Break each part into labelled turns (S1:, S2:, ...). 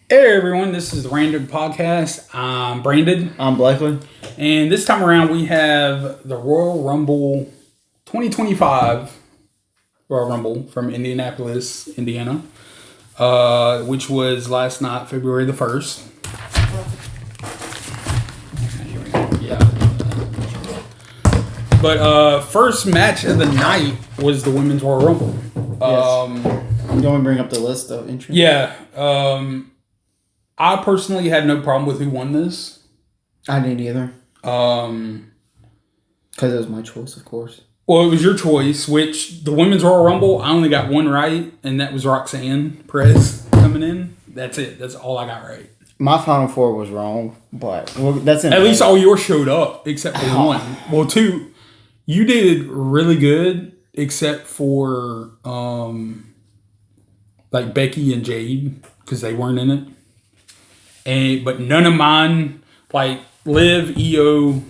S1: Hey everyone, this is the Random Podcast. I'm Brandon.
S2: I'm Blakely.
S1: And this time around we have the Royal Rumble 2025 Royal Rumble from Indianapolis, Indiana, which was last night, February the 1st. Yeah. But first match of the night was the Women's Royal Rumble.
S2: You want to bring up the list of entries?
S1: Yeah. I personally had no problem with who won this.
S2: I didn't either. Because it was my choice, of course.
S1: Well, it was your choice, which the Women's Royal Rumble, I only got one right, and that was Roxanne Perez coming in. That's it. That's all I got right.
S2: My Final Four was wrong, but that's in
S1: At least all yours showed up, except for one. Well, two. You did really good, except for like Becky and Jade, because they weren't in it. But none of mine, like Liv, EO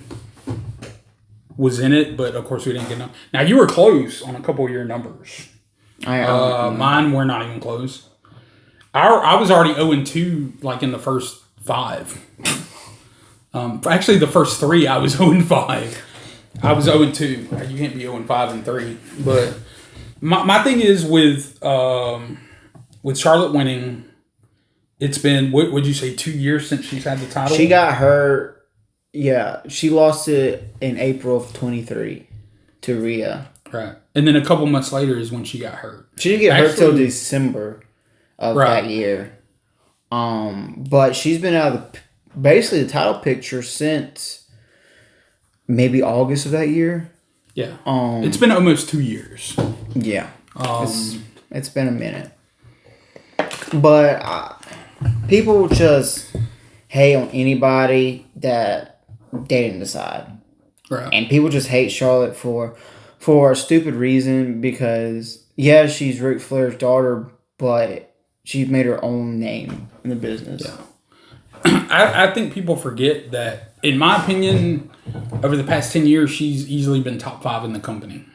S1: was in it, but of course we didn't get enough. Now you were close on a couple of your numbers. Mine were not even close. I was already 0-2 like in the first 5. Actually, the first 3 I was 0-5. I was 0-2. You can't be 0-5 and 3. But my thing is with Charlotte winning. It's been, what would you say, 2 years since she's had the title?
S2: She got her, she lost it in April of 23 to Rhea.
S1: Right. And then a couple months later is when she got hurt.
S2: She didn't get hurt till December of that year. But she's been out of basically the title picture since maybe August of that year.
S1: Yeah. It's been almost 2 years.
S2: Yeah. It's been a minute. But people just hate on anybody that they didn't decide.
S1: Right.
S2: And people just hate Charlotte for a stupid reason because, she's Ric Flair's daughter, but she's made her own name in the business.
S1: Yeah. I think people forget that, in my opinion, over the past 10 years, she's easily been top 5 in the company.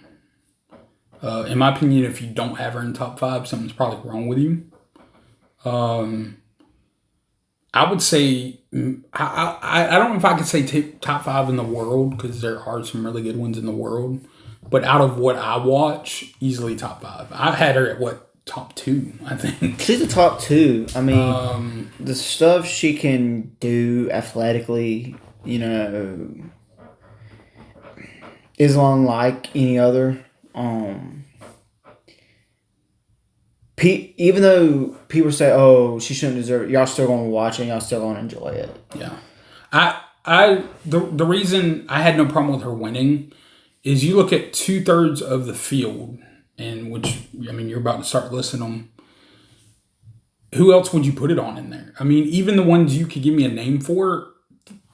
S1: In my opinion, if you don't have her in top 5, something's probably wrong with you. I would say, I don't know if I could say top 5 in the world, because there are some really good ones in the world. But out of what I watch, easily top 5. I've had her at, top 2, I think.
S2: She's a top 2. I mean, the stuff she can do athletically, is unlike any other. Even though people say, "Oh, she shouldn't deserve it," y'all still gonna watch it. Y'all still gonna enjoy it.
S1: Yeah, the reason I had no problem with her winning is you look at 2/3 of the field, and you're about to start listing them. Who else would you put it on in there? I mean, even the ones you could give me a name for.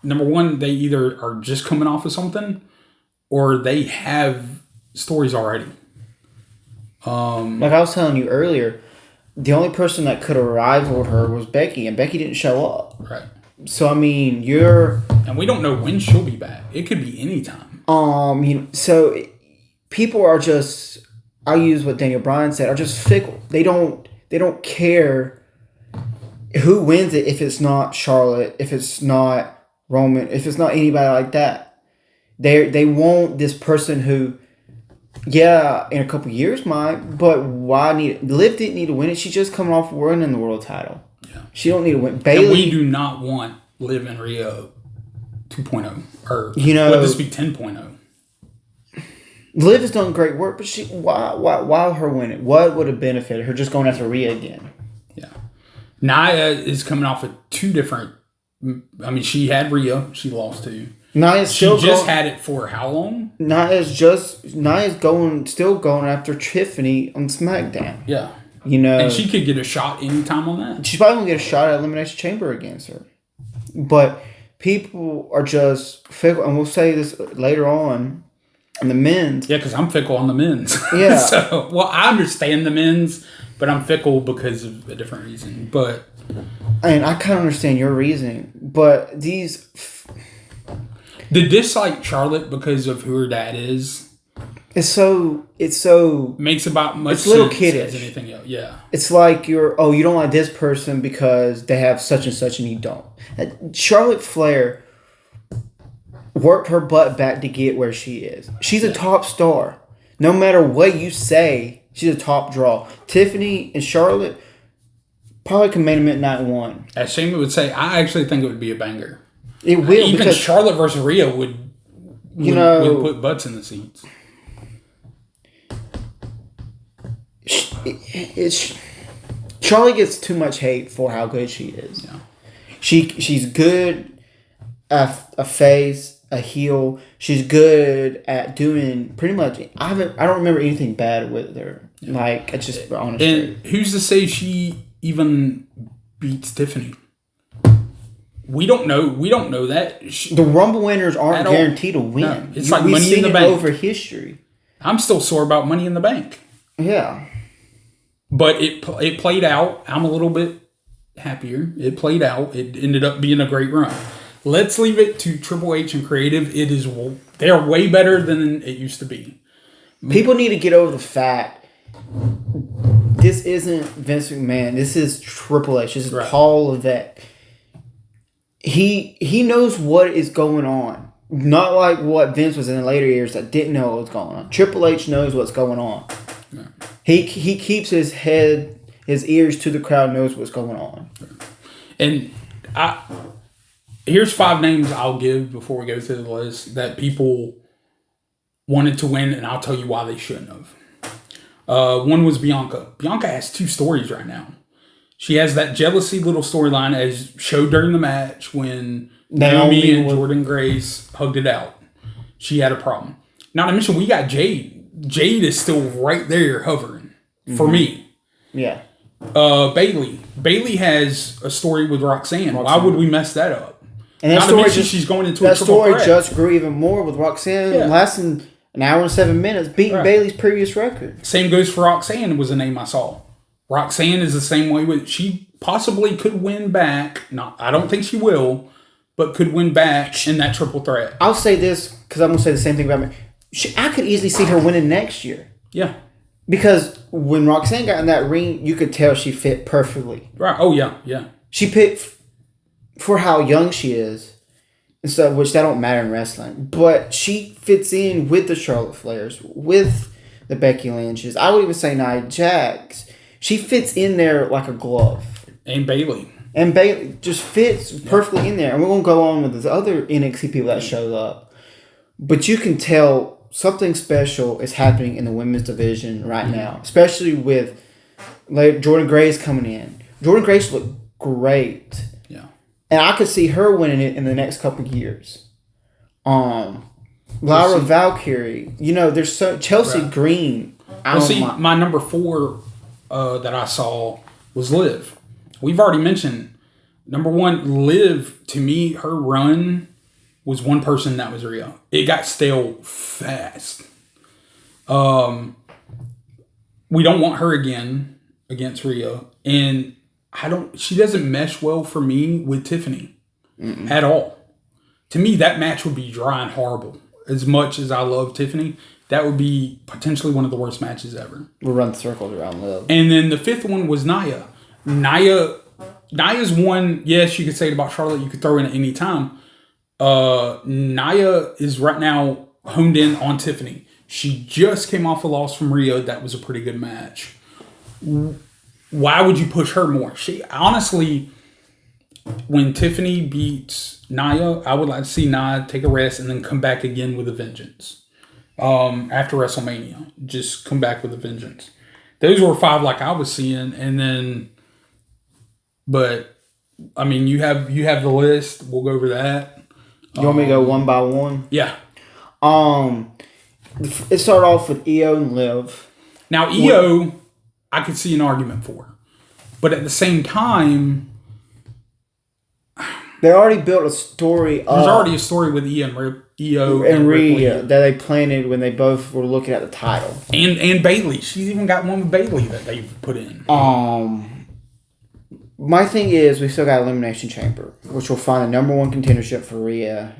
S1: Number one, they either are just coming off of something, or they have stories already.
S2: Like I was telling you earlier, the only person that could have rivaled her was Becky, and Becky didn't show up.
S1: Right.
S2: So I mean,
S1: and we don't know when she'll be back. It could be any time.
S2: So people are just. I use what Daniel Bryan said. Are just fickle. They don't care who wins it if it's not Charlotte, if it's not Roman, if it's not anybody like that. They want this person who. Yeah, in a couple years might, but why Liv didn't need to win it. She's just coming off winning the world title.
S1: Yeah.
S2: She don't need to win. Bayley,
S1: and we do not want Liv and Rhea 2.0 or would this be 10.0?
S2: Liv has done great work, but why her win it? What would have benefited her just going after Rhea again?
S1: Yeah. Nia is coming off of 2 different. I mean, she had Rhea, she lost to.
S2: Nia's
S1: she just had it for how long?
S2: Nia's still going after Tiffany on SmackDown.
S1: Yeah. And she could get a shot anytime on that.
S2: She's probably going to get a shot at Elimination Chamber against her. But people are just fickle, and we'll say this later on in the men's.
S1: Yeah, because I'm fickle on the men's.
S2: Yeah.
S1: So, I understand the men's, but I'm fickle because of a different reason.
S2: And I kind of understand your reasoning, but these...
S1: The dislike Charlotte because of who her dad is
S2: It's so
S1: Makes about much
S2: It's a little
S1: sense
S2: kiddish.
S1: as anything else. Yeah.
S2: it's like you don't like this person because they have such and such and you don't. Charlotte Flair worked her butt back to get where she is. She's a top star. No matter what you say, she's a top draw. Tiffany and Charlotte probably can main event night one.
S1: As Shane would say, I actually think it would be a banger.
S2: It will
S1: Even
S2: because
S1: Charlotte versus Rhea would put butts in the seats.
S2: it's Charlotte gets too much hate for how good she is.
S1: Yeah.
S2: She's good at a face, a heel. She's good at doing pretty much. I don't remember anything bad with her. Like it's just honestly.
S1: And who's to say she even beats Tiffany? We don't know. We don't know that.
S2: The Rumble winners aren't
S1: At all.
S2: guaranteed to win.
S1: No, it's like
S2: We've
S1: Money in
S2: seen
S1: the
S2: it
S1: Bank.
S2: over history.
S1: I'm still sore about Money in the Bank.
S2: Yeah.
S1: But it played out. I'm a little bit happier. It played out. It ended up being a great run. Let's leave it to Triple H and Creative. They're way better than it used to be.
S2: People need to get over the fact this isn't Vince McMahon. This is Triple H. This is
S1: Right.
S2: Paul Levesque. He knows what is going on. Not like what Vince was in the later years that didn't know what was going on. Triple H knows what's going on.
S1: Yeah.
S2: He keeps his ears to the crowd, knows what's going on.
S1: And here's 5 names I'll give before we go through the list that people wanted to win, and I'll tell you why they shouldn't have. One was Bianca. Bianca has 2 stories right now. She has that jealousy little storyline as showed during the match when Naomi and Jordynne Grace hugged it out. She had a problem. Not to mention, we got Jade. Jade is still right there hovering for me.
S2: Yeah.
S1: Bailey. Bailey has a story with Roxanne. Why would we mess that up?
S2: And that
S1: Not to
S2: story
S1: mention
S2: just,
S1: she's going into a
S2: that
S1: triple
S2: story
S1: threat.
S2: just grew even more with Roxanne lasting an hour and 7 minutes, beating
S1: Right.
S2: Bailey's previous record.
S1: Same goes for Roxanne, was a name I saw. Roxanne is the same way with she possibly could win back. I don't think she will, but could win back in that triple threat.
S2: I'll say this because I'm gonna say the same thing about me. I could easily see her winning next year
S1: Yeah.
S2: because when Roxanne got in that ring, you could tell she fit perfectly.
S1: Right. Oh yeah. Yeah.
S2: She picked for how young she is, and so which that don't matter in wrestling, but she fits in with the Charlotte Flairs, with the Becky Lynches. I would even say Nia Jax. She fits in there like a glove.
S1: And Bailey.
S2: And Bailey just fits perfectly in there. And we're going to go on with the other NXT people that showed up. But you can tell something special is happening in the women's division right now. Especially with Jordynne Grace coming in. Jordynne Grace looked great.
S1: Yeah.
S2: And I could see her winning it in the next couple of years. Lyra Valkyrie. There's Chelsea
S1: Right.
S2: Green.
S1: My number 4 that I saw was Liv. We've already mentioned number 1, Liv. To me, her run was one person, that was Rhea. It got stale fast. We don't want her again against Rhea, and she doesn't mesh well for me with Tiffany at all. To me, that match would be dry and horrible. As much as I love Tiffany, that would be potentially one of the worst matches ever.
S2: We'll run circles around Liv.
S1: And then the 5th one was Nia. Nia's one, yes, you could say it about Charlotte, you could throw in at any time. Nia is right now honed in on Tiffany. She just came off a loss from Rhea. That was a pretty good match. Why would you push her more? She honestly, when Tiffany beats Nia, I would like to see Nia take a rest and then come back again with a vengeance. After WrestleMania, just come back with a vengeance. Those were 5 like I was seeing, and then, but I mean, you have the list. We'll go over that.
S2: You want me to go one by one?
S1: Yeah.
S2: It started off with Io and Liv.
S1: Now Io, I could see an argument for, but at the same time,
S2: They already built a story.
S1: there's already a story with Io
S2: and
S1: Ripley.
S2: Rhea that they planted when they both were looking at the title.
S1: and Bailey. She's even got one with Bailey that they've put in.
S2: My thing is, we still got Elimination Chamber, which will find the number 1 contendership for Rhea.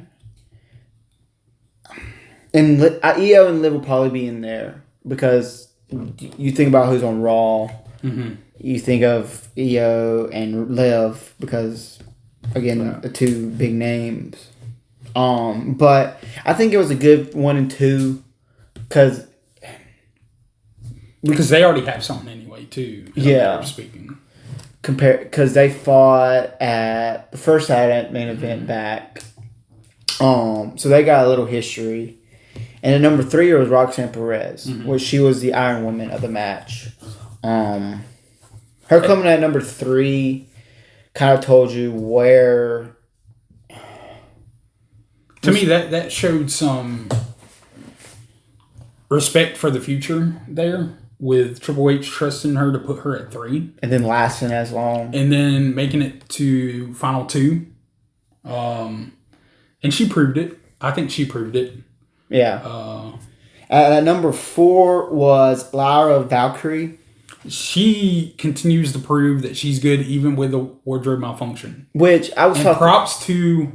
S2: And Io and Liv will probably be in there because you think about who's on Raw.
S1: Mm-hmm.
S2: You think of Io and Liv because, again, the two big names. But I think it was a good 1 and 2 because
S1: they already have something anyway too.
S2: Yeah.
S1: Speaking.
S2: Because they fought at the first main event back. So they got a little history. And at number 3 was Roxanne Perez, which she was the Iron Woman of the match. Her coming at number 3 kind of told you where.
S1: To me, that showed some respect for the future there, with Triple H trusting her to put her at 3.
S2: And then lasting as long.
S1: And then making it to Final 2. And she proved it. I think she proved it.
S2: Yeah. At number 4 was Lyra Valkyrie.
S1: She continues to prove that she's good even with a wardrobe malfunction.
S2: Which I was
S1: And
S2: talking.
S1: props to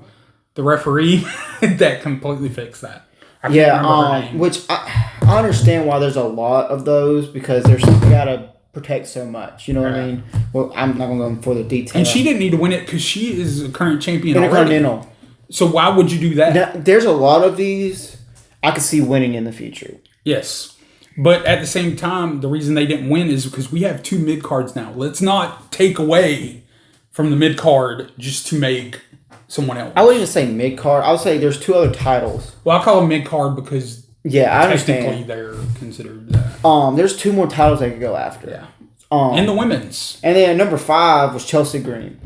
S1: the referee that completely fixed that. I can't remember her name.
S2: Which I understand why there's a lot of those because there's you gotta protect so much. You know what I mean? Well, I'm not gonna go for the detail.
S1: And she didn't need to win it because she is a current champion already.
S2: Intercontinental.
S1: So why would you do that?
S2: Now, there's a lot of these I could see winning in the future.
S1: Yes. But at the same time, the reason they didn't win is because we have 2 mid-cards now. Let's not take away from the mid-card just to make someone else.
S2: I wouldn't even say mid-card. I would say there's 2 other titles.
S1: Well, I call them mid-card because
S2: yeah, I
S1: technically
S2: understand.
S1: they're considered that.
S2: There's 2 more titles they could go after.
S1: Yeah. And the women's.
S2: And then number 5 was Chelsea Green.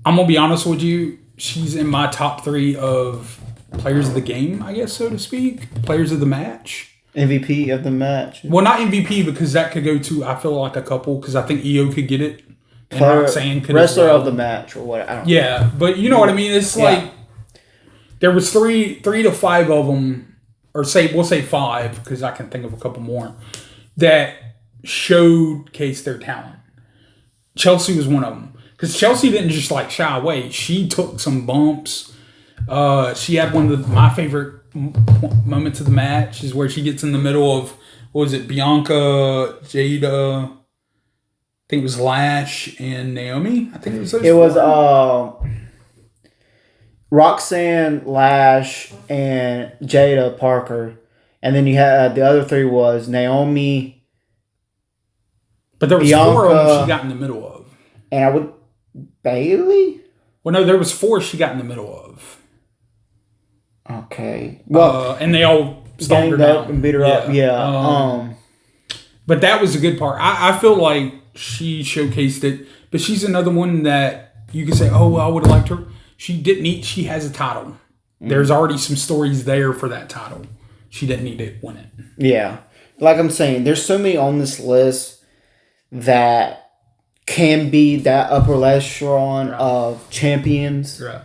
S1: I'm going to be honest with you. She's in my top 3 of players of the game, I guess, so to speak. Players of the match.
S2: MVP of the match.
S1: Well, not MVP because that could go to, I feel like, a couple because I think Io could get it. And
S2: Roxanne could wrestler of the match or what? I don't know.
S1: Yeah, but you know what I mean? It's like there was three to 5 of them, or we'll say 5 because I can think of a couple more, that showcased their talent. Chelsea was one of them. Because Chelsea didn't just shy away. She took some bumps. She had one of my favorite moments of the match is where she gets in the middle of, what was it, Bianca, Jada, I think it was Lash, and Naomi. I think it was those
S2: It was
S1: four.
S2: Roxanne, Lash, and Jada Parker. And then you had the other 3 was Naomi.
S1: But there was
S2: Bianca,
S1: 4 of them she got in the middle of.
S2: And I would Bailey?
S1: Well, no, there was 4 she got in the middle of.
S2: Okay. Well,
S1: and they all stomped her
S2: ganged up
S1: down
S2: and beat her up. Yeah.
S1: But that was a good part. I feel like she showcased it. But she's another one that you can say, oh, I would have liked her. She didn't need. She has a title. Mm-hmm. There's already some stories there for that title. She didn't need to win it.
S2: Yeah. Like I'm saying, there's so many on this list that can be that upper echelon of champions.
S1: Right.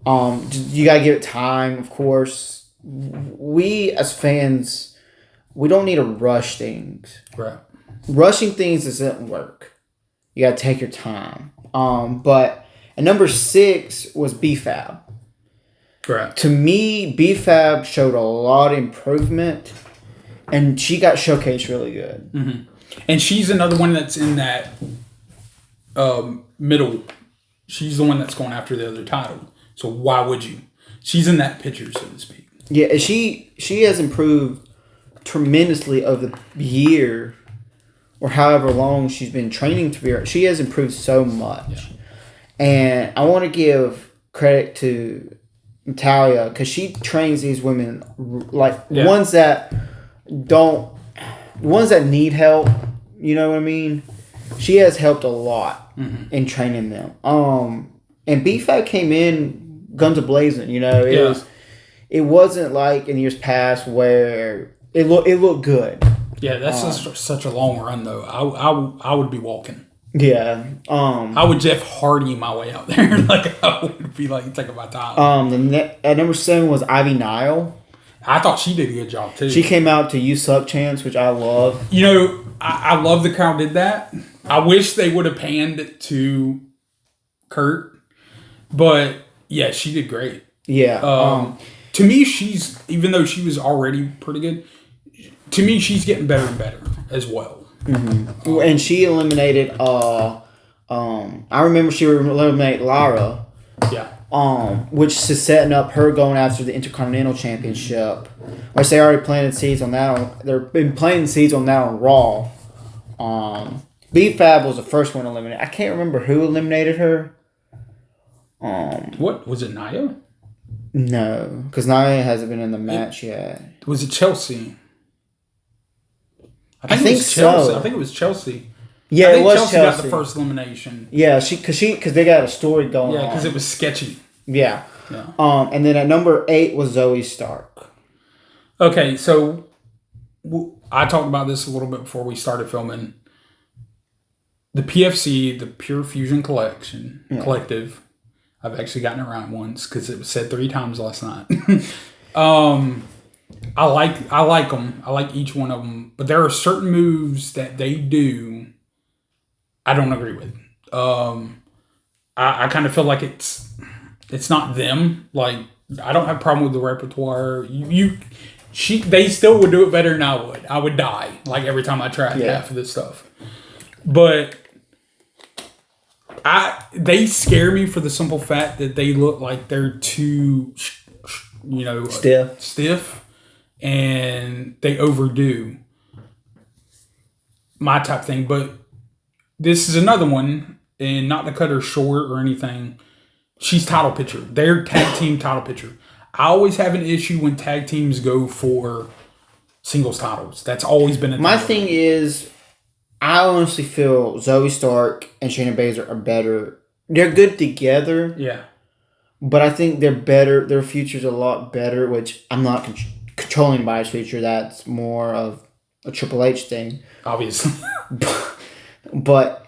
S2: You gotta give it time, of course. We as fans, we don't need to rush things.
S1: Right.
S2: Rushing things doesn't work. You gotta take your time. But at number 6 was BFAB.
S1: Right.
S2: To me, BFAB showed a lot of improvement, and she got showcased really good.
S1: Mm-hmm. And she's another one that's in that middle. She's the one that's going after the other title. So why would you? She's in that picture, so to speak.
S2: Yeah, she has improved tremendously over the year or however long she's been training to be. She has improved so much. Yeah. And I want to give credit to Natalia because she trains these women ones that need help. You know what I mean? She has helped a lot in training them. And BFAB came in guns a-blazing. You know, it wasn't like in years past where it looked good.
S1: Yeah, that's such a long run though. I would be walking.
S2: Yeah.
S1: I would Jeff Hardy my way out there. I would be taking my time.
S2: At number 7 was Ivy Nile.
S1: I thought she did a good job too.
S2: She came out to "You Suck" chants, which I love.
S1: You know, I love the crowd did that. I wish they would have panned it to Kurt, but yeah, she did great.
S2: Yeah.
S1: to me, even though she was already pretty good, to me, she's getting better and better as well.
S2: And she eliminated. I remember she eliminated Lara.
S1: Yeah.
S2: Which is setting up her going after the Intercontinental Championship. Which they already planted seeds on that. They've been planting seeds on that on Raw. B-Fab was the first one eliminated. I can't remember who eliminated her.
S1: What was it, Nia?
S2: No, because Nia hasn't been in the match yet.
S1: Was it Chelsea?
S2: I think
S1: Chelsea.
S2: so.
S1: I think it was Chelsea.
S2: Yeah, it was
S1: Chelsea got the first elimination.
S2: Yeah, because they got a story going on.
S1: Yeah, because it was sketchy.
S2: Yeah.
S1: Yeah.
S2: And then at number 8 was Zoe Stark.
S1: Okay, so I talked about this a little bit before we started filming. The PFC, the Pure Fusion Collective. I've actually gotten it right once because it was said 3 times last night. I like them. I like each one of them, but there are certain moves that they do I don't agree with. I kind of feel like it's not them. Like, I don't have a problem with the repertoire. They still would do it better than I would. I would die like every time I tried half of this stuff. But they scare me for the simple fact that they look like they're too, stiff, and they overdo my type thing. But this is another one, and not to cut her short or anything. She's title picture. They're tag team title picture. I always have an issue when tag teams go for singles titles. That's always been a thing.
S2: My thing is, I honestly feel Zoe Stark and Shayna Baszler are better. They're good together.
S1: Yeah.
S2: But I think they're better. Their future's a lot better, which I'm not controlling anybody's future. That's more of a Triple H thing.
S1: Obviously.
S2: But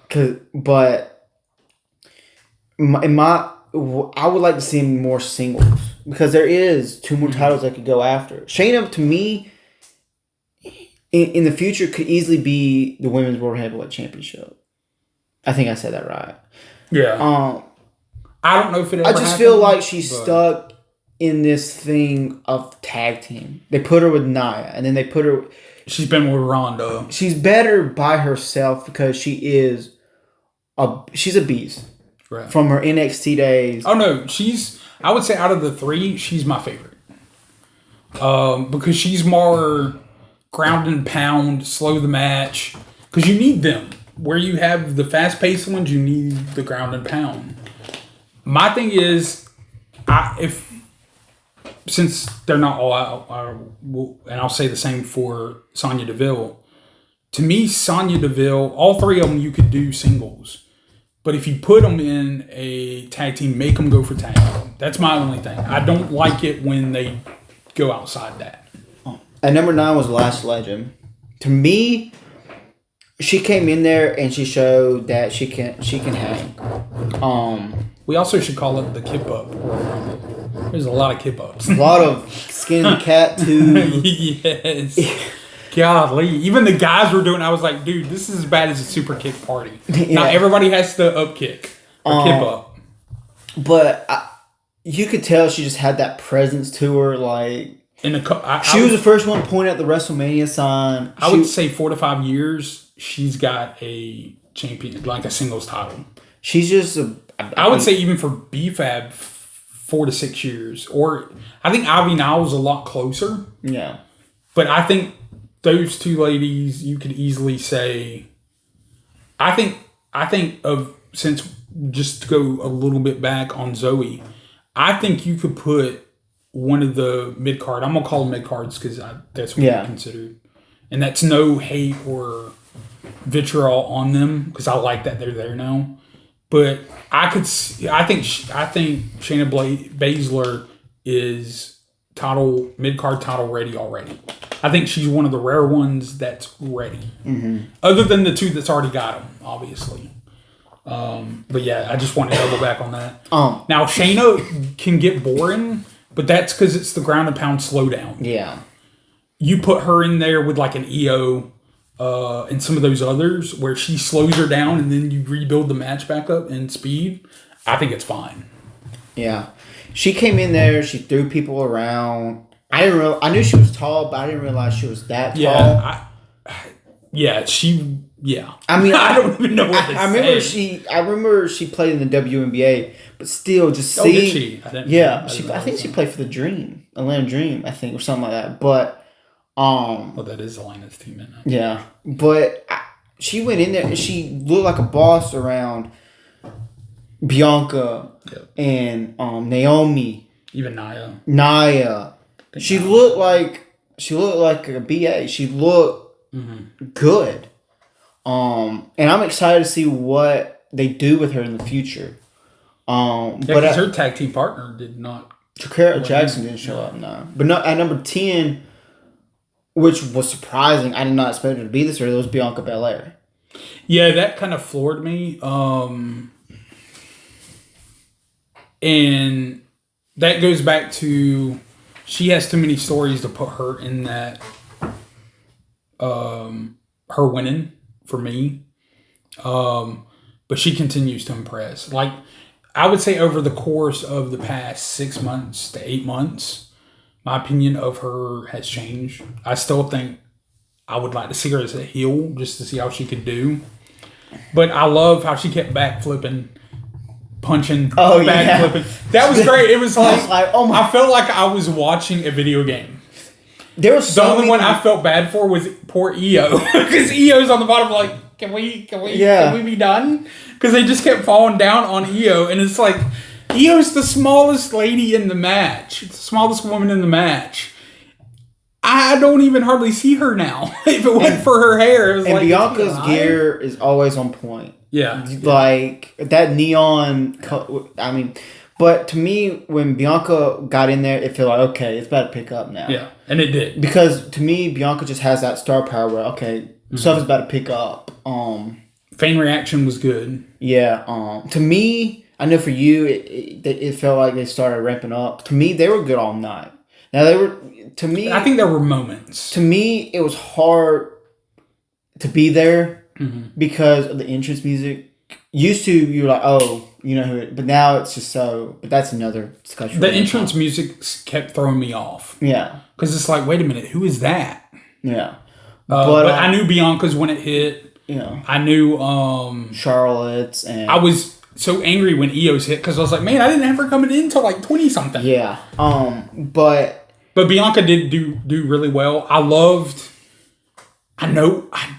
S2: I would like to see more singles because there is 2 more titles I could go after. Shayna, to me, in the future, could easily be the Women's World Heavyweight Championship. I think I said that right.
S1: Yeah. I don't know if it ever
S2: I just feel like she's stuck in this thing of tag team. They put her with Nia, and then they put her...
S1: She's been with Ronda.
S2: She's better by herself because she's a beast.
S1: Right.
S2: From her NXT days.
S1: Oh, no. I would say out of the 3, she's my favorite. Because she's more ground and pound, slow the match. Because you need them. Where you have the fast-paced ones, you need the ground and pound. My thing is, since they're not all out, and I'll say the same for Sonya Deville. To me, Sonya Deville, all 3 of them, you could do singles. But if you put them in a tag team, make them go for tag. That's my only thing. I don't like it when they go outside that.
S2: At number 9 was Lash Legend. To me, she came in there and she showed that she can hang.
S1: We also should call it the kip up. There's a lot of kip ups.
S2: A lot of skin the cat too.
S1: Yes. Golly. Even the guys were doing, I was like, dude, this is as bad as a super kick party. Yeah. Now everybody has to up kick or kip up.
S2: But you could tell she just had that presence to her. Like, she was the first one to point out the WrestleMania sign.
S1: I would say 4 to 5 years, she's got a champion, like a singles title.
S2: She's just
S1: I would say even for B-Fab, 4 to 6 years. Or I think Ivy now is a lot closer.
S2: Yeah.
S1: But I think those 2 ladies, you could easily say, I think of, since just to go a little bit back on Zoe, I think you could put one of the mid-card, I'm going to call them mid-cards because that's what I consider. And that's no hate or vitriol on them because I like that they're there now. But I think Shayna Baszler is mid-card title ready already. I think she's one of the rare ones that's ready. Mm-hmm. Other than the 2 that's already got them, obviously. But yeah, I just want to double back on that. Now, Shayna can get boring, but that's because it's the ground and pound slowdown.
S2: Yeah.
S1: You put her in there with like an EO and some of those others where she slows her down and then you rebuild the match back up in speed, I think it's fine.
S2: Yeah. She came in there. She threw people around. I knew she was tall, but I didn't realize she was that tall.
S1: Yeah, Yeah.
S2: I mean,
S1: I don't even know what to
S2: I remember
S1: say.
S2: I remember she played in the WNBA, but still, just
S1: Oh,
S2: see.
S1: did she?
S2: Yeah, I think she played for the Dream, Atlanta Dream, I think, or something like that. But
S1: Well, that is Elena's team, isn't it?
S2: yeah, but she went in there and she looked like a boss around Bianca
S1: Yep.
S2: and Naomi,
S1: Even Naya.
S2: Naya. She looked like a BA. She looked good. And I'm excited to see what they do with her in the future.
S1: Yeah,
S2: But
S1: because her tag team partner did not.
S2: Shakira Jackson didn't show up, no. But no, at number 10, which was surprising, I did not expect her to be this early, it was Bianca Belair.
S1: Yeah, that kind of floored me. And that goes back to she has too many stories to put her in that. Her winning for me. But she continues to impress. Like, I would say over the course of the past 6 months to 8 months, my opinion of her has changed. I still think I would like to see her as a heel just to see how she could do. But I love how she kept backflipping, punching, backflipping. That was great. It was like,
S2: oh my.
S1: I felt like I was watching a video game.
S2: There was
S1: The only one I felt bad for was poor EO, because EO's on the bottom like, can we be done? Because they just kept falling down on EO, and it's like, EO's the smallest lady in the match. It's the smallest woman in the match. I don't even hardly see her now. If it wasn't for her hair, it was like,
S2: Bianca's gear is always on point.
S1: Yeah.
S2: Like that neon. I mean, but to me, when Bianca got in there, it felt like, okay, it's about to pick up now.
S1: Yeah, and it did.
S2: Because to me, Bianca just has that star power where, okay, stuff is about to pick up.
S1: Fan reaction was good.
S2: Yeah. To me, I know for you, it felt like they started ramping up. To me, they were good all night. Now they were. To me,
S1: I think there were moments.
S2: To me, it was hard to be there because of the entrance music. Used to, you were like, oh, you know who it, but now it's just so. But that's another discussion.
S1: The entrance music kept throwing me off.
S2: Yeah,
S1: because it's like, wait a minute, who is that?
S2: Yeah,
S1: but I knew Bianca's when it hit.
S2: Yeah,
S1: I knew
S2: Charlotte's, and
S1: I was so angry when EO's hit because I was like, man, I didn't have her coming in until like 20 something.
S2: Yeah, but
S1: Bianca did do really well. I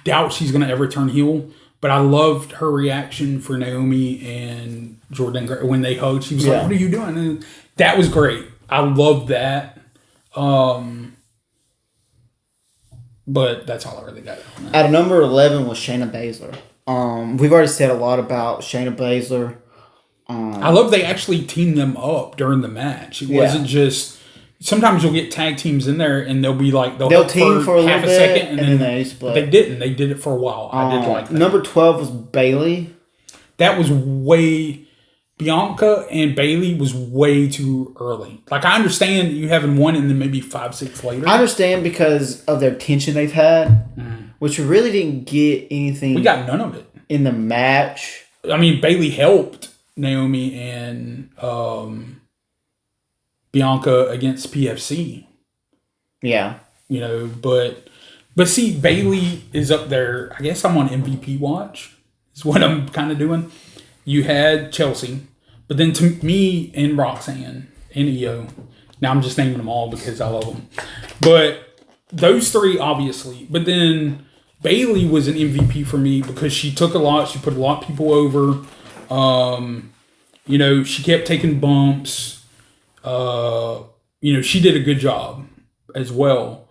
S1: doubt she's gonna ever turn heel, but I loved her reaction for Naomi and Jordan when they hugged. She was like, "What are you doing?" And that was great. I loved that. But that's all I really got.
S2: At number 11 was Shayna Baszler. We've already said a lot about Shayna Baszler.
S1: I love they actually teamed them up during the match. It wasn't just. Sometimes you'll get tag teams in there and they'll be like they'll
S2: team for a
S1: half
S2: little
S1: a
S2: bit
S1: second and then they split. They didn't. They did it for a while. I did like that.
S2: Number 12 was Bayley.
S1: That was way. Bianca and Bayley was way too early. Like, I understand you having one and then maybe 5-6 later.
S2: I understand because of their tension they've had, which we really didn't get anything.
S1: We got none of it
S2: in the match.
S1: I mean, Bayley helped Naomi and Bianca against PFC.
S2: Yeah,
S1: you know, but see, Bayley is up there. I guess I'm on MVP watch. Is what I'm kind of doing. You had Chelsea. But then to me and Roxanne and Io, now I'm just naming them all because I love them. But those three, obviously. But then Bayley was an MVP for me because she took a lot. She put a lot of people over. You know, she kept taking bumps. You know, she did a good job as well.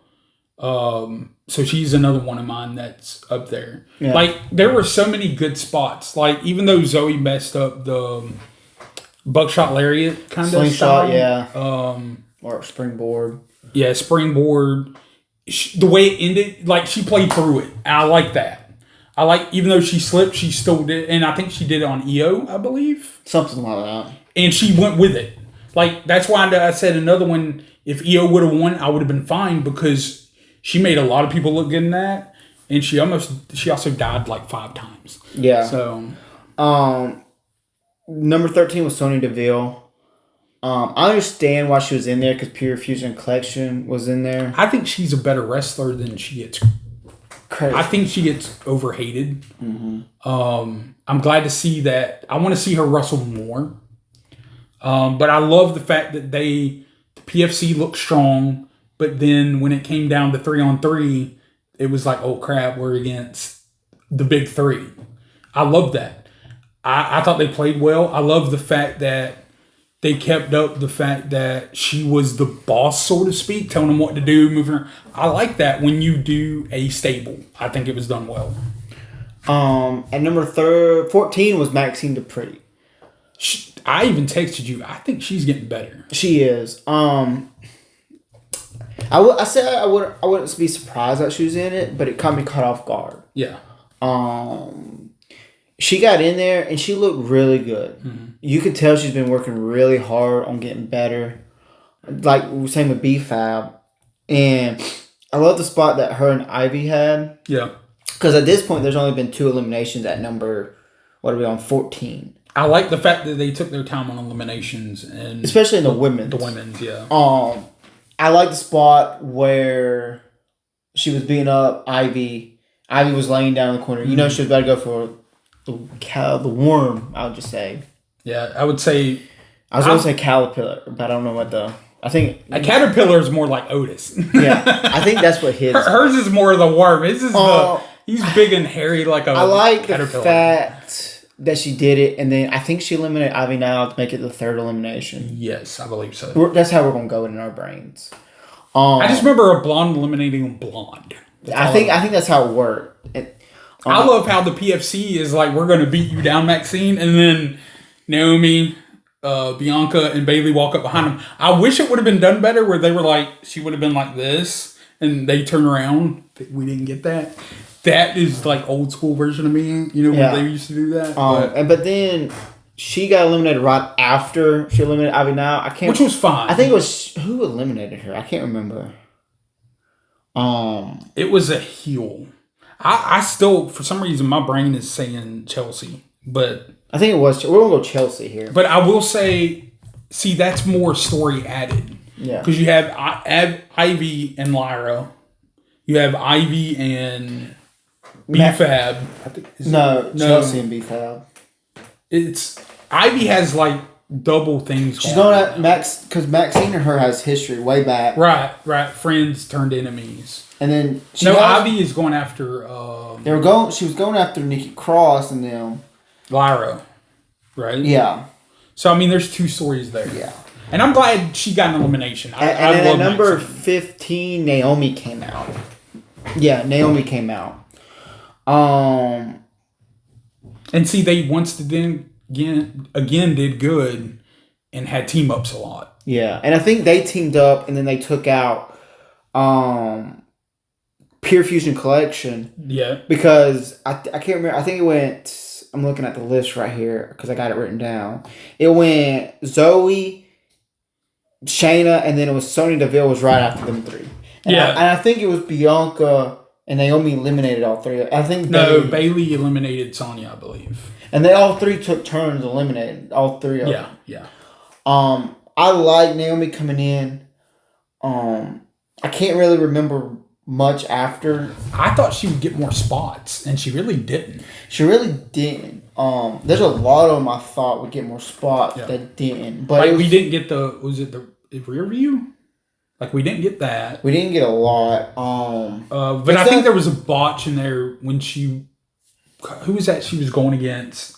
S1: So she's another one of mine that's up there. Yeah. Like, there were so many good spots. Like, even though Zoe messed up the buckshot lariat kind of
S2: slingshot,
S1: style.
S2: Yeah. Or springboard.
S1: Yeah, springboard. The way it ended, like, she played through it. I like that. I like, even though she slipped, she still did. And I think she did it on Io, I believe.
S2: Something like that.
S1: And she went with it. Like, that's why I said another one, if Io would have won, I would have been fine because she made a lot of people look good in that. And she also died like 5 times.
S2: Yeah.
S1: So.
S2: Number 13 was Sonya Deville. I understand why she was in there because Pure Fusion Collection was in there.
S1: I think she's a better wrestler than she gets.
S2: Credit.
S1: I think she gets overhated. I'm glad to see that. I want to see her wrestle more. But I love the fact that the PFC looked strong, but then when it came down to 3-on-3, it was like, oh crap, we're against the big three. I love that. I thought they played well. I love the fact that they kept up the fact that she was the boss, so to speak, telling them what to do, moving her. I like that when you do a stable. I think it was done well.
S2: At number 14 was Maxine Dupree.
S1: I even texted you. I think she's getting better.
S2: She is. I wouldn't be surprised that she was in it, but it caught me caught off guard.
S1: Yeah.
S2: She got in there and she looked really good.
S1: Mm-hmm.
S2: You could tell she's been working really hard on getting better. Like same with B-Fab. And I love the spot that her and Ivy had.
S1: Yeah.
S2: Because at this point, there's only been 2 eliminations at number, what are we on, 14.
S1: I like the fact that they took their time on eliminations, and
S2: especially in the women's.
S1: The women's, yeah.
S2: I like the spot where she was beating up Ivy. Ivy was laying down in the corner. You know she was about to go for the worm, I would just say.
S1: Yeah, I would say...
S2: I was going to say caterpillar, but I don't know what the... I think...
S1: A caterpillar is more like Otis.
S2: Yeah, I think that's what his...
S1: Hers is more of the worm. His is he's big and hairy like a
S2: I like
S1: caterpillar.
S2: The fact that she did it, and then I think she eliminated Ivy now to make it the 3rd elimination.
S1: Yes, I believe so.
S2: That's how we're going to go in our brains.
S1: I just remember a blonde eliminating a blonde.
S2: I think that's how it worked.
S1: I love how the PFC is like, we're going to beat you down, Maxine, and then Naomi, Bianca, and Bailey walk up behind them. I wish it would have been done better where they were like, she would have been like this, and they turn around. We didn't get that. That is like old school version of me, when they used to do that.
S2: But then she got eliminated right after she eliminated Ivy now.
S1: Which was fine.
S2: I think it was who eliminated her. I can't remember.
S1: It was a heel. I still, for some reason, my brain is saying Chelsea, but
S2: I think it was. We're gonna go Chelsea here.
S1: But I will say, see, that's more story added.
S2: Yeah.
S1: Because you have Ivy and Lyra. You have Ivy and B-Fab.
S2: Chelsea and B-Fab.
S1: It's Ivy has like double things.
S2: She's going at Max because Maxine and her has history way back.
S1: Right. Friends turned enemies.
S2: And then
S1: Ivy is going after.
S2: She was going after Nikki Cross and them.
S1: Lyra, right?
S2: Yeah.
S1: So I mean, there's 2 stories there.
S2: Yeah.
S1: And I'm glad she got an elimination.
S2: And then at number 15, Naomi came out. Yeah, Naomi came out.
S1: And see, they again did good and had team ups a lot.
S2: Yeah, and I think they teamed up and then they took out Pure Fusion Collection.
S1: Yeah.
S2: Because I can't remember. I think it went... I'm looking at the list right here because I got it written down. It went Zoe, Shayna, and then it was Sonya Deville was right after them 3. And I think it was Bianca and Naomi eliminated all 3. I think
S1: Bailey eliminated Sonya, I believe.
S2: And they all 3 took turns eliminating all 3 of them.
S1: Yeah.
S2: I like Naomi coming in. I can't really remember much after.
S1: I thought she would get more spots, and she really didn't.
S2: She really didn't. There's a lot of them I thought would get more spots that didn't. But
S1: we didn't get the rear view? Like, we didn't get that.
S2: We didn't get a lot.
S1: But I think there was a botch in there when who was that she was going against?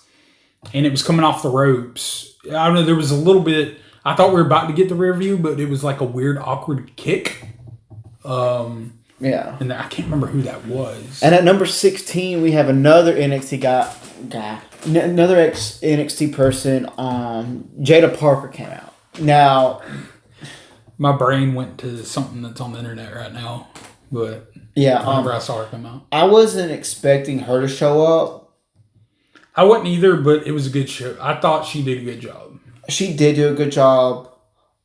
S1: And it was coming off the ropes. I don't know, there was a little bit, I thought we were about to get the rear view, but it was like a weird, awkward kick.
S2: Yeah.
S1: And I can't remember who that was.
S2: And at number 16, we have another NXT guy. Another NXT person. Jada Parker came out. Now,
S1: my brain went to something that's on the internet right now. But
S2: yeah,
S1: whenever I saw her come out.
S2: I wasn't expecting her to show up.
S1: I wasn't either, but it was a good show. I thought she did a good job.
S2: She did do a good job.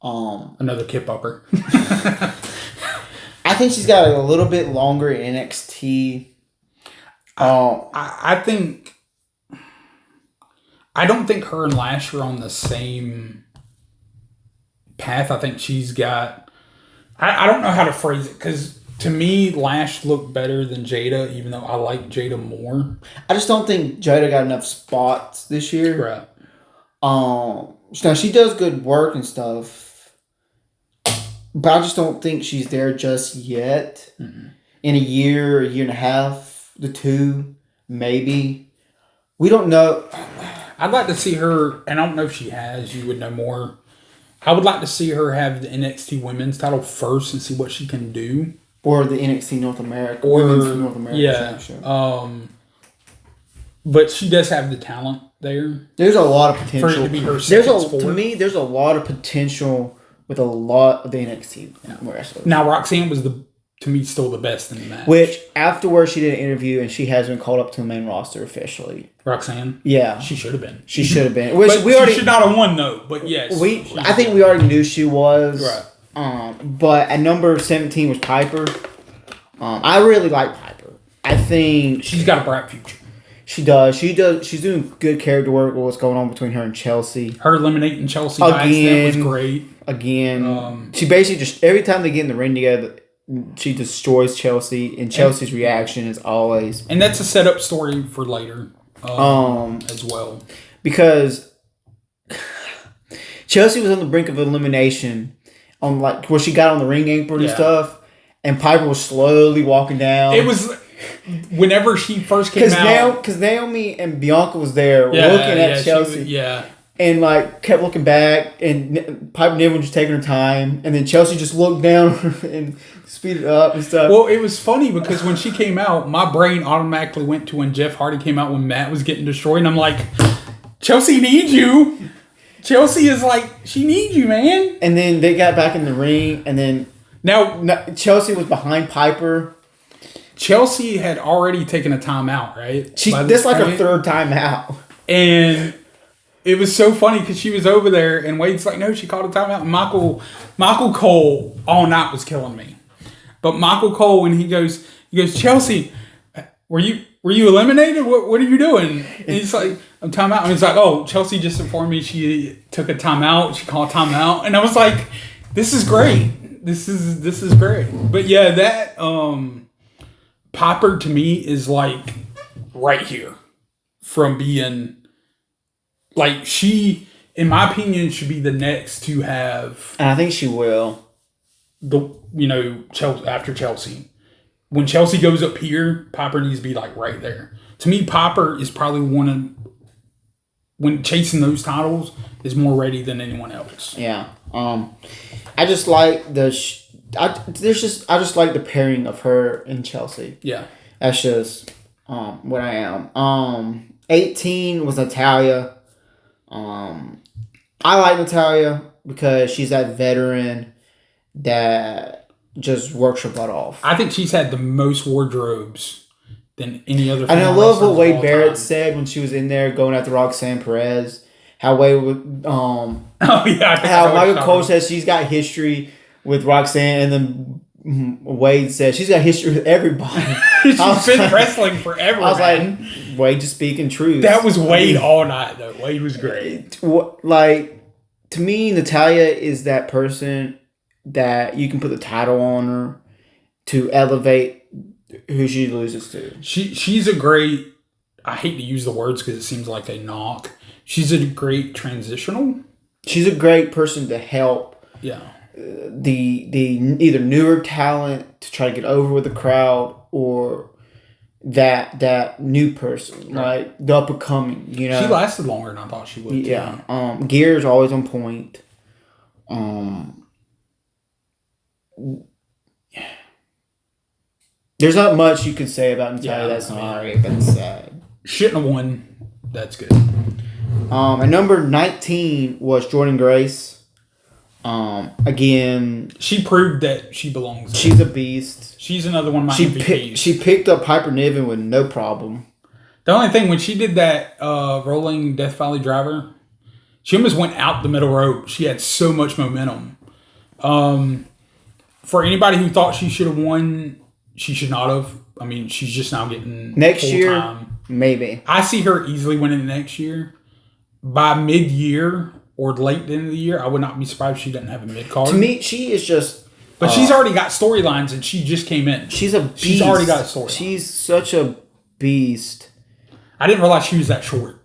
S1: Another kip upper.
S2: I think she's got a little bit longer in NXT.
S1: I don't think her and Lash are on the same path. I think she's got. I don't know how to phrase it because to me, Lash looked better than Jada, even though I like Jada more.
S2: I just don't think Jada got enough spots this year.
S1: Right.
S2: Now she does good work and stuff, but I just don't think she's there just yet.
S1: Mm-hmm.
S2: In a year and a half, the two, maybe. We don't know.
S1: I'd like to see her, and I don't know if she has. You would know more. I would like to see her have the NXT Women's title first and see what she can do.
S2: Or the NXT North America.
S1: Women's
S2: North America
S1: yeah.
S2: Championship.
S1: But she does have the talent there.
S2: There's a lot of potential.
S1: For it to be her second sport.
S2: To me, there's a lot of potential with a lot of the NXT wrestlers.
S1: Now, Roxanne was to me still the best in the match.
S2: Which afterwards she did an interview and she has been called up to the main roster officially.
S1: Roxanne?
S2: Yeah.
S1: She should have been.
S2: She should have been. Which
S1: but
S2: we
S1: she
S2: already
S1: should not have won though, but yes.
S2: I think we already knew she was.
S1: Right.
S2: But at number 17 was Piper. I really like Piper. I think
S1: she's got a bright future.
S2: She does. She's doing good character work with what's going on between her and Chelsea.
S1: Her eliminating Chelsea by accident was great.
S2: Again, she basically just every time they get in the ring together, she destroys Chelsea, and Chelsea's reaction is always.
S1: And that's a setup story for later, as well.
S2: Because Chelsea was on the brink of elimination, on like where she got on the ring apron and stuff, and Piper was slowly walking down.
S1: It was whenever she first came out.
S2: Because Naomi and Bianca was there looking at Chelsea. And like kept looking back, and Piper and everyone just taking her time, and then Chelsea just looked down and speeded up and stuff.
S1: Well, it was funny because when she came out, my brain automatically went to when Jeff Hardy came out when Matt was getting destroyed, and I'm like, Chelsea needs you. Chelsea is like, she needs you, man.
S2: And then they got back in the ring, and then now Chelsea was behind Piper.
S1: Chelsea had already taken a timeout, right?
S2: This like her third time out,
S1: and it was so funny because she was over there and Wade's like, no, she called a timeout. And Michael Cole all night was killing me. But Michael Cole, when he goes, Chelsea, were you eliminated? What are you doing? And he's like, I'm timeout. And he's like, oh, Chelsea just informed me she took a timeout. She called a timeout. And I was like, this is great. This is great. But yeah, that Piper to me is like right here from being. Like, she, in my opinion, should be the next to have...
S2: And I think she will.
S1: Chelsea, after Chelsea. When Chelsea goes up here, Piper needs to be, like, right there. To me, Piper is probably one of... When chasing those titles, is more ready than anyone else.
S2: Yeah. I just like I just like the pairing of her and Chelsea.
S1: Yeah.
S2: That's just what I am. 18 was Natalya. I like Natalya because she's that veteran that just works her butt off.
S1: I think she's had the most wardrobes than any other.
S2: And I love what Wade Barrett said when she was in there going after Roxanne Perez. How Wade would how Michael Cole says she's got history with Roxanne, and then Wade said she's got history with everybody.
S1: She's been wrestling forever.
S2: I was like, Wade just speaking truth.
S1: That was Wade all night, though. Wade was great.
S2: Like, to me, Natalya is that person that you can put the title on her to elevate who she loses to.
S1: She's a great... I hate to use the words because it seems like a knock. She's a great transitional.
S2: She's a great person to help.
S1: Yeah.
S2: The either newer talent to try to get over with the crowd, or that new person, like the up and coming. She
S1: lasted longer than I thought she would.
S2: Yeah. Gear's always on point. There's not much you can say about Natalya that's not already been said.
S1: Shouldn't have won. That's good.
S2: And number 19 was Jordynne Grace. Again,
S1: she proved that she belongs there.
S2: She's a beast.
S1: She's another one of my MVPs.
S2: She picked up Piper Niven with no problem.
S1: The only thing, when she did that rolling Death Valley Driver, she almost went out the middle rope. She had so much momentum. For anybody who thought she should have won, she should not have. I mean, she's just now getting
S2: next year,
S1: time.
S2: Maybe.
S1: I see her easily winning next year. By mid-year, or late at the end of the year, I would not be surprised if she doesn't have a mid card.
S2: To me, she is just.
S1: But she's already got storylines, and she just came in.
S2: She's a beast.
S1: She's already got a storyline.
S2: She's such a beast.
S1: I didn't realize she was that short.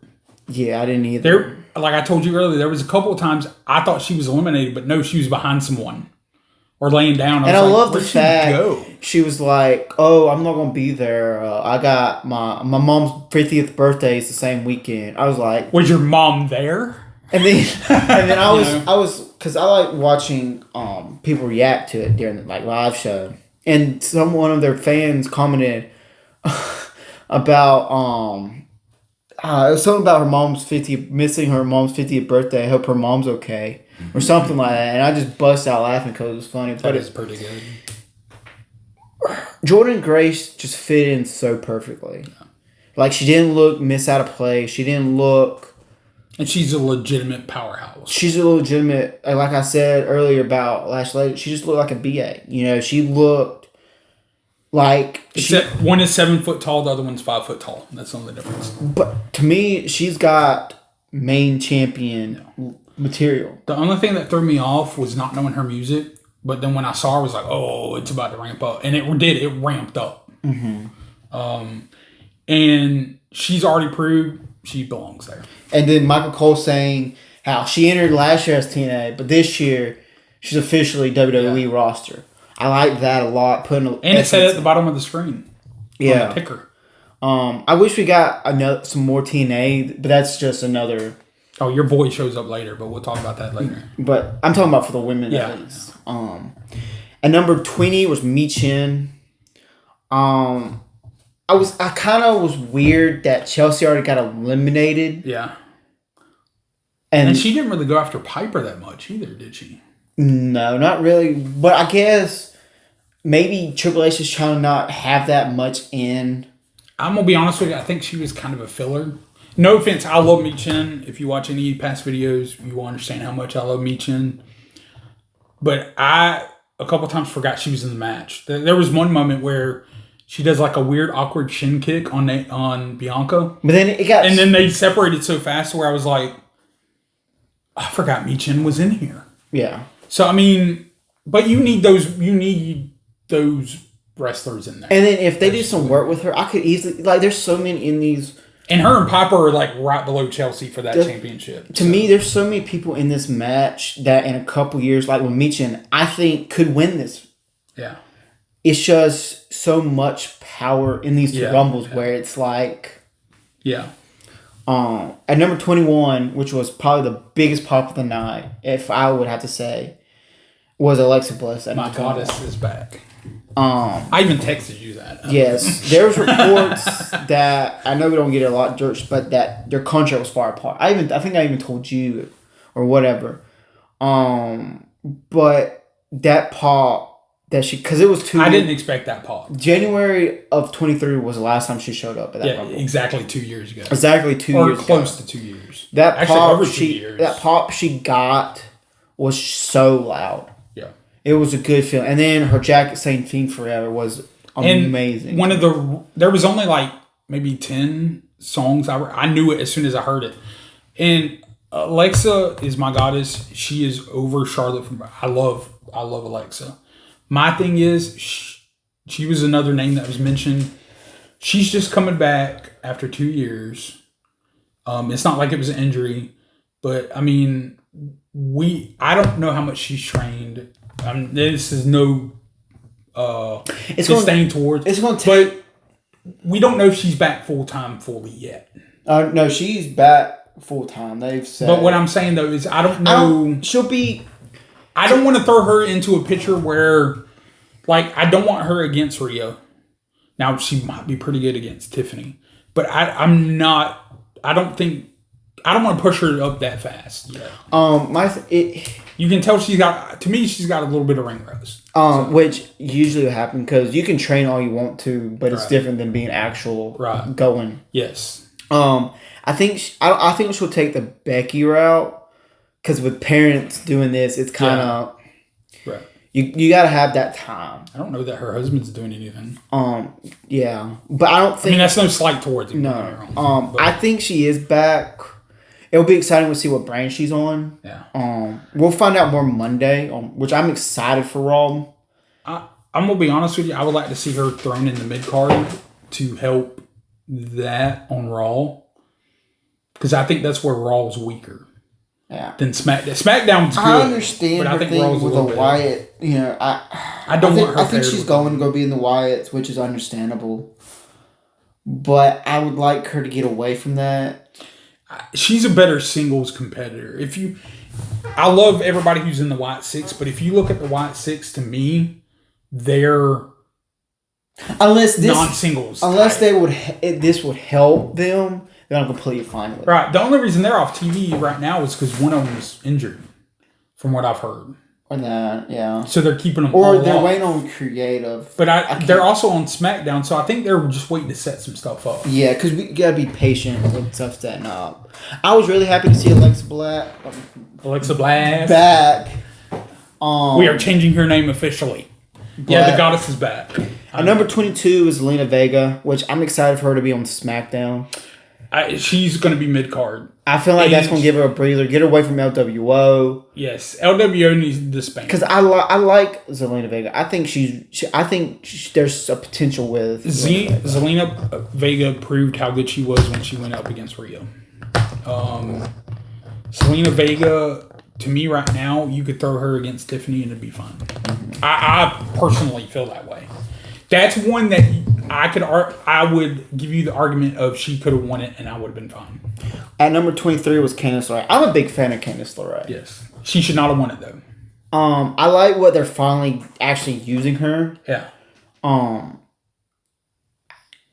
S2: Yeah, I didn't either.
S1: Like I told you earlier, there was a couple of times I thought she was eliminated, but no, she was behind someone or laying down.
S2: And I
S1: was like,
S2: love the
S1: where'd she
S2: fact
S1: go?
S2: she was like, "Oh, I'm not gonna be there. I got my mom's 50th birthday is the same weekend." I was like,
S1: Was your mom there?
S2: and then I was
S1: You know?
S2: I was because I like watching people react to it during the live show, and one of their fans commented about it was something about her mom's 50th, missing her mom's 50th birthday. I hope her mom's okay. Or something like that. And I just bust out laughing because it was funny.
S1: That
S2: But
S1: is pretty good.
S2: Jordan Grace just fit in so perfectly. Like, she didn't miss out of play. She didn't look...
S1: And she's a legitimate powerhouse.
S2: She's a legitimate... Like I said earlier about Lash Lady, she just looked like a BA. You know, she looked like...
S1: Except one is 7 foot tall, the other one's 5 foot tall. That's the only difference.
S2: But to me, she's got main champion material.
S1: The only thing that threw me off was not knowing her music. But then when I saw her, I was like, oh, it's about to ramp up. And it did. It ramped up. Mm-hmm. And she's already proved she belongs there.
S2: And then Michael Cole saying how she entered last year as TNA, but this year she's officially WWE roster. I like that a lot.
S1: And it said at the bottom of the screen.
S2: Yeah.
S1: On the ticker.
S2: I wish we got some more TNA, but that's just another.
S1: Oh, your boy shows up later, but we'll talk about that later.
S2: But I'm talking about for the women
S1: Yeah.
S2: at least. And number 20 was Mi Chin. I kind of was weird that Chelsea already got eliminated.
S1: Yeah.
S2: And
S1: And she didn't really go after Piper that much either, did she?
S2: no, not really. But I guess maybe Triple H is trying to not have that much in.
S1: I'm going to be honest with you. I think she was kind of a filler. No offense. I love Mi Chin. If you watch any past videos, you will understand how much I love Mi Chin. But I, a couple times, forgot she was in the match. There was one moment where she does like a weird, awkward shin kick on Bianca.
S2: But then it got...
S1: And then they separated so fast where I was like, I forgot Mi Chin was in here.
S2: Yeah.
S1: So, I mean, but you need those wrestlers in there.
S2: And then if they do some work with her, I could easily... Like, there's so many in these...
S1: And her and Piper are like right below Chelsea for that championship.
S2: To me, there's so many people in this match that in a couple years, like with Michin, I think could win this.
S1: Yeah.
S2: It's just so much power in these Rumbles where it's like...
S1: Yeah.
S2: At number 21, which was probably the biggest pop of the night, if I would have to say, was Alexa Bliss. At
S1: My
S2: number 21.
S1: goddess is back. I even texted you that.
S2: Yes, there's reports that I know we don't get a lot of dirt, but that their contract was far apart. I think I even told you or whatever. But that pop that she because it was
S1: I didn't expect that pop.
S2: January of 23 was the last time she showed up at that Rumble.
S1: Exactly 2 years ago.
S2: Exactly 2 years
S1: Or close
S2: ago.
S1: to 2 years.
S2: That
S1: Actually,
S2: pop
S1: over 2 years.
S2: that pop she got was so loud.
S1: Yeah.
S2: It was a good feeling. And then her jacket saying Fiend Forever was amazing.
S1: And there was only like maybe 10 songs. I knew it as soon as I heard it. And Alexa is my goddess. She is over Charlotte. I love Alexa. My thing is, she was another name that was mentioned. She's just coming back after 2 years. It's not like it was an injury, but I mean, I don't know how much she's trained. This is no disdain towards.
S2: It's going to take.
S1: But we don't know if she's back fully yet.
S2: No, she's back full time. They've said.
S1: But what I'm saying though is, I don't know.
S2: She'll be.
S1: I don't want to throw her into a picture where, like, I don't want her against Rhea. Now she might be pretty good against Tiffany, but I'm not. I don't want to push her up that fast.
S2: You
S1: can tell she's got a little bit of ring rust.
S2: Which usually will happen because you can train all you want to, but it's
S1: Right.
S2: different than being actual going.
S1: Yes.
S2: I think she'll take the Becky route because with parents doing this, it's kind of
S1: right.
S2: You got to have that time.
S1: I don't know that her husband's doing anything.
S2: Yeah, but I don't think.
S1: I mean, that's no slight towards him.
S2: No. I think she is back. It'll be exciting to see what brand she's on.
S1: Yeah.
S2: We'll find out more Monday, which I'm excited for Raw.
S1: I'm gonna be honest with you. I would like to see her thrown in the mid card to help that on Raw, because I think that's where Raw is weaker.
S2: Yeah.
S1: Than SmackDown. SmackDown's good.
S2: I understand
S1: but
S2: her
S1: I think
S2: thing
S1: Raw's
S2: with
S1: a
S2: the
S1: little bit.
S2: Wyatt. You know,
S1: I don't want her.
S2: I think
S1: paired
S2: she's
S1: with
S2: going to
S1: them.
S2: go be in the Wyatts, which is understandable. But I would like her to get away from that.
S1: She's a better singles competitor. I love everybody who's in the White Six, but if you look at the White Six, to me, they're
S2: Unless
S1: non-singles.
S2: this would help them, then I'm completely fine with it.
S1: Right. The only reason they're off TV right now is because one of them's injured, from what I've heard.
S2: Or that, yeah.
S1: So they're keeping them.
S2: Or
S1: all
S2: they're
S1: off.
S2: waiting on creative.
S1: But they're also on SmackDown, so I think they're just waiting to set some stuff up.
S2: Yeah, because we gotta be patient with stuff setting up. I was really happy to see Alexa Black back.
S1: We are changing her name officially. Yeah, the goddess is back.
S2: And number 22 is Zelina Vega, which I'm excited for her to be on SmackDown.
S1: She's going to be mid-card.
S2: I feel like that's going to give her a breather. Get her away from LWO.
S1: Yes, LWO needs to disband.
S2: Because I like Zelina Vega. I think there's a potential with
S1: Zelina Vega proved how good she was when she went up against Rhea. Zelina Vega, to me right now, you could throw her against Tiffany and it'd be fine. I personally feel that way. That's one that I would give you the argument of she could have won it and I would have been fine.
S2: At number 23 was Candice LeRae. I'm a big fan of Candice LeRae.
S1: Yes. She should not have won it though.
S2: I like what they're finally actually using her.
S1: Yeah.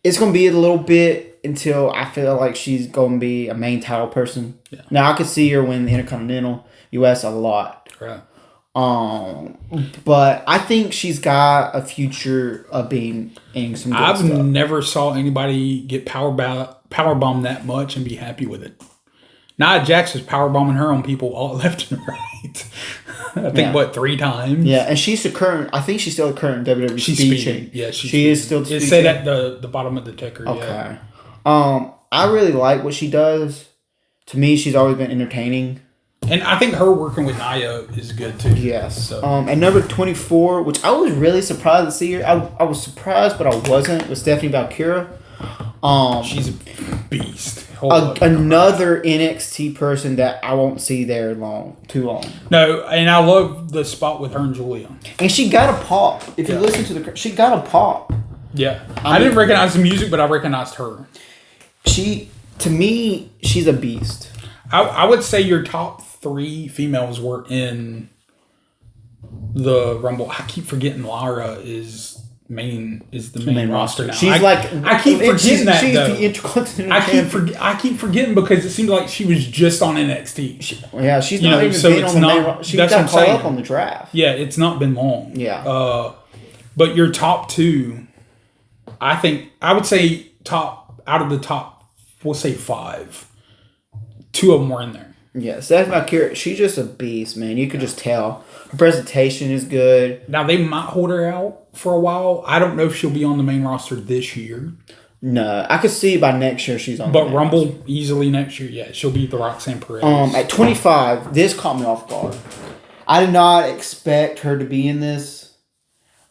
S2: It's going to be a little bit until I feel like she's going to be a main title person. Yeah. Now I could see her win the Intercontinental US a lot.
S1: Right.
S2: But I think she's got a future of being in some good
S1: I've
S2: stuff.
S1: never saw anybody get powerbombed that much and be happy with it. Nia Jax was powerbombing her on people all left and right. I think, 3 times?
S2: Yeah, and she's I think she's still the current WWE speed champ.
S1: Yeah,
S2: she is still the
S1: It
S2: speed
S1: said
S2: champ.
S1: at the bottom of the ticker.
S2: Okay.
S1: Yeah.
S2: I really like what she does. To me, she's always been entertaining.
S1: And I think her working with Nia is good too.
S2: Yes.
S1: So.
S2: And number 24, which I was really surprised to see her. I was surprised, but I wasn't. Was Stephanie Valkyria.
S1: She's a beast.
S2: Another NXT person that I won't see there too long.
S1: No, and I love the spot with her and Julia.
S2: And she got a pop. If you listen to she got a pop.
S1: Yeah. I didn't recognize the music, but I recognized her.
S2: To me, she's a beast.
S1: I would say your top 3 females were in the Rumble. I keep forgetting Lara is the main roster now.
S2: She's
S1: I keep forgetting that
S2: she's
S1: though.
S2: the Intercontinental
S1: I keep forgetting because it seems like she was just on NXT.
S2: she's not even been on the main roster. She got called up on the draft.
S1: Yeah, it's not been long.
S2: Yeah.
S1: But your top 2, I would say out of the top, we'll say 5. 2 of them were in there.
S2: Yeah, Stephanie Valkyria, she's just a beast, man. You could just tell. Her presentation is good.
S1: Now, they might hold her out for a while. I don't know if she'll be on the main roster this year.
S2: No, I could see by next year she's on
S1: But Rumble, easily next year, yeah. She'll be the Roxanne Perez.
S2: At 25, this caught me off guard. I did not expect her to be in this.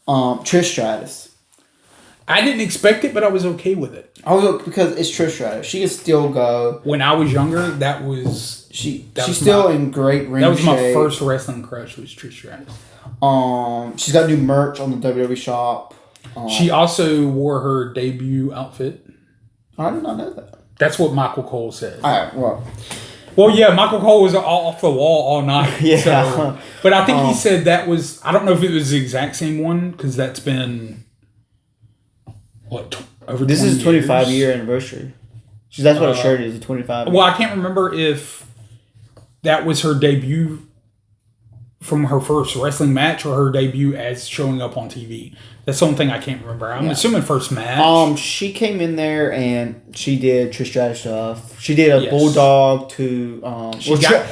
S2: Trish Stratus.
S1: I didn't expect it, but I was okay with it.
S2: Because it's Trish Stratus. She can still go.
S1: When I was younger, that was...
S2: She's still in great ring shape.
S1: That was my first wrestling crush, was Trish Stratus.
S2: She's got new merch on the WWE shop.
S1: She also wore her debut outfit.
S2: I did not know that.
S1: That's what Michael Cole said.
S2: All right, well...
S1: Well, yeah, Michael Cole was off the wall all night.
S2: Yeah.
S1: So, but I think he said that was... I don't know if it was the exact same one, because that's been... over
S2: this is a 25-year anniversary. That's what her shirt is, a 25.
S1: Well, I can't remember if that was her debut from her first wrestling match or her debut as showing up on TV. That's the only thing I can't remember. I'm assuming first match.
S2: She came in there and she did Trish Stratus stuff. She did a bulldog to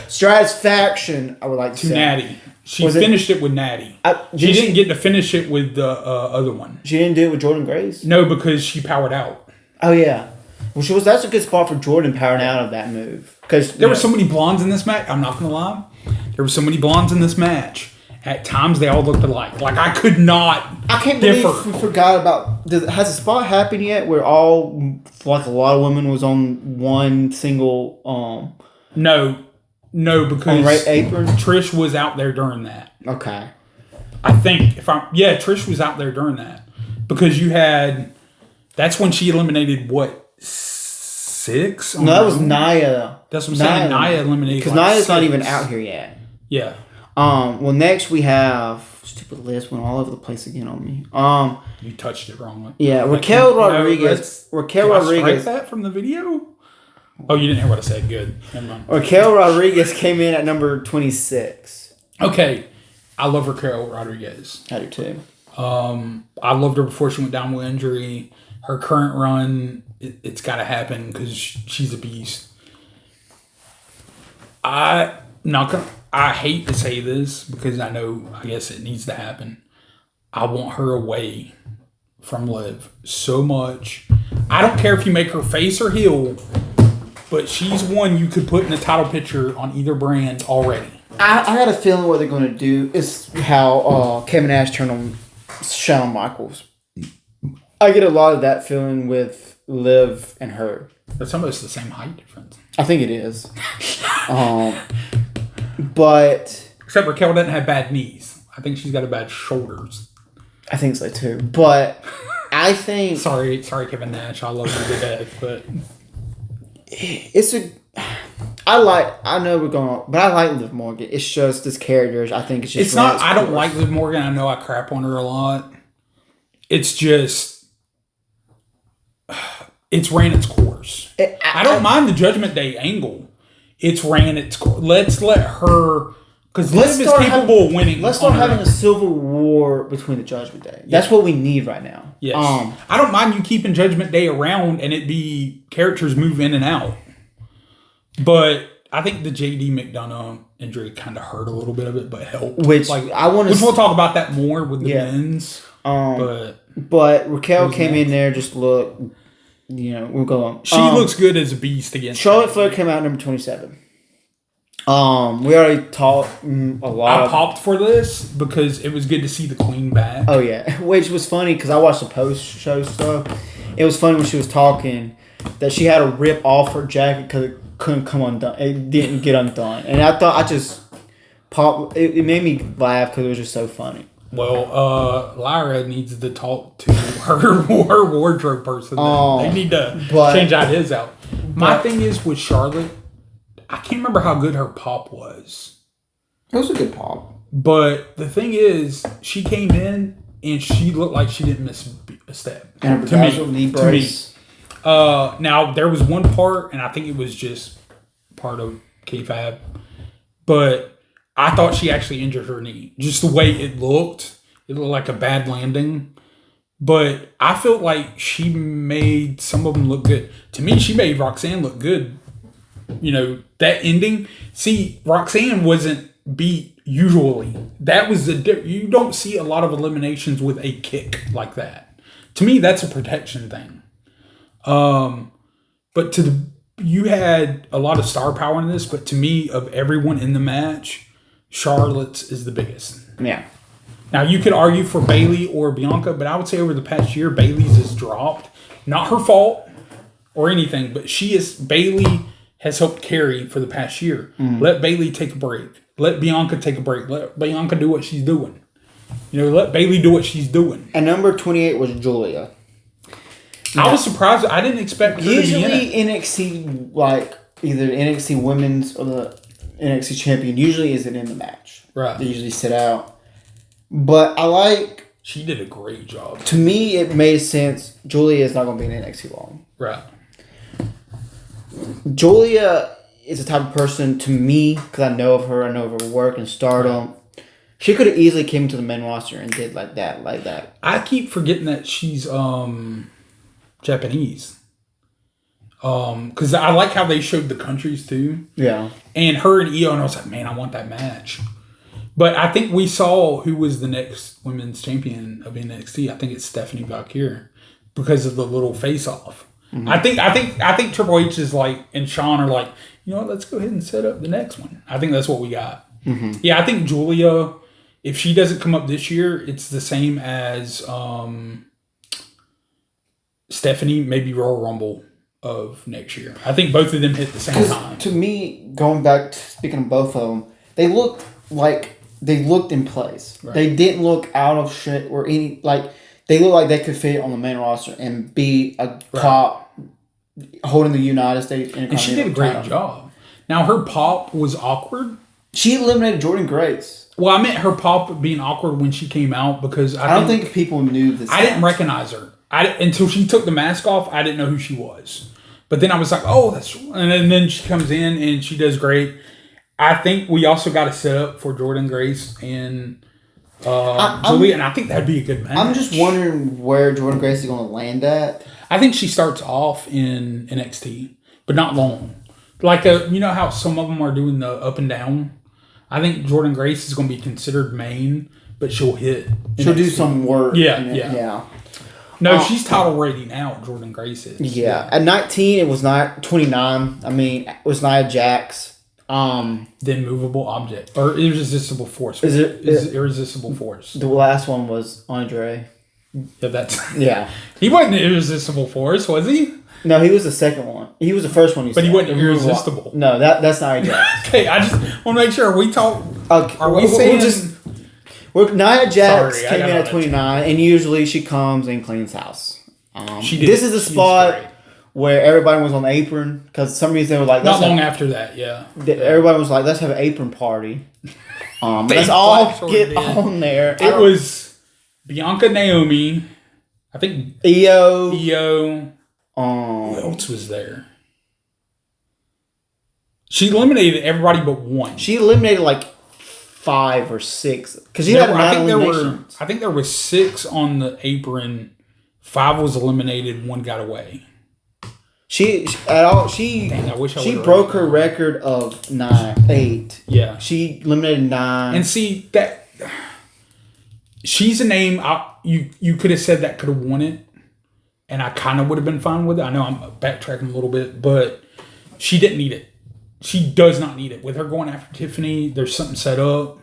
S2: Stratus faction. I would like to say
S1: Natty. She finished it with Natty. She didn't get to finish it with the other one.
S2: She didn't do it with Jordan Grace?
S1: No, because she powered out.
S2: Oh, yeah. That's a good spot for Jordan powering out of that move. Because
S1: There were so many blondes in this match. I'm not going to lie. There were so many blondes in this match. At times, they all looked alike. Like, I could not
S2: I can't
S1: differ.
S2: believe we forgot about. Has a spot happened yet where all like a lot of women was on one single
S1: No, because
S2: on right apron?
S1: Trish was out there during that.
S2: Okay.
S1: I think Trish was out there during that because you had. That's when she eliminated what 6?
S2: No, that was Nia.
S1: That's what I'm saying. Nia eliminated
S2: because
S1: like
S2: Nia's not
S1: 6.
S2: even out here yet.
S1: Yeah.
S2: Well, next we have stupid list went all over the place again on me.
S1: You touched it wrongly.
S2: Yeah, Raquel Rodriguez.
S1: Can I strike that from the video? Oh, you didn't hear what I said. Good. Never mind.
S2: Raquel Rodriguez came in at number 26.
S1: Okay, I love Raquel Rodriguez.
S2: I do too.
S1: I loved her before she went down with injury. Her current run, it's got to happen because she's a beast. I hate to say this because I guess it needs to happen. I want her away from Liv so much. I don't care if you make her face or heel, but she's one you could put in a title picture on either brand already.
S2: I got a feeling what they're going to do is how Kevin Nash turned on Shawn Michaels. I get a lot of that feeling with Liv and her.
S1: That's almost the same height difference.
S2: I think it is. But
S1: except Raquel doesn't have bad knees. I think she's got bad shoulders.
S2: I think so too. But I think
S1: sorry, Kevin Nash. I love you to death, but
S2: I know we're going on, but I like Liv Morgan. It's just this character. I think it's just.
S1: It's not. I don't like Liv Morgan. I know I crap on her a lot. It's just. It's ran its course. I don't mind the Judgment Day angle. It's ran its course. Let's let her. Because Liv is capable of winning.
S2: Let's start having a civil war between the Judgment Day. That's what we need right now.
S1: Yes. I don't mind you keeping Judgment Day around and it be characters move in and out. But I think the JD McDonough injury kind of hurt a little bit of it, but helped.
S2: Which we'll
S1: talk about that more with the men's.
S2: But Raquel came in there, just look. We'll go on.
S1: She looks good as a beast against
S2: Charlotte Flair came out number 27. We already talked a lot.
S1: I popped for this because it was good to see the Queen back.
S2: Oh yeah, which was funny because I watched the post-show stuff. It was funny when she was talking that she had to rip off her jacket because it couldn't come undone. It didn't get undone, and I thought I just popped. It made me laugh because it was just so funny.
S1: Well, Lyra needs to talk to her wardrobe person. They need to change out his out. My thing is with Charlotte, I can't remember how good her pop was.
S2: It was a good pop.
S1: But the thing is, she came in and she looked like she didn't miss a step.
S2: And
S1: to me. Now, there was one part, and I think it was just part of kayfabe, but I thought she actually injured her knee. Just the way it looked like a bad landing. But I felt like she made some of them look good. To me, she made Roxanne look good. That ending. See, Roxanne wasn't beat usually. That was you don't see a lot of eliminations with a kick like that. To me, that's a protection thing. But you had a lot of star power in this, but to me, of everyone in the match, Charlotte's is the biggest.
S2: Yeah.
S1: Now, you could argue for Bayley or Bianca, but I would say over the past year, Bayley's has dropped. Not her fault or anything, but Bayley has helped carry for the past year. Let Bayley take a break. Let Bianca take a break. Let Bianca do what she's doing. Let Bayley do what she's doing.
S2: And number 28 was Julia.
S1: I was surprised. I didn't expect her to be in it.
S2: NXT, like either NXT Women's or the NXT Champion, usually isn't in the match.
S1: Right.
S2: They usually sit out. But
S1: she did a great job.
S2: To me, it made sense. Julia is not going to be in NXT long.
S1: Right.
S2: Julia is the type of person, to me, because I know of her, I know of her work and stardom. She could have easily came to the main roster and did like that.
S1: I keep forgetting that she's Japanese. Because I like how they showed the countries too.
S2: Yeah. And
S1: her and Io, and I was like, man, I want that match. But I think we saw who was the next women's champion of NXT. I think it's Stephanie Valkyrie because of the little face-off. I think Triple H is like, and Sean are like, you know what? Let's go ahead and set up the next one. I think that's what we got. Yeah, I think Julia, if she doesn't come up this year, it's the same as Stephanie, maybe Royal Rumble of next year. I think both of them hit the same time.
S2: To me, going back to speaking of both of them, they looked in place.
S1: Right.
S2: They didn't look out of shit or any like. They looked like they could fit on the main roster and be a top holding the United States Intercontinental
S1: And she did a great
S2: title.
S1: job. Now, her pop was awkward.
S2: She eliminated Jordan Grace.
S1: Well, I meant her pop being awkward when she came out because
S2: I don't think people knew this.
S1: I didn't recognize her. Until she took the mask off, I didn't know who she was. But then I was like, oh, that's... And then she comes in and she does great. I think we also got to set up for Jordan Grace and Julia, and I think that'd be a good match.
S2: I'm just wondering where Jordan Grace is going to land at.
S1: I think she starts off in NXT, but not long. Like, you know how some of them are doing the up and down? I think Jordan Grace is going to be considered main, but she'll hit
S2: She'll
S1: NXT.
S2: do some work.
S1: Yeah. No, she's title ready now, Jordan Grace is.
S2: Yeah. At 19, it was not 29. I mean, it was Nia Jax.
S1: The immovable object. Or irresistible force.
S2: Is it
S1: irresistible force.
S2: The last one was Andre.
S1: Yeah, that's...
S2: Yeah.
S1: He wasn't irresistible force, was he?
S2: No, he was the second one. He was the first one you said.
S1: But he wasn't irresistible.
S2: No, that's Nia Jax.
S1: Okay, I just want to make sure. Are we saying...
S2: Nia Jax
S1: Sorry, I
S2: came
S1: got
S2: in
S1: on
S2: at
S1: that
S2: 29, and usually she comes and cleans house.
S1: She did.
S2: This is a
S1: She's
S2: spot
S1: great.
S2: where everybody was on the apron because for some reason they were like,
S1: Not long after that, yeah.
S2: Everybody was like, let's have an apron party. Let's
S1: They
S2: all
S1: sure
S2: get
S1: did.
S2: on there.
S1: It was Bianca, Naomi. I think
S2: Io.
S1: Who else was there? She eliminated everybody but one.
S2: She eliminated like 5 or 6 because she had
S1: I think there were.
S2: eliminations.
S1: I think there was 6 on the apron. 5 was eliminated. 1 got away.
S2: She
S1: Dang, I wish I
S2: she
S1: would've
S2: broke
S1: wrote
S2: her
S1: it.
S2: record of 8.
S1: Yeah.
S2: She eliminated 9.
S1: And see that she's a name you could have said that could have won it, and I kind of would have been fine with it. I know I'm backtracking a little bit, but she didn't need it. She does not need it. With her going after Tiffany, there's something set up,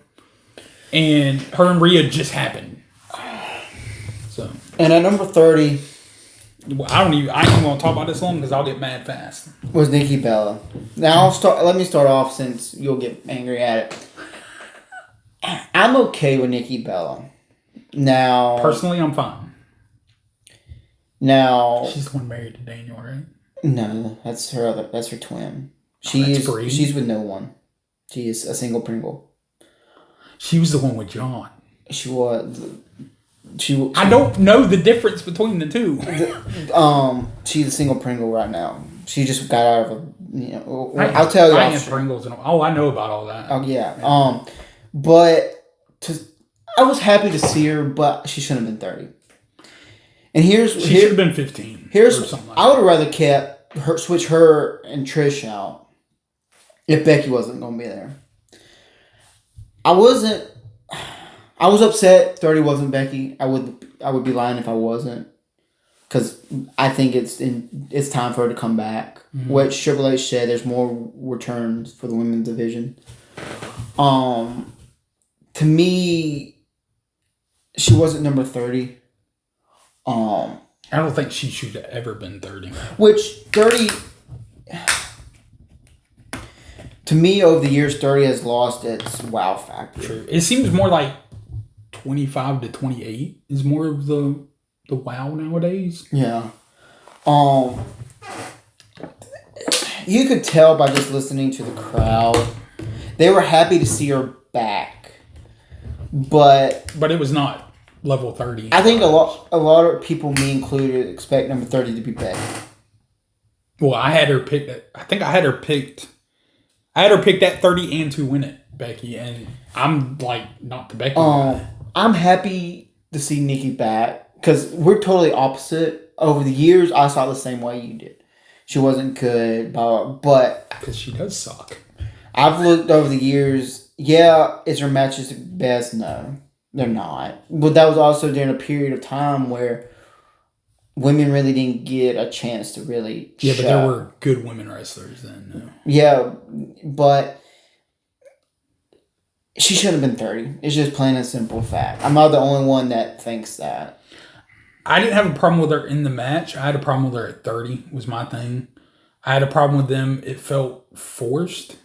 S1: and her and Rhea just happened. So,
S2: And at number 30
S1: I ain't even gonna talk about this long because I'll get mad fast.
S2: was Nikki Bella. Now let me start off since you'll get angry at it. I'm okay with Nikki Bella. Now
S1: Personally, I'm fine.
S2: Now
S1: She's the one married to Daniel, right?
S2: no, that's her twin.
S1: that's Bree?
S2: She's with no one. She is a single Pringle.
S1: She was the one with John.
S2: She was.
S1: I don't know the difference between the two.
S2: She's a single Pringle right now. She just got out of a. I'll tell you.
S1: I am Pringles and I know about all that.
S2: Oh yeah. But I was happy to see her, but she shouldn't have been 30. And
S1: She should have been 15. Or something like
S2: I would have rather switch her and Trish out if Becky wasn't going to be there. I was upset 30 wasn't Becky. I would be lying if I wasn't, because I think it's time for her to come back.
S1: Mm-hmm.
S2: What Triple H said, there's more returns for the women's division. To me, she wasn't number 30.
S1: I don't think she should have ever been 30.
S2: Which 30, to me, over the years, 30 has lost its wow factor.
S1: True. It seems more like 25 to 28 is more of the wow nowadays.
S2: Yeah. You could tell by just listening to the crowd, they were happy to see her back, but
S1: it was not level 30.
S2: I think a lot of people, me included, expect number 30 to be Becky.
S1: Well, I had her picked. I think I had her picked. I had her picked at 30 and to win it, Becky, and I'm like not the Becky guy.
S2: I'm happy to see Nikki back because we're totally opposite. Over the years, I saw it the same way you did. She wasn't good, but
S1: Because she does suck.
S2: I've looked over the years. Yeah, is her matches the best? No, they're not. But that was also during a period of time where women really didn't get a chance to really
S1: Yeah, but
S2: show.
S1: there were good women wrestlers then. No.
S2: Yeah, but she should have been 30. It's just plain and simple fact. I'm not the only one that thinks that.
S1: I didn't have a problem with her in the match. I had a problem with her at 30 was my thing. I had a problem with them. It felt forced.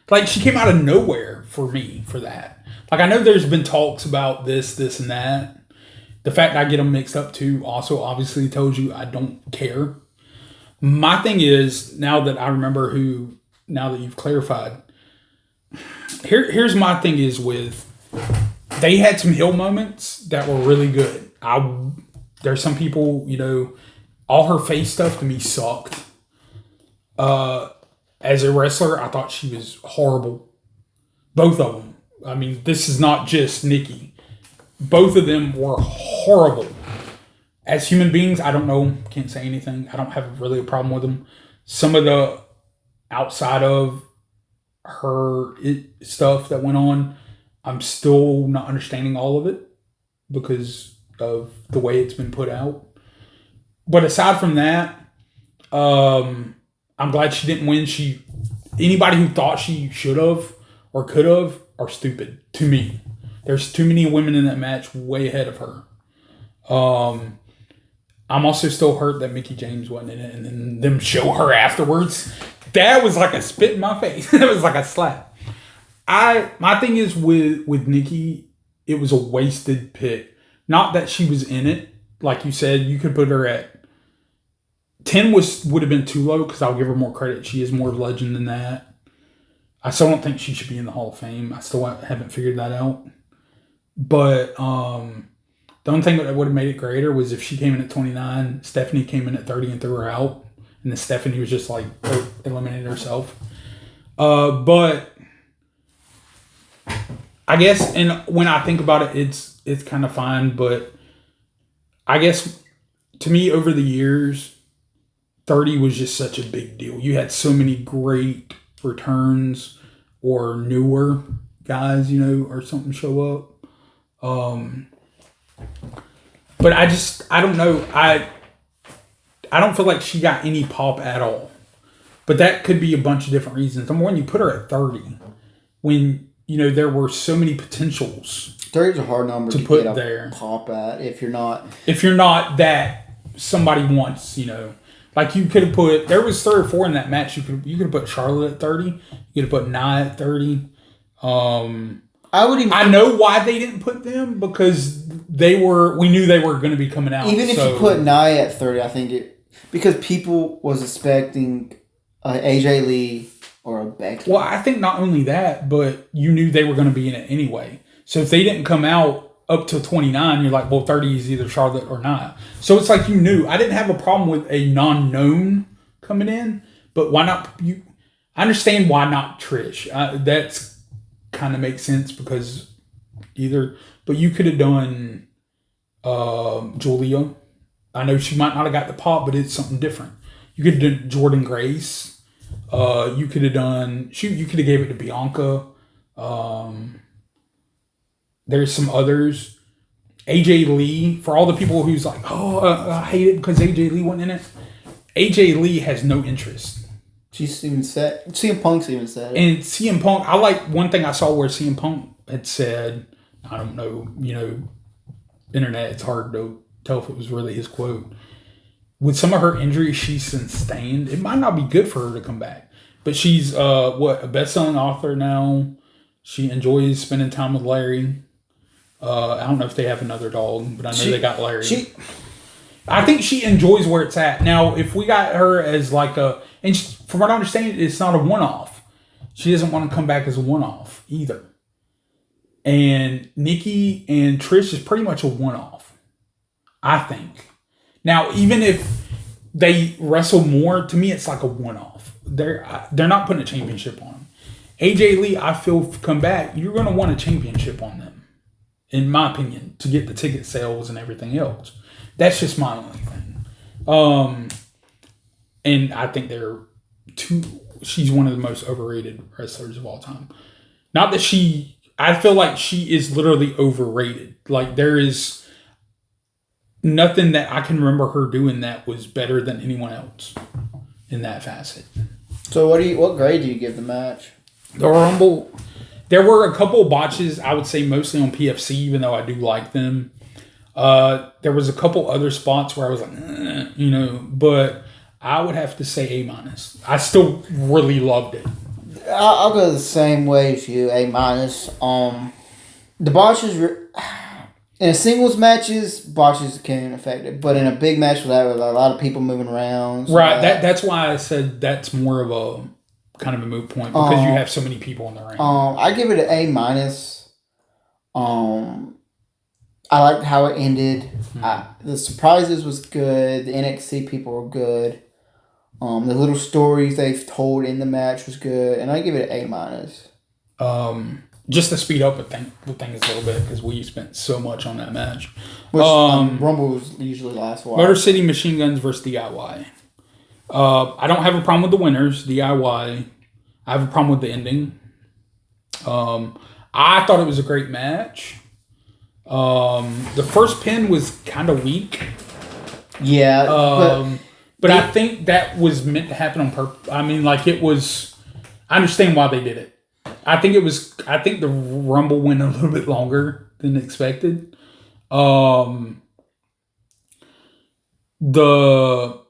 S1: Like, she came out of nowhere for me for that. Like, I know there's been talks about this, and that. The fact that I get them mixed up too also obviously tells you I don't care. My thing is, now that I remember now that you've clarified, here's my thing is with, they had some heel moments that were really good. There's some people, all her face stuff to me sucked. As a wrestler, I thought she was horrible. Both of them. I mean, this is not just Nikki. Both of them were horrible. As human beings, I don't know. Can't say anything. I don't have really a problem with them. Some of the outside of her stuff that went on, I'm still not understanding all of it because of the way it's been put out. But aside from that, I'm glad she didn't win. Anybody who thought she should have or could have are stupid to me. There's too many women in that match way ahead of her. I'm also still hurt that Mickie James wasn't in it, and then them show her afterwards. That was like a spit in my face. It was like a slap. My thing is with Nikki, it was a wasted pick. Not that she was in it. Like you said, you could put her at 10 would have been too low because I'll give her more credit. She is more of a legend than that. I still don't think she should be in the Hall of Fame. I still haven't figured that out. But the only thing that would have made it greater was if she came in at 29, Stephanie came in at 30 and threw her out. And then Stephanie was just like eliminated herself. But I guess, and when I think about it, it's kind of fine. But I guess to me over the years, 30 was just such a big deal. You had so many great returns or newer guys, or something show up. But I don't know. I don't feel like she got any pop at all. But that could be a bunch of different reasons. Number one, you put her at 30 when, there were so many potentials.
S2: 30 is a hard number to
S1: put
S2: get a
S1: there.
S2: Pop at if you're not
S1: that somebody wants, Like you could have put, there was 3 or 4 in that match. You could have put Charlotte at 30. You could have put Nia at 30. I know why they didn't put them because we knew they were going to be coming out.
S2: Even if you put Nia at 30, I think because people was expecting AJ Lee or a Becky.
S1: Well, I think not only that, but you knew they were going to be in it anyway. So if they didn't come out up to 29, you're like, well, 30 is either Charlotte or Nia. So it's like you knew. I didn't have a problem with a non-known coming in, but why not? I understand why not Trish. That's kind of makes sense because but you could have done Julia. I know she might not have got the pop, but it's something different. You could have done Jordan Grace. You could have done. You could have gave it to Bianca. There's some others. AJ Lee, for all the people who's like, I hate it because AJ Lee wasn't in it. AJ Lee has no interest.
S2: She's even said, CM Punk's even said it.
S1: And CM Punk, I like one thing I saw where CM Punk had said, I don't know, internet, it's hard to tell if it was really his quote. With some of her injuries she's sustained, it might not be good for her to come back. But she's, a best-selling author now. She enjoys spending time with Larry. I don't know if they have another dog, but I know they got Larry. I think she enjoys where it's at. Now, if we got her as like from what I understand, it's not a one-off. She doesn't want to come back as a one-off either. And Nikki and Trish is pretty much a one-off, I think. Now, even if they wrestle more, to me, it's like a one-off. They're not putting a championship on them. AJ Lee, I feel, come back, you're going to want a championship on them, in my opinion, to get the ticket sales and everything else. That's just my only thing. And I think she's one of the most overrated wrestlers of all time. Not that I feel like she is literally overrated. Like there is nothing that I can remember her doing that was better than anyone else in that facet.
S2: So what grade do you give the match?
S1: The Rumble, there were a couple of botches, I would say mostly on PFC, even though I do like them. There was a couple other spots where I was like, but I would have to say A-. I still really loved it.
S2: I'll go the same way as you, A-. The botches in a singles matches, botches can affect it, but in a big match with a lot of people moving around,
S1: Right. That's why I said that's more of a kind of a moot point because you have so many people in the ring.
S2: I give it an A-. I liked how it ended. The surprises was good. The NXT people were good. The little stories they've told in the match was good, and I give it an A-.
S1: Just to speed up the things a little bit because we spent so much on that match.
S2: Which Rumbles usually lasts a while.
S1: Motor City Machine Guns versus DIY. I don't have a problem with the winners, DIY. I have a problem with the ending. I thought it was a great match. The first pin was kind of weak.
S2: Yeah,
S1: but I think that was meant to happen on purpose. I mean, it was. I understand why they did it. I think the Rumble went a little bit longer than expected. The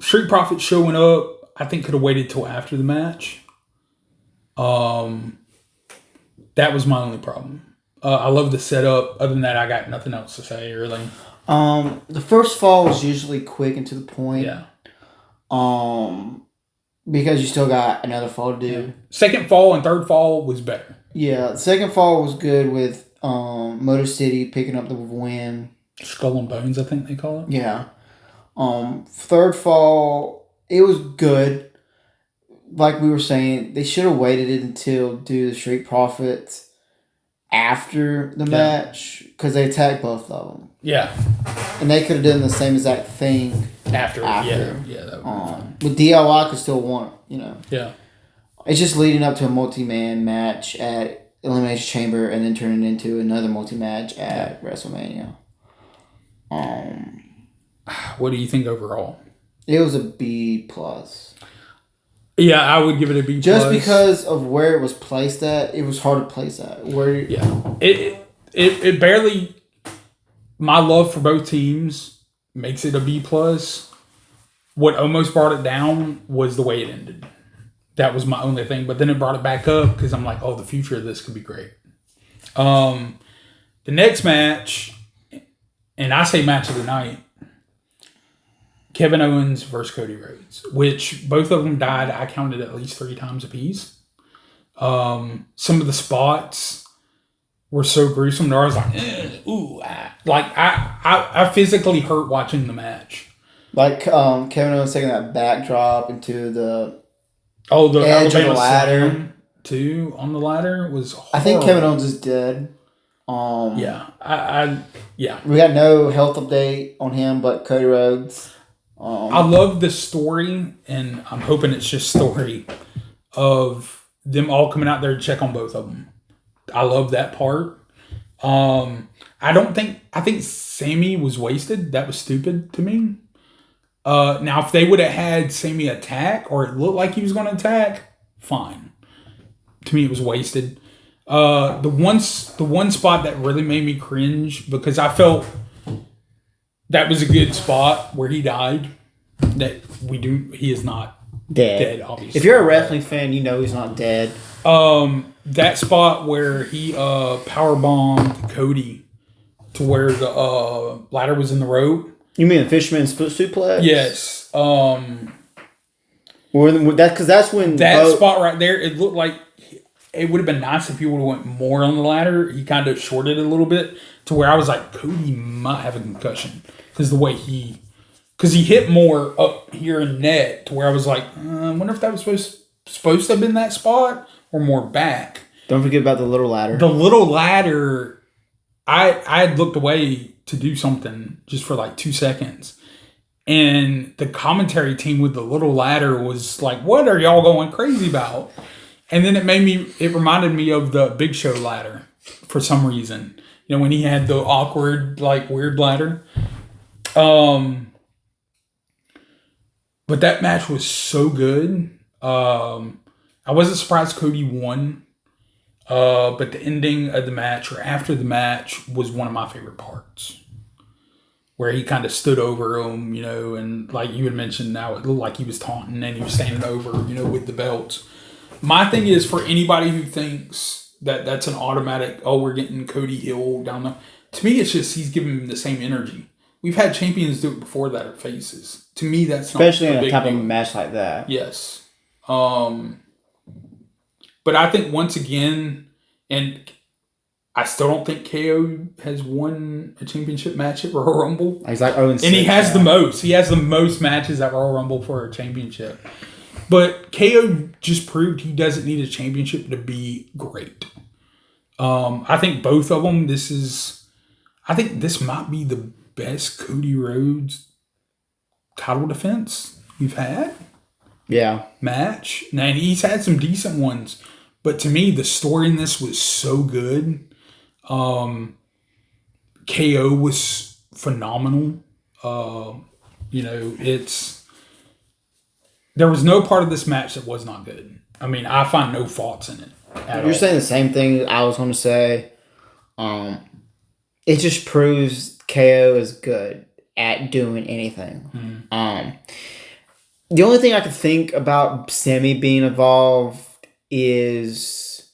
S1: Street Profits showing up, I think could have waited till after the match. That was my only problem. I love the setup. Other than that, I got nothing else to say, really.
S2: The first fall was usually quick and to the point.
S1: Yeah.
S2: Because you still got another fall to do.
S1: Yeah. Second fall and third fall was better.
S2: Yeah, the second fall was good with Motor City picking up the win.
S1: Skull and Bones, I think they call it.
S2: Yeah. Third fall, it was good. Like we were saying, they should have waited until do the Street Profits after the match because they attacked both of them.
S1: Yeah.
S2: And they could have done the same exact thing
S1: after. Yeah, that would be fine.
S2: But DIY could still want,
S1: Yeah.
S2: It's just leading up to a multi-man match at Elimination Chamber and then turning into another multi-match at WrestleMania.
S1: What do you think overall?
S2: It was a B+.
S1: Yeah, I would give it a B+.
S2: Just because of where it was placed at, it was hard to place at.
S1: It barely. My love for both teams makes it a B+. What almost brought it down was the way it ended. That was my only thing. But then it brought it back up because I'm like, oh, the future of this could be great. The next match, and I say match of the night, Kevin Owens versus Cody Rhodes, which both of them died. I counted at least 3 times apiece. Some of the spots were so gruesome that I was like, ooh, ah. I physically hurt watching the match.
S2: Kevin Owens taking that backdrop into the
S1: edge
S2: of the ladder.
S1: Too on the ladder was horrible.
S2: I think Kevin Owens is dead.
S1: Yeah.
S2: We got no health update on him, but Cody Rhodes.
S1: I love the story, and I'm hoping it's just story of them all coming out there to check on both of them. I love that part. I think Sammy was wasted. That was stupid to me. Now, if they would have had Sammy attack, or it looked like he was going to attack, fine. To me, it was wasted. The one spot that really made me cringe, because I felt that was a good spot where he died. He is not dead, obviously.
S2: If you're a wrestling fan, you know he's not dead.
S1: That spot where he powerbombed Cody to where the ladder was in the rope.
S2: You mean the fisherman's suplex?
S1: Yes.
S2: That's when
S1: that spot right there. It looked like it would have been nice if he would have went more on the ladder. He kind of shorted it a little bit to where I was like, Cody might have a concussion because the way he hit more up here in net to where I was like, I wonder if that was supposed to have been that spot or more back.
S2: Don't forget about the little ladder.
S1: The little ladder, I had looked away to do something just for like 2 seconds. And the commentary team with the little ladder was like, what are y'all going crazy about? And then it reminded me of the Big Show ladder for some reason. You know, when he had the awkward, like, weird ladder. But that match was so good. I wasn't surprised Cody won. But the ending of the match, or after the match, was one of my favorite parts. Where he kind of stood over him, you know, and like you had mentioned, now it looked like he was taunting and he was standing over, you know, with the belts. My thing is, for anybody who thinks that that's an automatic, oh, we're getting Cody heel down the... To me, it's just he's giving him the same energy. We've had champions do it before that are faces. To me, that's
S2: especially
S1: not
S2: in a
S1: big
S2: type
S1: deal.
S2: of match like that.
S1: Yes. But I think once again, and I still don't think KO has won a championship match at Royal Rumble.
S2: He's like 0-6.
S1: And he has the most. He has the most matches at Royal Rumble for a championship. But KO just proved he doesn't need a championship to be great. I think both of them, I think this might be the best Cody Rhodes title defense we've had.
S2: Yeah.
S1: Match. Now, he's had some decent ones. But to me, the story in this was so good. KO was phenomenal. You know, there was no part of this match that was not good. I mean, I find no faults in it at
S2: You're
S1: all.
S2: saying the same thing I was going to say. It just proves KO is good at doing anything. The only thing I could think about Sammy being involved is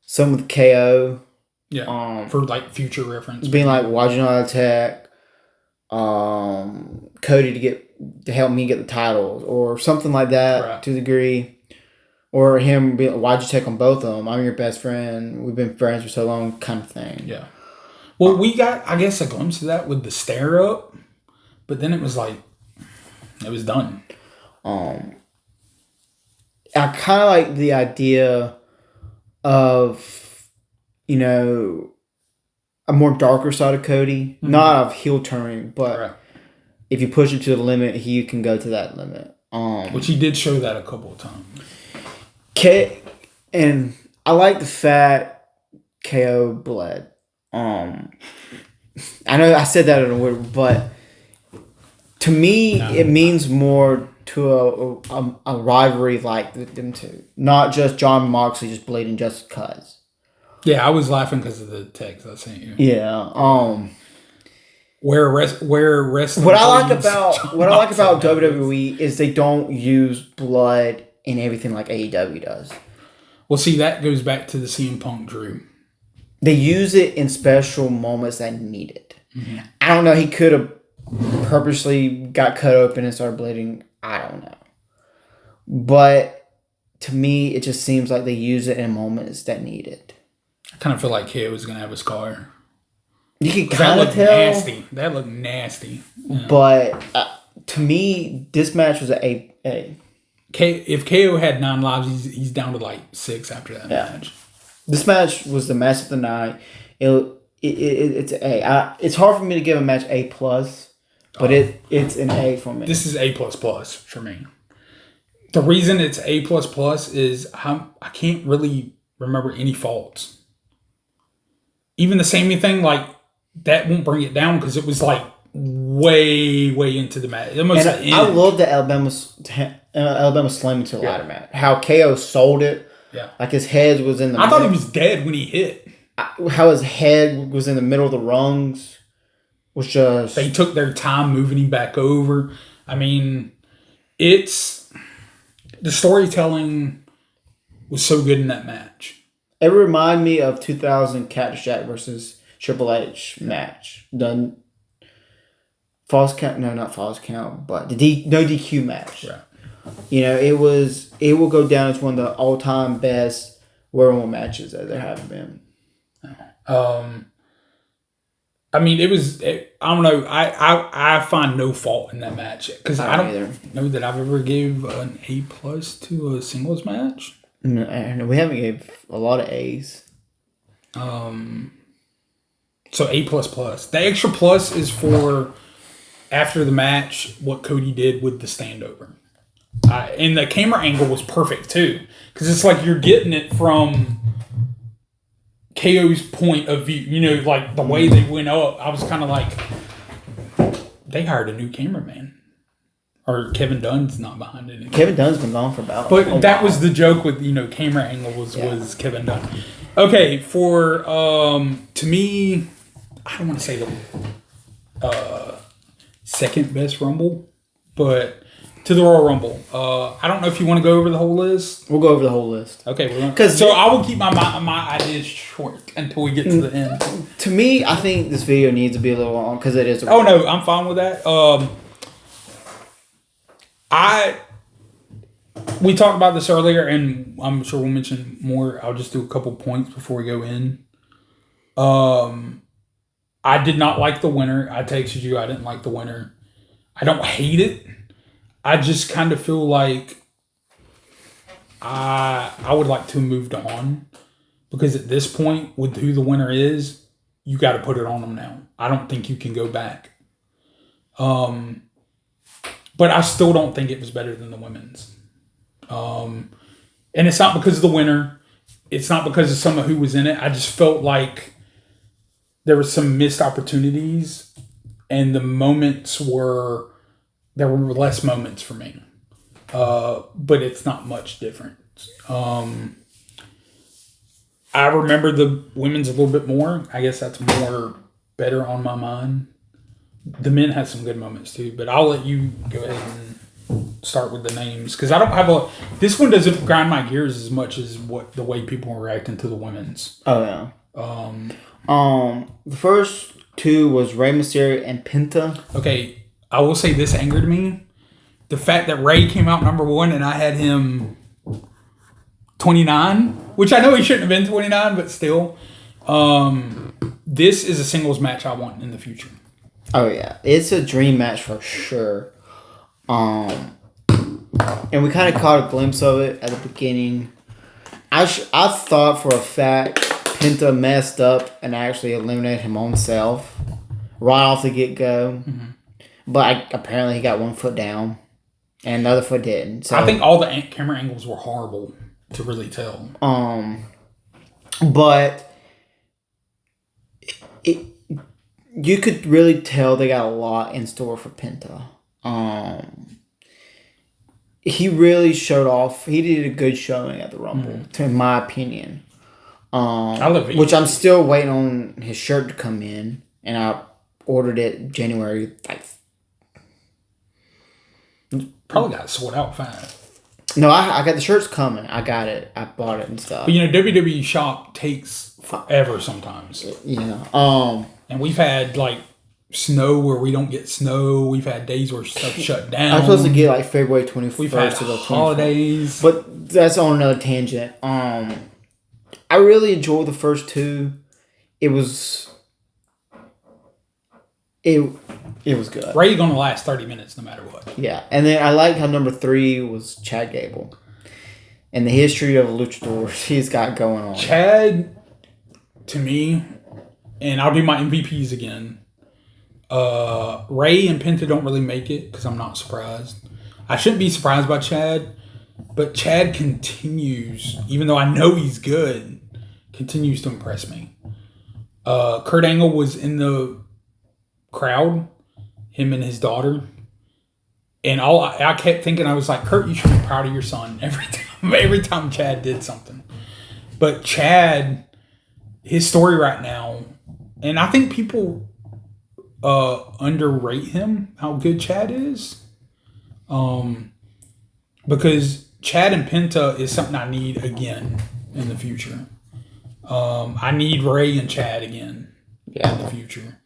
S2: some with KO.
S1: Yeah, for like future reference.
S2: Being like, why'd you not attack Cody to help me get the titles, or something like that,
S1: Right.
S2: to the degree. Or him being, why'd you take on both of them? I'm your best friend. We've been friends for so long, kind of thing.
S1: Yeah. Well, we got, I guess, a glimpse of that with the stare up, but then it was like, it was done.
S2: I kind of like the idea of, you know, a more darker side of Cody. Not of heel turning, but
S1: Right.
S2: if you push him to the limit, he can go to that limit.
S1: Which he did show that a couple of times.
S2: And I like the fact KO bled. I know I said that in a weird, but to me, it means more to a rivalry like them two, not just John Moxley just bleeding just cause.
S1: Yeah, I was laughing because of the text I sent you.
S2: Yeah.
S1: Where wrestling.
S2: What I like
S1: bleeds,
S2: about
S1: John Moxley does.
S2: WWE is they don't use blood in everything like AEW does.
S1: Well, see, that goes back to the CM Punk Drew.
S2: They use it in special moments that need it. I don't know. He could have purposely got cut open and started bleeding. I don't know. But to me, it just seems like they use it in moments that need it.
S1: I kind of feel like KO was going to have a scar.
S2: You can
S1: That
S2: kind of
S1: looked
S2: tell.
S1: nasty. That looked nasty. Yeah.
S2: But to me, this match was a
S1: If KO had 9 lives, he's down to like 6 after that match.
S2: This match was the match of the night. It's A. It's hard for me to give a match A+, but it's an A for me.
S1: This is A++ for me. The reason it's A++ is I can't really remember any faults. Even the Sammy thing, like, that won't bring it down because it was like way into the match. Almost at the end.
S2: I love the Alabama Slam into a ladder match. How KO sold it.
S1: Yeah.
S2: Like his head was in the
S1: I thought he
S2: middle.
S1: was dead when he hit.
S2: How his head was in the middle of the rungs was just...
S1: They took their time moving him back over. I mean, the storytelling was so good in that match.
S2: It reminded me of 2000 Cactus Jack versus Triple H match. The false count, no, not false count, but the no DQ match.
S1: Right.
S2: You know, it will go down as one of the all-time best Royal Rumble matches that there have been.
S1: I mean, I don't know. I find no fault in that match because I don't
S2: either.
S1: know that I've ever gave an A+ to a singles match.
S2: No, we haven't gave a lot of A's.
S1: So A++. The extra plus is for after the match what Cody did with the standover. And the camera angle was perfect too, because it's like you're getting it from KO's point of view, you know, like the way they went up, I was kind of like, they hired a new cameraman. Or Kevin Dunn's not behind it.
S2: Kevin Dunn's been gone for about.
S1: But that was the joke with, you know, camera angle was Kevin Dunn. Okay, for to me, I don't want to say the second best Rumble, but to the Royal Rumble. I don't know if you want to go over the whole list.
S2: We'll go over the whole list.
S1: Okay, so I will keep my ideas short until we get to the end.
S2: To me, I think this video needs to be a little long because it is.
S1: Oh no, I'm fine with that. We talked about this earlier, and I'm sure we'll mention more. I'll just do a couple points before we go in. I did not like the winner. I texted you. I didn't like the winner. I don't hate it. I just kind of feel like I would like to have moved on, because at this point, with who the winner is, you got to put it on them now. I don't think you can go back. But I still don't think it was better than the women's. And it's not because of the winner. It's not because of some of who was in it. I just felt like there were some missed opportunities, and the moments there were less moments for me. But it's not much different. I remember the women's a little bit more. I guess that's more better on my mind. The men had some good moments too, but I'll let you go ahead and start with the names, because I don't have this one doesn't grind my gears as much as the way people are reacting to the women's.
S2: Oh yeah. The first two was Rey Mysterio and Penta.
S1: Okay, I will say this angered me. The fact that Rey came out number 1 and I had him 29, which I know he shouldn't have been 29, but still. This is a singles match I want in the future.
S2: Oh yeah, it's a dream match for sure. And we kind of caught a glimpse of it at the beginning. I thought for a fact Penta messed up and actually eliminated him himself right off the get-go. Mm-hmm. But apparently he got one foot down and the other foot didn't. So
S1: I think all the camera angles were horrible to really tell.
S2: But you could really tell they got a lot in store for Penta. He really showed off. He did a good showing at the Rumble, in my opinion.
S1: I love it.
S2: Which I'm still waiting on his shirt to come in, and I ordered it January.
S1: Probably got sold out fast.
S2: No, I got the shirts coming. I got it. I bought it and stuff.
S1: But WWE shop takes forever sometimes.
S2: Yeah.
S1: And we've had snow where we don't get snow. We've had days where stuff shut down.
S2: I'm supposed to get February 21st.
S1: We've had holidays.
S2: But that's on another tangent. I really enjoyed the first two. It was good.
S1: Ray's gonna last 30 minutes no matter what.
S2: Yeah, and then I like how number 3 was Chad Gable, and the history of luchadors he's got going on.
S1: Chad, to me, and I'll do my MVPs again. Rey and Penta don't really make it because I'm not surprised. I shouldn't be surprised by Chad, but Chad continues, even though I know he's good, continues to impress me. Kurt Angle was in the crowd, him and his daughter, and I kept thinking, I was like, Kurt, you should be proud of your son every time Chad did something. But Chad, his story right now, and I think people underrate him, how good Chad is, because Chad and Penta is something I need again in the future. I need Rey and Chad again in the future.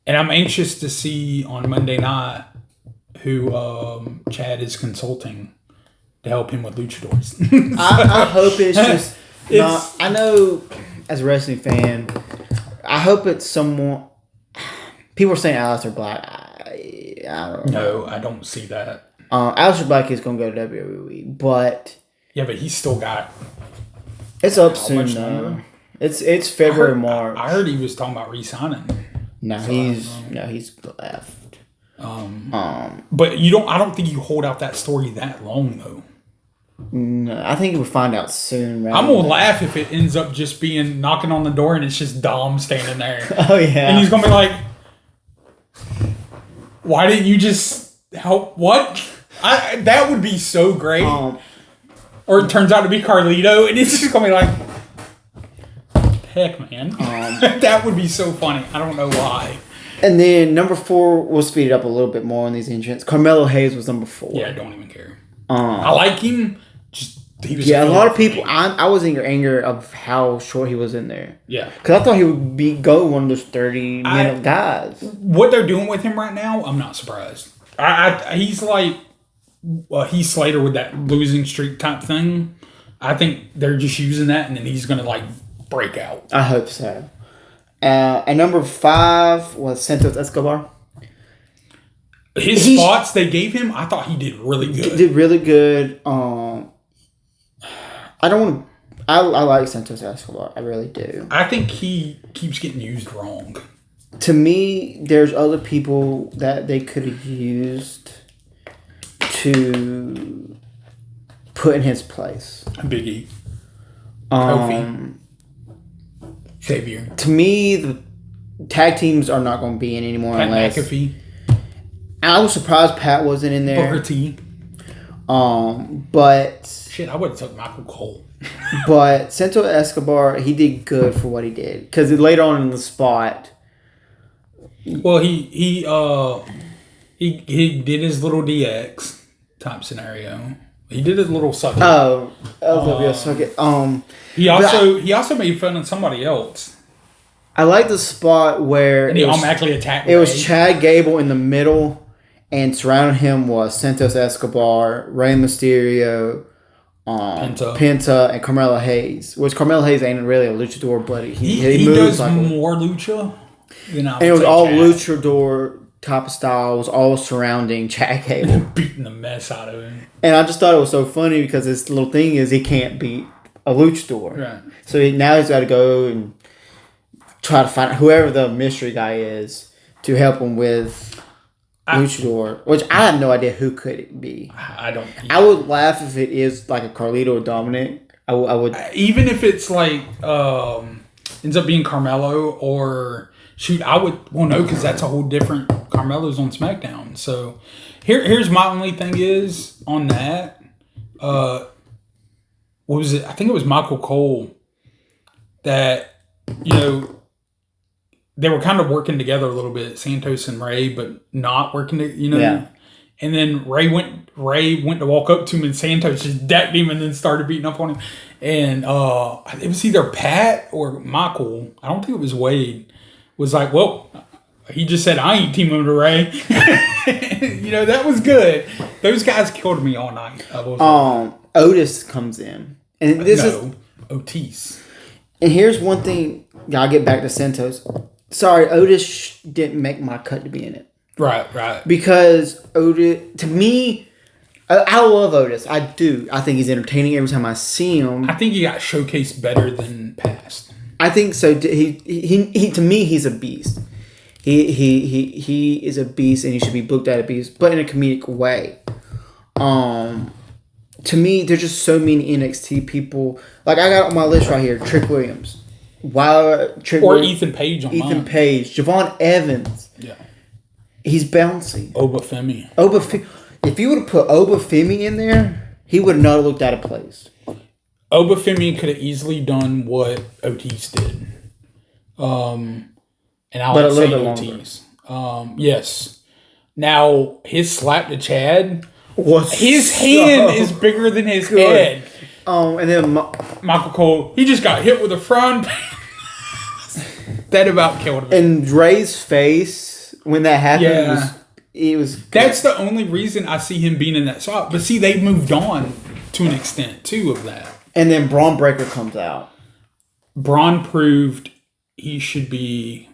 S1: And I'm anxious to see on Monday night who Chad is consulting to help him with luchadors.
S2: I hope it's just I know as a wrestling fan, I hope it's someone. People are saying Aleister Black. I don't know.
S1: No, I don't see that.
S2: Aleister Black is going to go to WWE, but
S1: yeah, but he's still got.
S2: It's up soon though. It's February, March.
S1: I heard he was talking about re-signing.
S2: No, he's left.
S1: But I don't think you hold out that story that long though.
S2: No, I think we'll find out soon.
S1: I'm gonna laugh if it ends up just being knocking on the door and it's just Dom standing there.
S2: Oh yeah.
S1: And he's gonna be like, "Why didn't you just help?" What? That would be so great. Or it turns out to be Carlito, and it's just gonna be like, "Heck, man, that would be so funny." I don't know why.
S2: And then number 4, we'll speed it up a little bit more on these entrants. Carmelo Hayes was number 4.
S1: Yeah, I don't even care. I like him. Just he was
S2: a lot of people. I was in anger of how short he was in there.
S1: Yeah,
S2: because I thought he would go one of those 30-minute guys.
S1: What they're doing with him right now, I'm not surprised. He's like Heath Slater with that losing streak type thing. I think they're just using that, and then he's gonna like break out.
S2: I hope so. And number 5 was Santos Escobar.
S1: His spots they gave him, I thought he did really good.
S2: He did really good. I don't want to. I like Santos Escobar. I really do.
S1: I think he keeps getting used wrong.
S2: To me, there's other people that they could have used to put in his place.
S1: Big E. Kofi. Xavier.
S2: To me, the tag teams are not going to be in anymore
S1: Pat
S2: unless.
S1: McAfee.
S2: I was surprised Pat wasn't in there.
S1: Booker T.
S2: But
S1: shit, I would have took Michael Cole.
S2: But Santos Escobar, he did good for what he did because later on in the spot.
S1: Well, he did his little DX type scenario. He did his little suck.
S2: Oh, LWO suck it.
S1: He also made fun of somebody else.
S2: I like the spot where
S1: and he automatically attacked.
S2: It was Chad Gable in the middle, and surrounding him was Santos Escobar, Rey Mysterio, Penta, and Carmelo Hayes. Which Carmelo Hayes ain't really a luchador, but he moves
S1: does
S2: like
S1: more lucha.
S2: And it was all luchador type of style. It was all surrounding Chad Gable,
S1: beating the mess out of him.
S2: And I just thought it was so funny because his little thing is he can't beat a luchador,
S1: right?
S2: So now he's got to go and try to find whoever the mystery guy is to help him with luchador, which I have no idea who could it be.
S1: I don't. Yeah.
S2: I would laugh if it is like a Carlito or Dominic. I would
S1: even if it's like ends up being Carmelo or shoot. I would no because that's a whole different. Carmelo's on SmackDown, so here's my only thing is on that. What was it? I think it was Michael Cole that they were kind of working together a little bit, Santos and Ray, but not working.
S2: Yeah.
S1: And then Ray went to walk up to him, and Santos just decked him, and then started beating up on him. And it was either Pat or Michael. I don't think it was Wade. Was like, well, he just said I ain't teaming with Ray. That was good. Those guys killed me all night.
S2: Otis comes in, and this is
S1: Otis.
S2: And here's one thing. I'll get back to Santos. Sorry, Otis didn't make my cut to be in it.
S1: Right.
S2: Because Otis, to me, I love Otis. I do. I think he's entertaining every time I see him.
S1: I think he got showcased better than past.
S2: I think so. He to me, he's a beast. He is a beast, and he should be booked at a beast, but in a comedic way. To me, there's just so many NXT people. Like I got on my list right here: Trick Williams,
S1: Ethan Page on
S2: Ethan
S1: mine.
S2: Page, Javon Evans.
S1: Yeah,
S2: he's bouncy.
S1: Obafemi.
S2: If you would have put Obafemi in there, he would not have looked out of place.
S1: Obafemi could have easily done what Otis did. And I would say Otis. Yes. Now his slap to Chad. His hand is bigger than his head.
S2: And then
S1: Michael Cole, he just got hit with a front. That about killed him.
S2: And Ray's face when that happened was
S1: That's the only reason I see him being in that spot. But see, they moved on to an extent too of that.
S2: And then Braun Breaker comes out.
S1: Braun proved he should be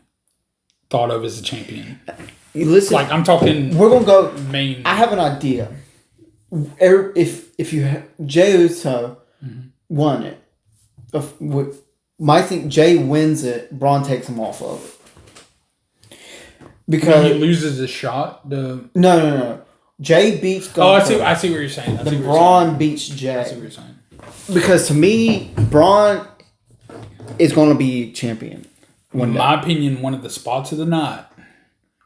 S1: thought of as a champion.
S2: Listen,
S1: like I'm talking.
S2: We're gonna go
S1: main.
S2: I have an idea. If you Jey Uso won it, might think Jay wins it, Braun takes him off of it because
S1: he loses a shot.
S2: No. Jay beats Gunther.
S1: I see what you're saying.
S2: Then Braun beats
S1: I see what
S2: Jay.
S1: you're saying.
S2: Because to me, Braun is going to be champion one
S1: In
S2: day.
S1: my opinion, one of the spots of the night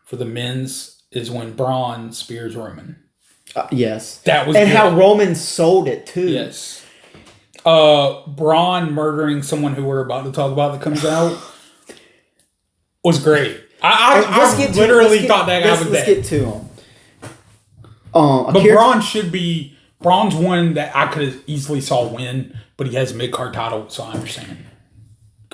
S1: for the men's is when Braun spears Roman.
S2: Yes.
S1: That was
S2: and
S1: good.
S2: how Roman sold it too.
S1: Yes. Braun murdering someone who we're about to talk about that comes out was great. I literally thought that guy was
S2: Let's
S1: dead.
S2: get to him.
S1: But Braun should be. Braun's one that I could have easily saw win, but he has a mid card title, so I understand.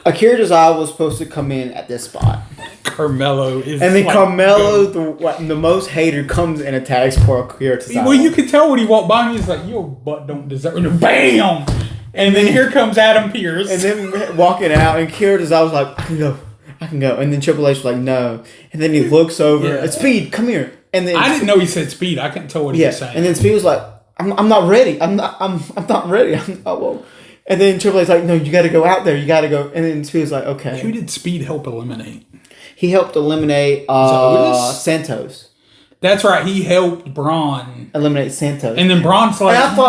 S2: Akira Tozawa was supposed to come in at this spot.
S1: Carmelo is.
S2: And then
S1: like,
S2: Carmelo, the most hater, comes and attacks poor Akira Tozawa.
S1: Well, you could tell when he walked by me, he's like, "Your butt don't deserve it." Bam! And then here comes Adam Pearce.
S2: And then walking out, and Akira Tozawa was like, I can go. And then Triple H was like, no. And then he looks over.
S1: Yeah.
S2: Speed, come here. And then
S1: I didn't know he said Speed. I couldn't tell what he was saying.
S2: And then Speed was like, I'm not ready. I'm not ready. And then Triple H's like, no, you got to go out there. You got to go. And then Speed was like, okay.
S1: Who did Speed help eliminate?
S2: He helped eliminate
S1: Otis?
S2: Santos.
S1: That's right. He helped Braun.
S2: Eliminate Santos.
S1: And then Braun's like,
S2: And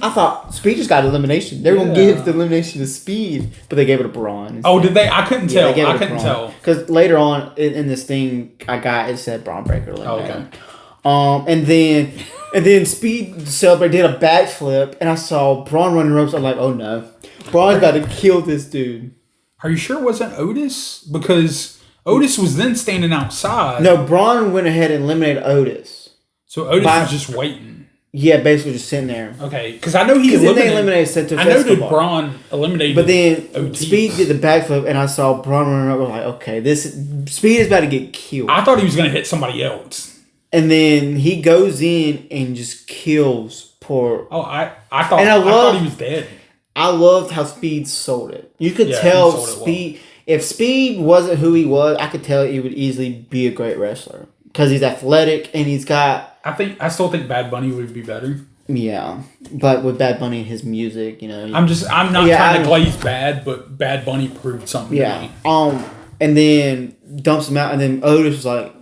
S2: I thought Speed just got elimination. They were gonna give the elimination to Speed, but they gave it to Braun.
S1: oh, did they? I couldn't tell. I couldn't tell.
S2: Because later on in this thing I got, it said Braun Breaker eliminated.
S1: Oh, okay.
S2: And then Speed celebrate did a backflip, and I saw Braun running ropes. I'm like, oh no, Braun's about to kill this dude.
S1: Are you sure it wasn't Otis? Because Otis was then standing outside.
S2: No, Braun went ahead and eliminated Otis.
S1: So Otis was just waiting.
S2: Yeah, basically just sitting there.
S1: Okay, because I know he
S2: Then they eliminated Santos
S1: I know that
S2: Escobar.
S1: Braun eliminated.
S2: But then
S1: OT.
S2: Speed did the backflip, and I saw Braun running up. I was like, okay, Speed is about to get killed.
S1: I thought he was going to hit somebody else.
S2: And then he goes in and just kills poor.
S1: Oh, I thought
S2: And
S1: I thought he was dead.
S2: I loved how Speed sold it. You could
S1: Yeah,
S2: tell
S1: he sold it well.
S2: Speed. If Speed wasn't who he was, I could tell he would easily be a great wrestler because he's athletic and he's got.
S1: I still think Bad Bunny would be better.
S2: Yeah, but with Bad Bunny and his music, you know.
S1: I'm not trying to glaze bad, but Bad Bunny proved something to me.
S2: And then dumps him out, and then Otis was like,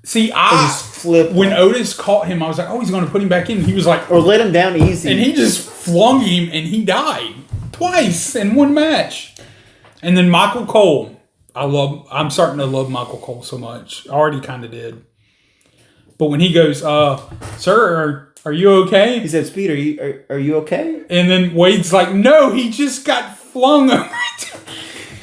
S1: See,
S2: just flipped
S1: when Otis caught him, I was like, oh, he's going to put him back in. He was like,
S2: or let him down easy,
S1: and he just flung him, and he died twice in one match. And then Michael Cole, I'm starting to love Michael Cole so much. I already kind of did, but when he goes, "Sir, are you okay?"
S2: He said, "Speed, are you okay?"
S1: And then Wade's like, "No, he just got flung."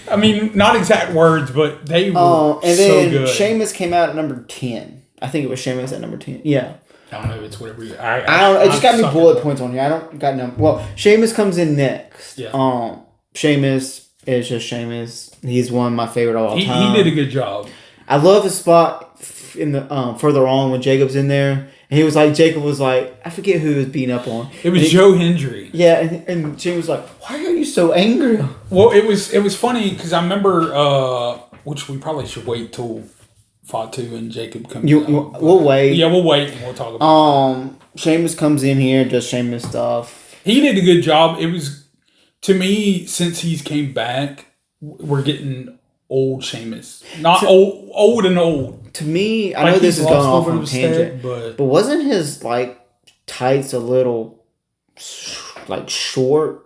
S1: I mean, not exact words, but they were
S2: and
S1: so
S2: then
S1: good.
S2: Sheamus came out at number 10. I think it was Sheamus at number 10. Yeah.
S1: I don't know. It's whatever.
S2: I don't. It just got me bullet points on here. I don't got number. Well, Sheamus comes in next.
S1: Yeah.
S2: Sheamus is just Sheamus. He's one of my favorite of all time.
S1: He did a good job.
S2: I love the spot in the further on when Jacob's in there, and he was like, Jacob was like, I forget who he was beating up on.
S1: It was Joe Hendry.
S2: Yeah, and Sheamus was like, why are you so angry?
S1: Well, it was funny because I remember, which we probably should wait till Fatu and Jacob come.
S2: We'll wait.
S1: Yeah, we'll wait and we'll talk about it.
S2: Sheamus comes in here, does Sheamus stuff.
S1: He did a good job. It was, to me, since he's came back, we're getting old Sheamus. Not old and old.
S2: To me, I know this is going off on a tangent,
S1: but
S2: wasn't his tights a little short?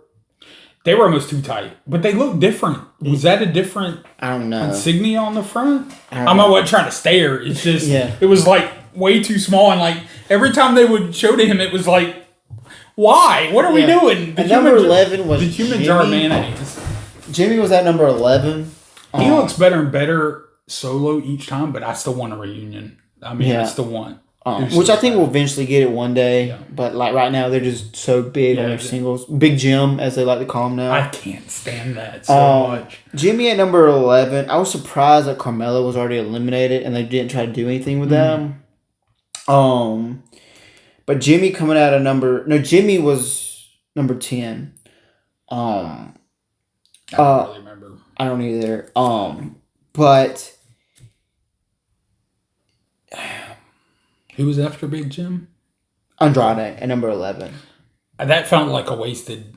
S1: They were almost too tight, but they look different. Was that a different
S2: I don't know.
S1: insignia on the front?
S2: I
S1: wasn't trying to stare. It's just,
S2: Yeah.
S1: It was way too small. And every time they would show to him, it was like, why? What are we doing?
S2: And number 11 was
S1: the human
S2: Jimmy.
S1: jar of mayonnaise.
S2: Jimmy was at number 11.
S1: He looks better and better solo each time, but I still want a reunion. I mean, I still want.
S2: Which I think we'll eventually get it one day. Yeah. But right now, they're just so big on their singles. Big Jim, as they like to call him now.
S1: I can't stand that so much.
S2: Jimmy at number 11. I was surprised that Carmelo was already eliminated and they didn't try to do anything with them. But Jimmy coming out of Jimmy was number 10.
S1: I don't really remember.
S2: I don't either. But
S1: who was after Big Jim?
S2: Andrade at number 11.
S1: That felt like a wasted.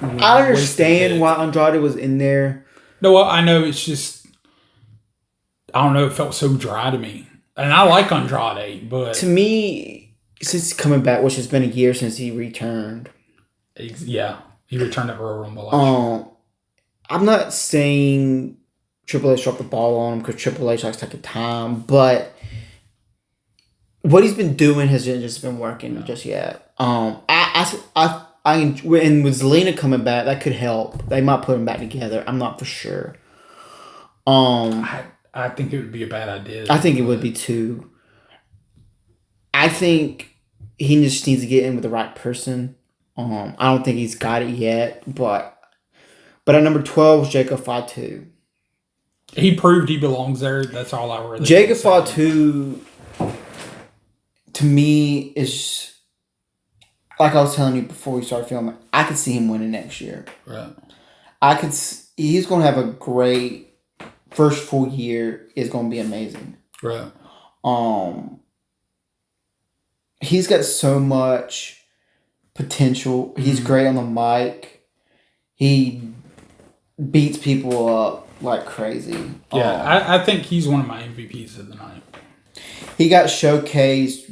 S2: I understand why Andrade was in there.
S1: No, I know it's just. I don't know. It felt so dry to me. And I like Andrade, but
S2: To me, since coming back, which has been a year since he returned,
S1: yeah, he returned at Royal Rumble last year.
S2: I'm not saying Triple H dropped the ball on him because Triple H likes taking time, but what he's been doing hasn't just been working just yet. And with Zelina coming back, that could help. They might put them back together. I'm not for sure.
S1: I think it would be a bad idea.
S2: I think it would be too. I think he just needs to get in with the right person. I don't think he's got it yet, but at number 12 is Jacob Fatu.
S1: He proved he belongs there. That's all I really.
S2: Jacob Fatu, to me, is like I was telling you before we started filming. I could see him winning next year.
S1: Right.
S2: He's going to have a great first full year. Is going to be amazing.
S1: Right.
S2: He's got so much potential. He's great on the mic. He beats people up like crazy.
S1: Yeah, I think he's one of my MVPs of the night.
S2: He got showcased.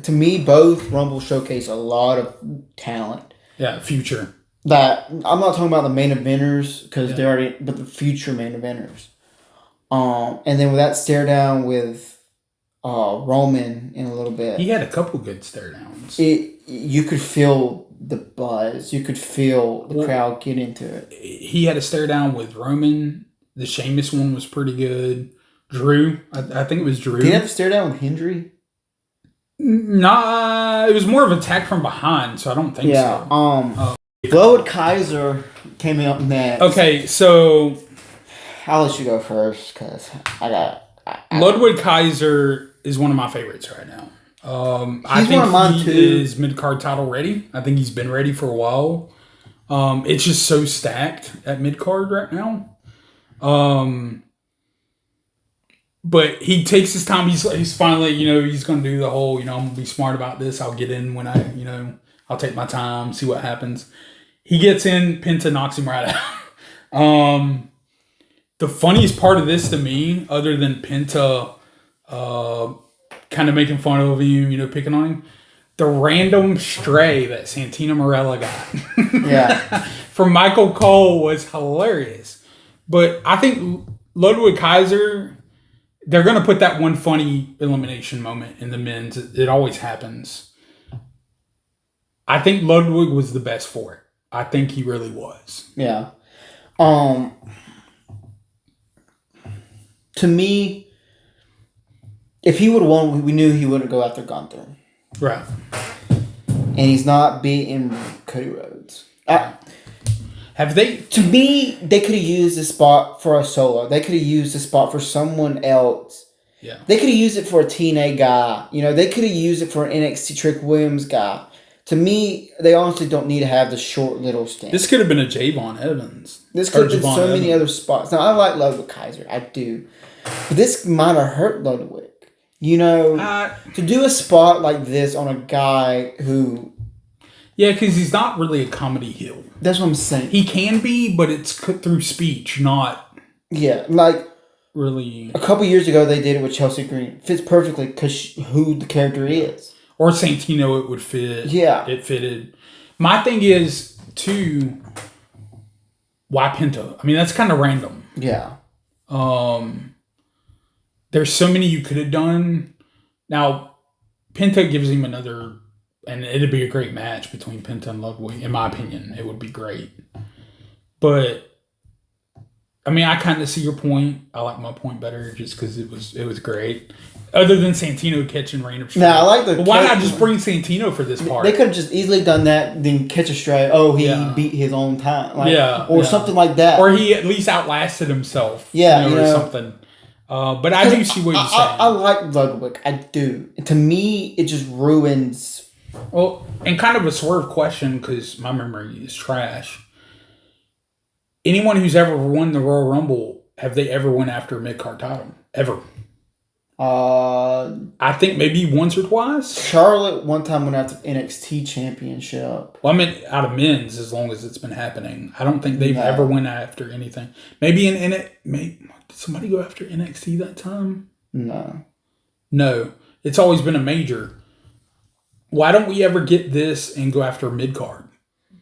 S2: To me, both Rumble showcased a lot of talent.
S1: Yeah, future.
S2: That I'm not talking about the main eventers because they're already, but the future main eventers. And then with that stare down with Roman in a little bit,
S1: He had a couple good stare downs.
S2: you could feel the buzz. You could feel the crowd get into it.
S1: He had a stare down with Roman. The Sheamus one was pretty good. Drew, I think it was Drew.
S2: Did he have a stare down with Hendry?
S1: Nah, it was more of an attack from behind, so I don't think so.
S2: Blowood Kaiser came up next.
S1: Okay, so
S2: I'll let you go first because I got
S1: Ludwig Kaiser is one of my favorites right now. I think
S2: one of mine
S1: he
S2: too.
S1: is mid-card title ready. I think he's been ready for a while. It's just so stacked at mid-card right now. But he takes his time. He's finally, he's going to do the whole, I'm going to be smart about this. I'll get in when I'll take my time, see what happens. He gets in, Penta knocks him right out. The funniest part of this to me, other than Penta kind of making fun of him, picking on him, the random stray that Santino Marella got from Michael Cole was hilarious. But I think Ludwig Kaiser, they're going to put that one funny elimination moment in the men's. It always happens. I think Ludwig was the best for it. I think he really was.
S2: Yeah. To me, if he would have won, we knew he wouldn't go after Gunther.
S1: Right.
S2: And he's not beating Cody Rhodes.
S1: Have they?
S2: To me, they could have used this spot for a solo. They could have used the spot for someone else.
S1: Yeah.
S2: They could have used it for a TNA guy. They could have used it for an NXT Trick Williams guy. To me, they honestly don't need to have the short little stint.
S1: This could have been a Javon Evans.
S2: This could have been so many other spots. Now, I like Ludwig Kaiser. I do. But this might have hurt Ludwig. To do a spot like this on a guy who...
S1: Yeah, because he's not really a comedy heel.
S2: That's what I'm saying.
S1: He can be, but it's through speech, not...
S2: Yeah, like...
S1: Really...
S2: A couple years ago, they did it with Chelsea Green. Fits perfectly because who the character is.
S1: Or Santino, it would fit.
S2: Yeah.
S1: It fitted. My thing is, too, why Penta? I mean, that's kind of random.
S2: Yeah.
S1: There's so many you could have done. Now, Penta gives him another, and it'd be a great match between Penta and Ludwig, in my opinion. It would be great. But, I mean, I kind of see your point. I like my point better just because it was great. Other than Santino catching Reign of Stray.
S2: Now, I like the...
S1: But why not just bring Santino for this part?
S2: They could have just easily done that, then catch a stray. Oh, he beat his own time. Or something like that.
S1: Or he at least outlasted himself.
S2: Yeah,
S1: or something. But I do see what you're saying.
S2: I like Ludwig. I do. To me, it just ruins...
S1: Well, and kind of a swerve question, because my memory is trash. Anyone who's ever won the Royal Rumble, have they ever went after a mid-card title? Ever? I think maybe once or twice.
S2: Charlotte one time went after NXT Championship.
S1: Well, I mean, out of men's, as long as it's been happening. I don't think they've ever went after anything. Maybe did somebody go after NXT that time?
S2: No.
S1: No, it's always been a major. Why don't we ever get this and go after a mid card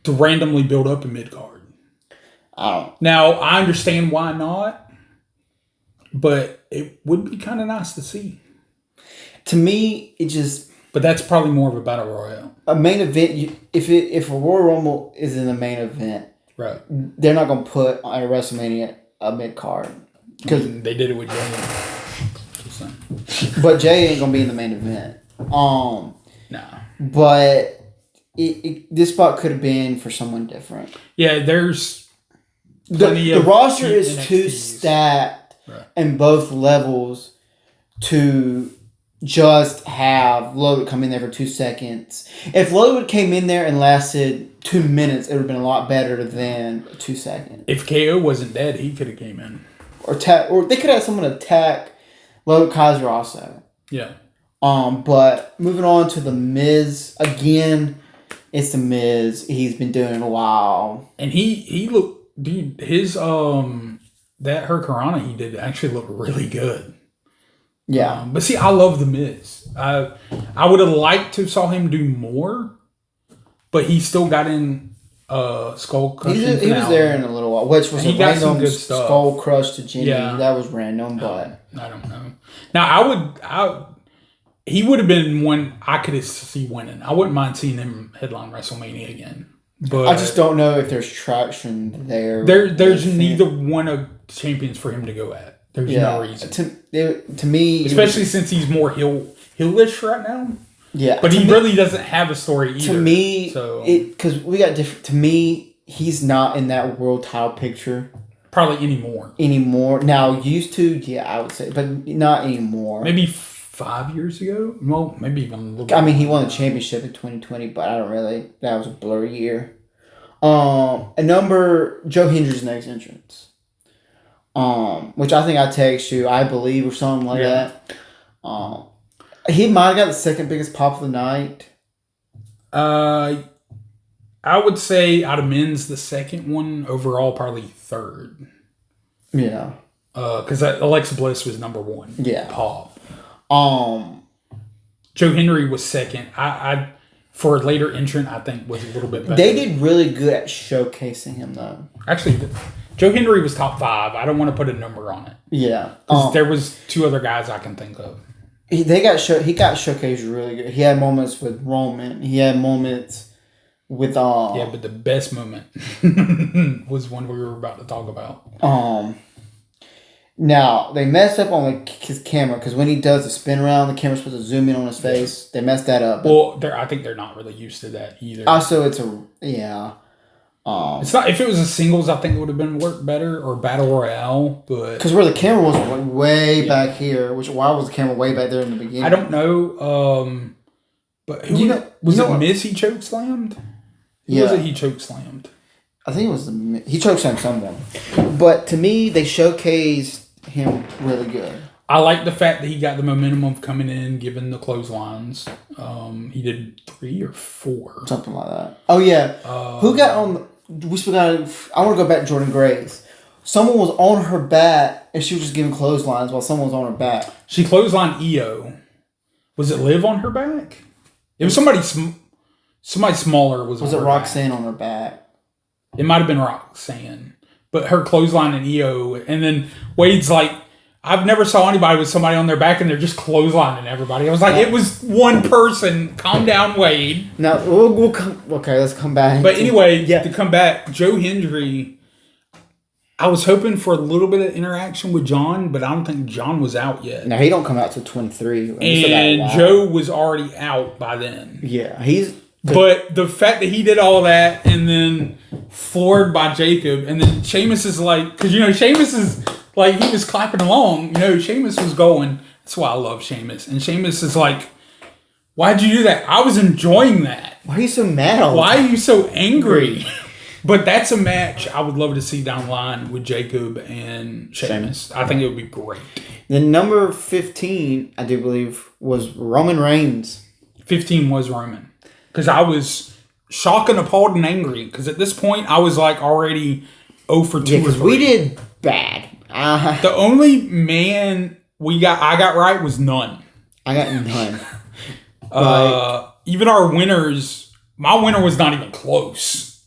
S1: to randomly build up a mid card?
S2: I don't.
S1: Now I understand why not, but it would be kind of nice to see.
S2: To me, it just
S1: But that's probably more of a battle royale,
S2: a main event. If a Royal Rumble is in the main event,
S1: right?
S2: they're not gonna put on a WrestleMania a mid card because
S1: They did it with Jay. Just saying.
S2: but Jay ain't gonna be in the main event.
S1: Nah.
S2: But this spot could have been for someone different.
S1: Yeah, there's
S2: The roster is too
S1: NXTs.
S2: stacked
S1: Right.
S2: in both levels to just have Ludwig come in there for 2 seconds. If Ludwig came in there and lasted 2 minutes, it would have been a lot better than 2 seconds.
S1: If KO wasn't dead, he could have came in.
S2: Or they could have someone attack Ludwig Kaiser also.
S1: Yeah.
S2: But moving on to the Miz again, it's the Miz. He's been doing it a while.
S1: And he looked, dude, his that Hurricanrana he did actually looked really good.
S2: Yeah.
S1: But see, I love the Miz. I would have liked to saw him do more, but he still got in Skull Crushing.
S2: He was there in a little while, which was
S1: He
S2: a
S1: got some
S2: random
S1: good stuff.
S2: skull crush to Jimmy.
S1: Yeah.
S2: That was random, but
S1: I don't know. Now he would have been one I could see winning. I wouldn't mind seeing him headline WrestleMania again. But
S2: I just don't know if there's traction there.
S1: there's neither one of the champions for him to go at. There's no reason.
S2: To me,
S1: Especially since he's more heelish right now.
S2: yeah.
S1: But
S2: to
S1: he
S2: me-
S1: really doesn't have a story either.
S2: to me,
S1: so
S2: because we got different. To me, he's not in that world title picture
S1: probably anymore.
S2: Now, used to, yeah, I would say, but not anymore.
S1: Maybe 5 years ago. Well, maybe even a little bit.
S2: I mean, he won the championship in 2020, but I don't really. That was a blurry year. Joe Hendry's next entrance. Which I think I text you, I believe, or something like that. He might have got the second biggest pop of the night.
S1: I would say out of men's, the second one overall, probably third.
S2: Yeah.
S1: Because Alexa Bliss was number one.
S2: Yeah.
S1: Pop.
S2: Joe
S1: Hendry was second. I for a later entrant, I think was a little bit better.
S2: They did really good at showcasing him, though.
S1: Actually, Joe Hendry was top 5. I don't want to put a number on it.
S2: Yeah.
S1: 'Cause there was 2 other guys I can think of.
S2: He got showcased really good. He had moments with Roman. He had moments with
S1: Yeah, but the best moment was one we were about to talk about.
S2: Now they messed up on his camera because when he does the spin around, the camera's supposed to zoom in on his face. They messed that up.
S1: Well, I think they're not really used to that either.
S2: Also, it's yeah.
S1: It's not. If it was a singles, I think it would have been worked better, or battle royale. But
S2: Because where the camera was way back here, why was the camera way back there in the beginning?
S1: I don't know. But who was it? Miz he choke slammed. Who was it? He choke slammed.
S2: I think it was he chokeslammed someone. But to me, they showcased him really good.
S1: I like the fact that he got the momentum of coming in, given the clotheslines. He did 3 or 4.
S2: Something like that. Oh, yeah. Who got on... We still got... I want to go back to Jordan Grace. Someone was on her back, and she was just giving clotheslines while someone was on her back.
S1: She clotheslined Io. Was it Liv on her back? It was somebody smaller was
S2: Was
S1: on
S2: it
S1: her
S2: Roxanne
S1: back.
S2: on her back?
S1: It might have been Roxanne. But her clothesline and Io. And then Wade's like, I've never saw anybody with somebody on their back and they're just clotheslining everybody. I was like, it was one person. Calm down, Wade.
S2: Now, we'll come... Okay, let's come back.
S1: But anyway, to come back, Joe Hendry, I was hoping for a little bit of interaction with John, but I don't think John was out yet.
S2: Now, he don't come out till 23.
S1: And Joe was already out by then.
S2: Yeah, he's...
S1: But the fact that he did all that and then floored by Jacob, and then Sheamus is like, because, Sheamus is like, he was clapping along, Sheamus was going. That's why I love Sheamus. And Sheamus is like, why'd you do that? I was enjoying that.
S2: Why are you so mad all the
S1: Why
S2: time?
S1: are you so angry? But that's a match I would love to see down the line with Jacob and Sheamus. I think it would be great.
S2: The number 15, I do believe, was Roman Reigns.
S1: 15 was Roman. Because I was shocked and appalled and angry. Because at this point, I was like already 0 for 2
S2: Yeah,
S1: or
S2: because
S1: 3.
S2: we did bad.
S1: The only man I got right was none.
S2: I got none.
S1: Even our winners, my winner was not even close.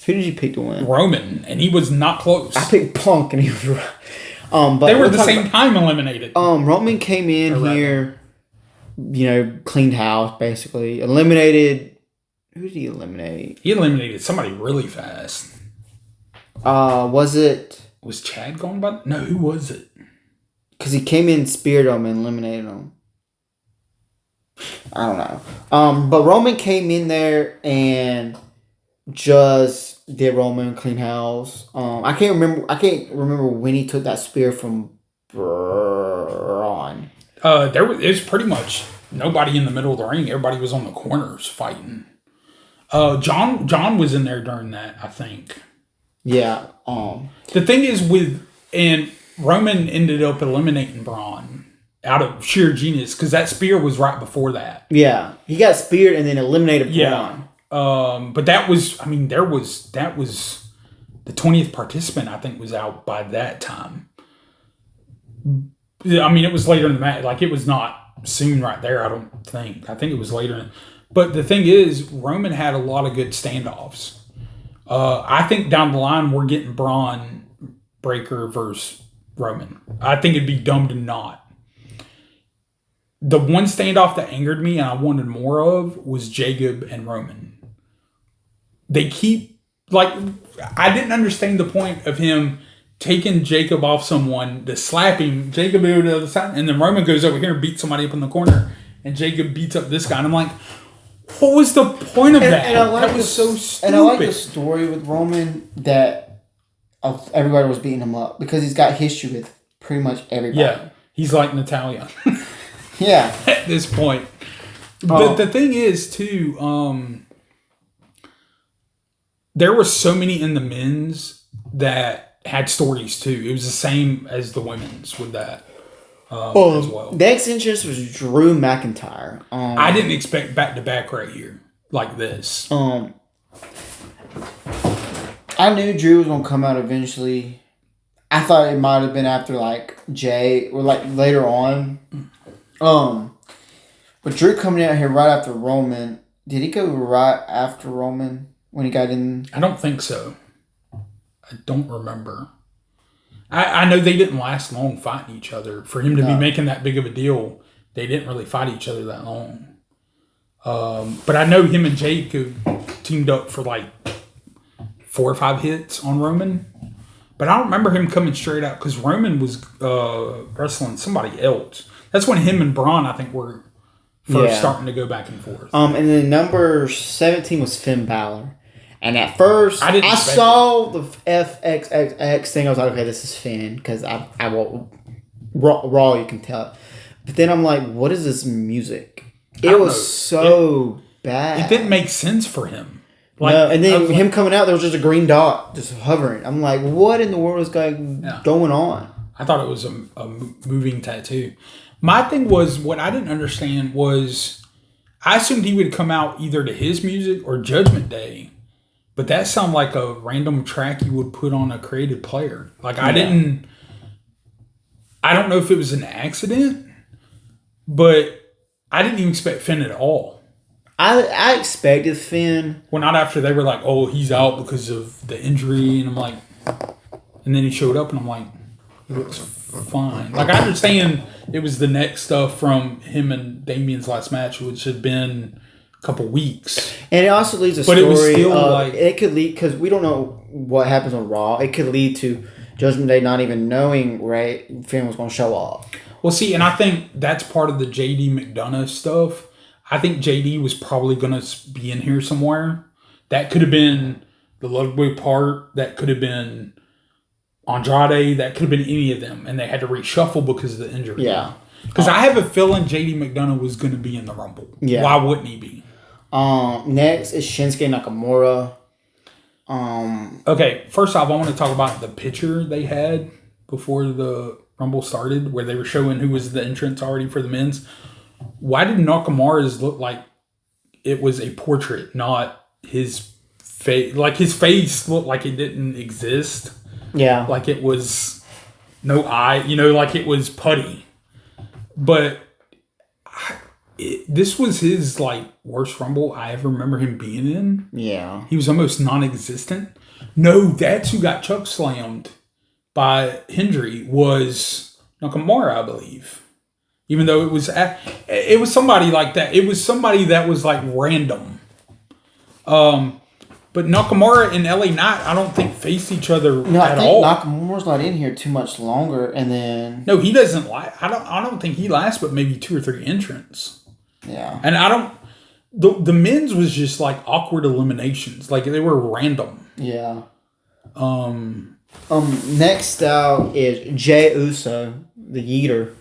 S2: Who did you pick to win?
S1: Roman, and he was not close.
S2: I picked Punk, and he was right. But
S1: they were the same time eliminated.
S2: Roman came in here, cleaned house, basically. Eliminated. Who did he eliminate?
S1: He eliminated somebody really fast.
S2: Was
S1: Chad going by? No, who was it?
S2: Because he came in, speared him, and eliminated him. I don't know. But Roman came in there and just did Roman clean house. I can't remember when he took that spear from Braun.
S1: It was pretty much nobody in the middle of the ring. Everybody was on the corners fighting. John was in there during that, I think.
S2: Yeah.
S1: The thing is and Roman ended up eliminating Braun out of sheer genius because that spear was right before that.
S2: Yeah, he got speared and then eliminated Braun.
S1: But that was the 20th participant, I think, was out by that time. I mean, it was later in the match. Like, it was not soon right there, I don't think. I think it was later. But the thing is, Roman had a lot of good standoffs. I think down the line, we're getting Braun Breaker versus Roman. I think it'd be dumb to not. The one standoff that angered me and I wanted more of was Jacob and Roman. They keep, I didn't understand the point of him taking Jacob off someone to slap him. Jacob over to the other side, and then Roman goes over here and beats somebody up in the corner, and Jacob beats up this guy. And I'm like, what was the point of that?
S2: And I like
S1: that was so stupid.
S2: And I like the story with Roman that everybody was beating him up because he's got history with pretty much everybody.
S1: Yeah, he's like Natalia.
S2: Yeah.
S1: At this point. But the thing is, too, there were so many in the men's that had stories, too. It was the same as the women's with that as well.
S2: Next interest was Drew McIntyre.
S1: I didn't expect back-to-back right here like this.
S2: I knew Drew was going to come out eventually. I thought it might have been after, Jay, or, later on. But Drew coming out here right after Roman. Did he go right after Roman when he got in?
S1: I don't think so. I don't remember. I know they didn't last long fighting each other. For him to be making that big of a deal, they didn't really fight each other that long. But I know him and Jacob teamed up for 4 or 5 hits on Roman. But I don't remember him coming straight out because Roman was wrestling somebody else. That's when him and Braun, I think, were first starting to go back and forth.
S2: And then number 17 was Finn Balor. And at first, I saw the FXXX thing. I was like, okay, this is Finn. Because I Raw, you can tell. But then I'm like, what is this music? It was so bad.
S1: It didn't make sense for him.
S2: No, and then him coming out, there was just a green dot just hovering. I'm like, what in the world is going on?
S1: I thought it was a moving tattoo. My thing was, what I didn't understand was, I assumed he would come out either to his music or Judgment Day. But that sounded like a random track you would put on a creative player. I don't know if it was an accident, but I didn't even expect Finn at all.
S2: I expected Finn.
S1: Well, not after they were like, oh, he's out because of the injury. And I'm like, and then he showed up and I'm like, he looks fine. I understand it was the neck stuff from him and Damien's last match, which had been a couple weeks.
S2: And it also leads a
S1: story. But it was still
S2: it could lead, because we don't know what happens on Raw. It could lead to Judgment Day not even knowing Finn was going to show up.
S1: Well, see, and I think that's part of the JD McDonough stuff. I think JD was probably going to be in here somewhere. That could have been the Ludwig part. That could have been Andrade. That could have been any of them. And they had to reshuffle because of the injury.
S2: Yeah.
S1: Because I have a feeling JD McDonough was going to be in the Rumble.
S2: Yeah.
S1: Why wouldn't he be?
S2: Next is Shinsuke Nakamura.
S1: Okay, first off, I want to talk about the picture they had before the Rumble started, where they were showing who was the entrance already for the men's. Why did Nakamura's look like it was a portrait, not his face? His face looked like it didn't exist.
S2: Yeah.
S1: Like it was no eye, it was putty. But this was his like worst Rumble I ever remember him being in.
S2: Yeah.
S1: He was almost non-existent. No, that's who got choke slammed by Hendry was Nakamura, I believe. Even though it was somebody like that. It was somebody that was like random. But Nakamura and LA Knight, I don't think faced each other
S2: No, I
S1: at
S2: think
S1: all.
S2: Nakamura's not in here too much longer, and then
S1: No, he doesn't last. I don't think he lasts, but maybe 2 or 3 entrants.
S2: yeah.
S1: And I don't. The men's was just like awkward eliminations, like they were random.
S2: Yeah. Next out is Jey Uso, the Yeeter.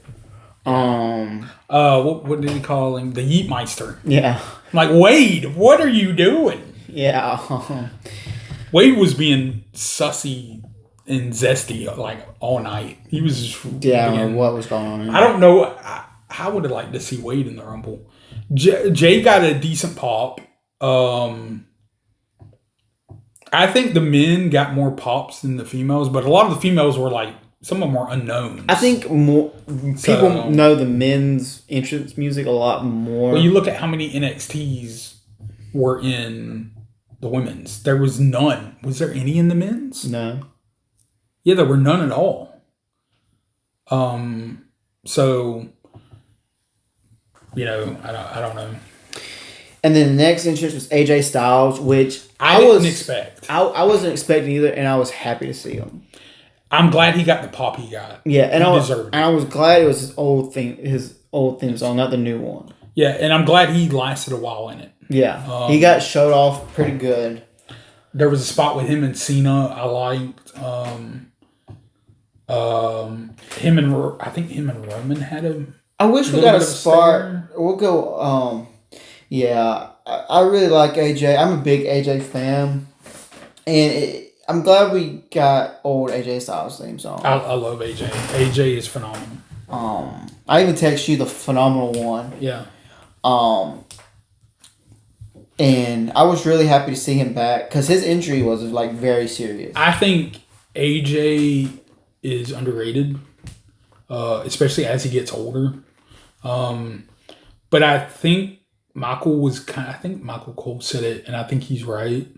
S1: What did he call him? The Yeetmeister.
S2: Yeah.
S1: I'm like, Wade, what are you doing?
S2: Yeah.
S1: Wade was being sussy and zesty like all night. He was just
S2: Yeah, I don't
S1: being-
S2: know what was going on.
S1: I don't know. I would have liked to see Wade in the Rumble. Jay got a decent pop. I think the men got more pops than the females, but a lot of the females were like, some of them were unknowns.
S2: I think more people know the men's entrance music a lot more.
S1: Well, you look at how many NXTs were in the women's. There was none. Was there any in the men's?
S2: No.
S1: Yeah, there were none at all. So, I don't know.
S2: And then the next entrance was AJ Styles, which
S1: I didn't expect.
S2: I wasn't expecting either, and I was happy to see him.
S1: I'm glad he got the pop he got.
S2: Yeah, and
S1: he
S2: I
S1: deserved it.
S2: was glad it was his old theme song, not the new one.
S1: Yeah, and I'm glad he lasted a while in it.
S2: Yeah, he got showed off pretty good.
S1: There was a spot with him and Cena I liked. I think him and Roman had him.
S2: I wish we got a spot. We'll go. Yeah, I really like AJ. I'm a big AJ fan, and I'm glad we got old AJ Styles theme song.
S1: I love AJ. AJ is phenomenal.
S2: I even text you the phenomenal one.
S1: Yeah.
S2: And I was really happy to see him back because his injury was like very serious.
S1: I think AJ is underrated, especially as he gets older. But I think Michael Cole said it, and I think he's right.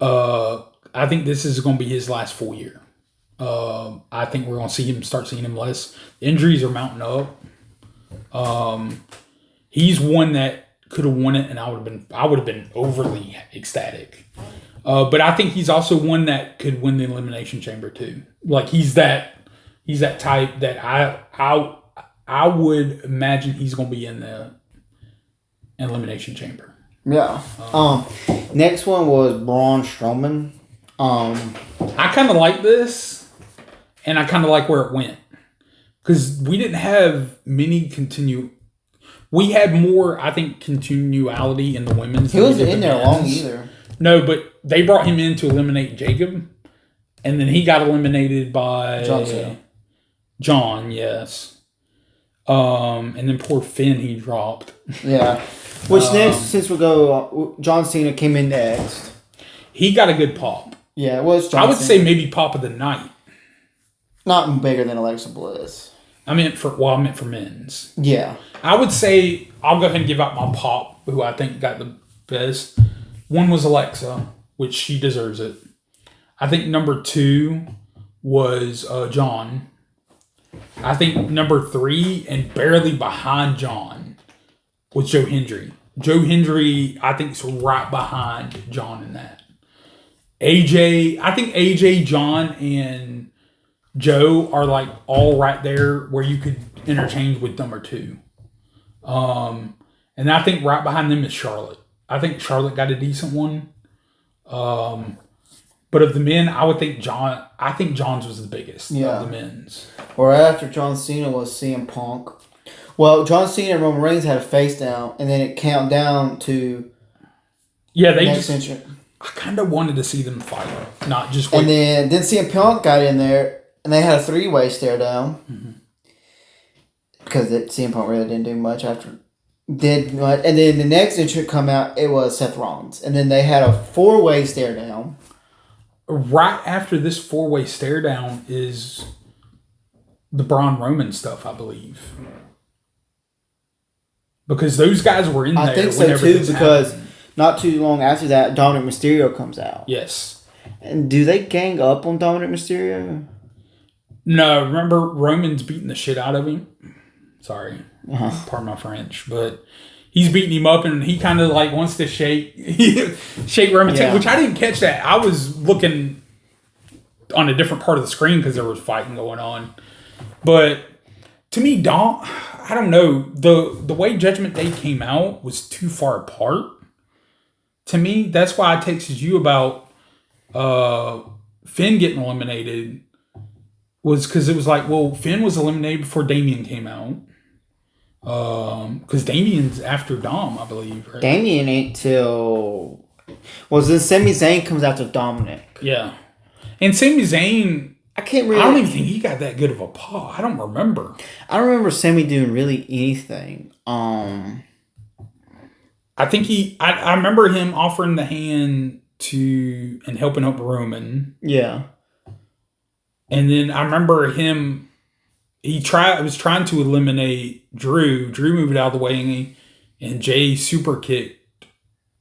S1: I think this is going to be his last full year. I think we're going to start seeing him less. Injuries are mounting up. He's one that could have won it, and I would have been overly ecstatic. But I think he's also one that could win the Elimination Chamber too. Like he's that type that I would imagine he's going to be in the Elimination Chamber.
S2: Yeah. Next one was Braun Strowman.
S1: I kind of like this, and I kind of like where it went because we didn't have many We had more, I think, continuality in the women's.
S2: He wasn't in there long either.
S1: No, but they brought him in to eliminate Jacob, and then he got eliminated by John, yes. And then poor Finn, he dropped.
S2: Yeah. Which next, since we'll go, John Cena came in next.
S1: He got a good pop.
S2: Yeah, it was John
S1: I would
S2: Cena.
S1: say maybe pop of the night.
S2: Not bigger than Alexa Bliss.
S1: I meant for men's.
S2: Yeah.
S1: I would say I'll go ahead and give out my pop, who I think got the best. One was Alexa, which she deserves it. I think number 2 was John. I think number 3 and barely behind John was Joe Hendry. Joe Hendry, I think, is right behind John in that. AJ, I think AJ, John, and Joe are like all right there where you could interchange with number 2. And I think right behind them is Charlotte. I think Charlotte got a decent one. But of the men, I would think John's was the biggest of the men's.
S2: Or after John Cena was CM Punk. Well, John Cena and Roman Reigns had a face down, and then it counted down to next entrant.
S1: I kind of wanted to see them fight, not just wait.
S2: And then CM Punk got in there, and they had a 3-way stare down. Mm-hmm. Because CM Punk really didn't do much after. And then the next entrant come out, it was Seth Rollins. And then they had a 4-way stare down.
S1: Right after this 4-way stare down is the Braun Roman stuff, I believe. Because those guys were in there.
S2: I think so
S1: whenever
S2: too,
S1: this
S2: because
S1: happened.
S2: not too long after that, Dominic Mysterio comes out.
S1: Yes.
S2: And do they gang up on Dominic Mysterio?
S1: No, remember Roman's beating the shit out of him? Sorry.
S2: Uh-huh.
S1: Pardon my French. But he's beating him up and he kind of like wants to shake Roman's hand, which I didn't catch that. I was looking on a different part of the screen because there was fighting going on. But to me, Dom, I don't know. The way Judgment Day came out was too far apart. To me, that's why I texted you about Finn getting eliminated. Was because it was like, well, Finn was eliminated before Damian came out. Because Damian's after Dom, I believe. Right?
S2: Damian ain't till... Well, then Sami Zayn comes after Dominic.
S1: Yeah. And Sami Zayn,
S2: I can't really...
S1: I don't even think he got that good of a paw. I don't remember.
S2: I don't remember Sami doing really anything.
S1: I think I remember him offering the hand to and helping up Roman.
S2: Yeah.
S1: And then I remember him. Was trying to eliminate Drew. Drew moved out of the way, and Jay super kicked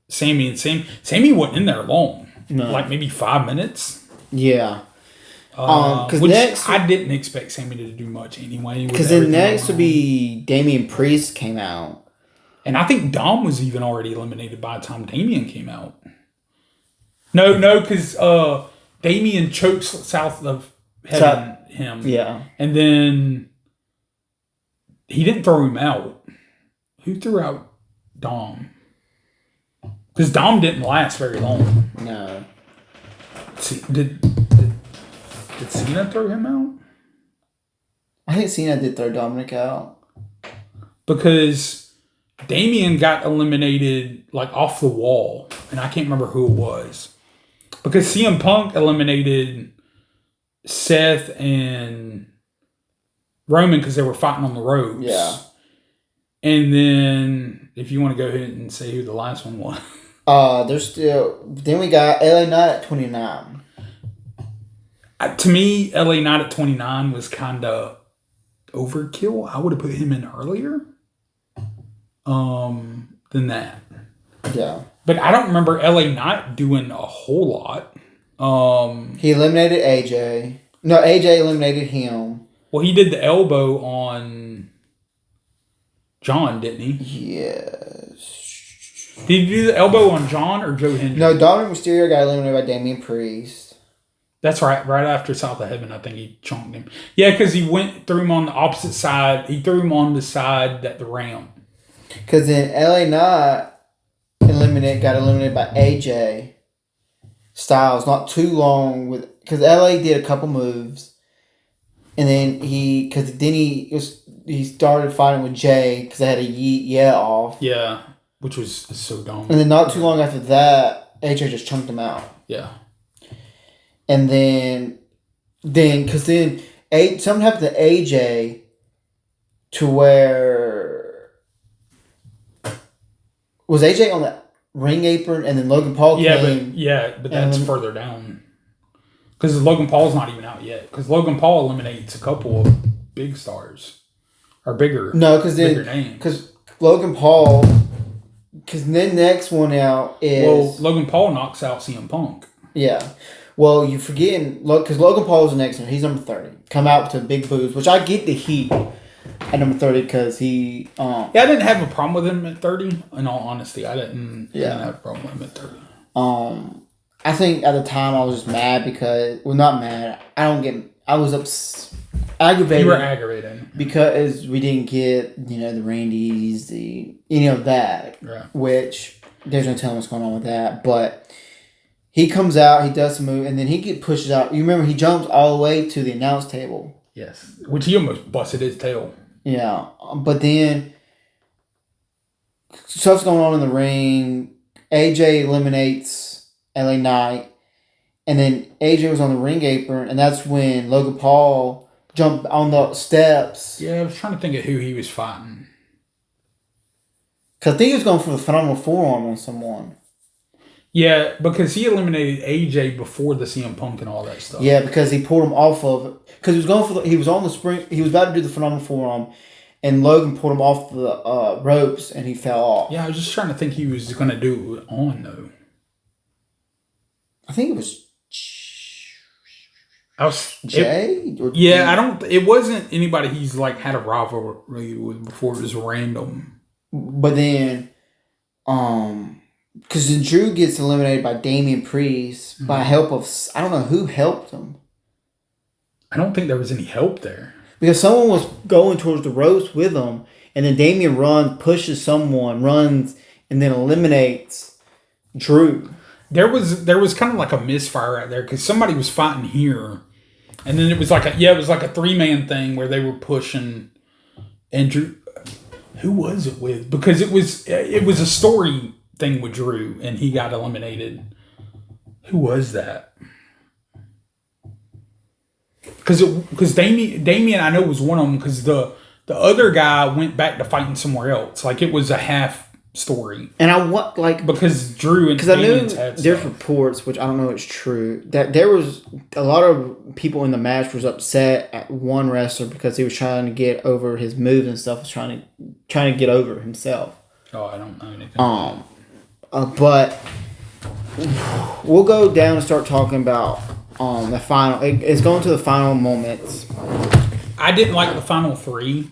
S1: Sammy. And Sammy wasn't in there long.
S2: No.
S1: Like maybe 5 minutes.
S2: Yeah.
S1: Which
S2: next
S1: I didn't expect Sammy to do much anyway.
S2: Because then next would be Damian Priest came out.
S1: And I think Dom was even already eliminated by the time Damian came out. No, because Damian chokes South of Heaven him.
S2: Yeah.
S1: And then he didn't throw him out. Who threw out Dom? Because Dom didn't last very long.
S2: No.
S1: Did Cena throw him out?
S2: I think Cena did throw Dominic out.
S1: Because Damian got eliminated like off the wall. And I can't remember who it was. Because CM Punk eliminated Seth and Roman because they were fighting on the ropes.
S2: Yeah.
S1: And then, if you want to go ahead and say who the last one was.
S2: There's still... Then we got LA Knight at 29.
S1: To me, LA Knight at 29 was kind of overkill. I would have put him in earlier than that.
S2: Yeah.
S1: But I don't remember LA Knight doing a whole lot.
S2: He eliminated AJ. No, AJ eliminated him.
S1: Well, he did the elbow on John, didn't he?
S2: Yes.
S1: Did he do the elbow on John or Joe Hendry?
S2: No, Dominic Mysterio got eliminated by Damian Priest.
S1: That's right. Right after South of Heaven, I think he chunked him. Yeah, because he threw him on the opposite side. He threw him on the side at the ramp.
S2: Because then LA Knight got eliminated by AJ Styles not too long because LA did a couple moves, and then he started fighting with Jay because they had a yeet yeah off.
S1: Yeah, which was so dumb.
S2: And then not too long after that, AJ just chunked him out.
S1: Yeah.
S2: And then something happened to AJ to where was AJ on the ring apron and then Logan Paul came.
S1: But that's further down. Because Logan Paul's not even out yet. Because Logan Paul eliminates a couple of big stars. Or bigger.
S2: No, because Logan Paul. Because then next one out is.
S1: Well, Logan Paul knocks out CM Punk.
S2: Yeah. Well, you're forgetting. Because Logan Paul is the next one. He's number 30. Come out to big booze, which I get the heat at number 30 because he.
S1: I didn't have a problem with him at 30. In all honesty, I didn't have a problem with him at 30.
S2: I think at the time I was just mad because. Well, not mad. I was aggravated.
S1: You were aggravated.
S2: Because we didn't get, the Randys, any of that.
S1: Right.
S2: Which, there's no telling what's going on with that. But he comes out, he does some move, and then he pushes out. You remember, he jumps all the way to the announce table.
S1: Yes. Which he almost busted his tail.
S2: Yeah. But then, stuff's going on in the ring. AJ eliminates LA Knight. And then AJ was on the ring apron, and that's when Logan Paul jumped on the steps.
S1: Yeah, I was trying to think of who he was fighting.
S2: Because I think he was going for the phenomenal forearm on someone.
S1: Yeah, because he eliminated AJ before the CM Punk and all that stuff.
S2: Yeah, because he pulled him off of it. Because he was going for he was on the spring. He was about to do the phenomenal forearm, and Logan pulled him off the ropes, and he fell off.
S1: Yeah, I was just trying to think he was going to do it on, though.
S2: I think it was
S1: I was
S2: Jay.
S1: It wasn't anybody he's like had a rivalry with before. It was random.
S2: But then, because then Drew gets eliminated by Damian Priest by help of, I don't know who helped him.
S1: I don't think there was any help there.
S2: Because someone was going towards the ropes with him, and then Damian pushes someone, runs, and then eliminates Drew.
S1: There was kind of like a misfire right there because somebody was fighting here, and then it was like a 3-man thing where they were pushing, and Drew. Who was it with? Because it was a story thing with Drew, and he got eliminated. Who was that? Because Damian I know was one of them. Because the other guy went back to fighting somewhere else. Like it was a half story.
S2: And I want
S1: because Drew and
S2: Damian's I knew there's reports, which I don't know if it's true, that there was a lot of people in the match was upset at one wrestler because he was trying to get over his moves and stuff. Was trying to get over himself.
S1: Oh, I don't know anything.
S2: But we'll go down and start talking about the final. It's going to the final moments.
S1: I didn't like the final 3.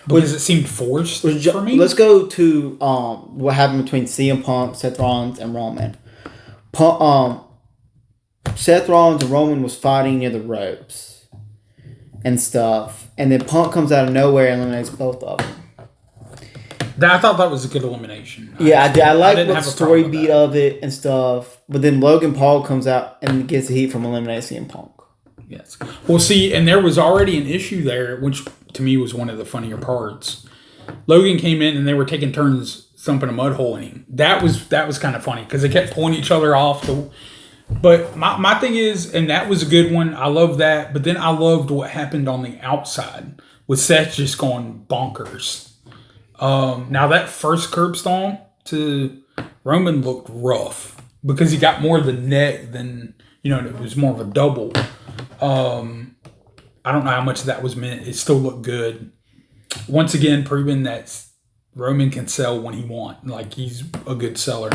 S1: Because it seemed forced for me.
S2: Let's go to what happened between CM Punk, Seth Rollins, and Roman. Seth Rollins and Roman was fighting near the ropes and stuff, and then Punk comes out of nowhere and eliminates both of them.
S1: I thought that was a good elimination.
S2: I like the story beat of it and stuff, but then Logan Paul comes out and gets the heat from eliminating CM Punk.
S1: Yes. Well, see, and there was already an issue there, which to me was one of the funnier parts. Logan came in and they were taking turns thumping a mud hole in him. That was kind of funny because they kept pulling each other off. But my thing is, and that was a good one. I love that. But then I loved what happened on the outside with Seth just going bonkers. Now that first curb stomp to Roman looked rough because he got more of the neck than, it was more of a double. I don't know how much that was meant. It still looked good. Once again, proving that Roman can sell when he wants. Like, he's a good seller.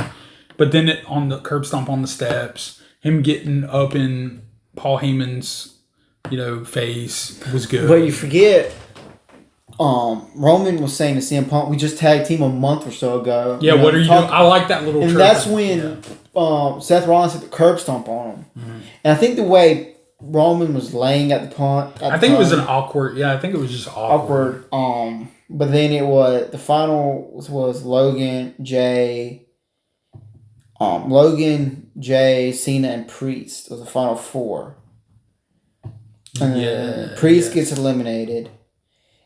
S1: But then on the curb stomp on the steps, him getting up in Paul Heyman's, face was good.
S2: But you forget, Roman was saying to CM Punk, we just tagged team a month or so ago.
S1: Yeah, what are you doing? I like that little.
S2: And that's when Seth Rollins hit the curb stomp on him. Mm-hmm. And I think the way Roman was laying at the punt.
S1: I think it was an awkward. Yeah, I think it was just awkward.
S2: But then the final was Logan, Jay, Cena, and Priest. It was the final 4. And Priest gets eliminated.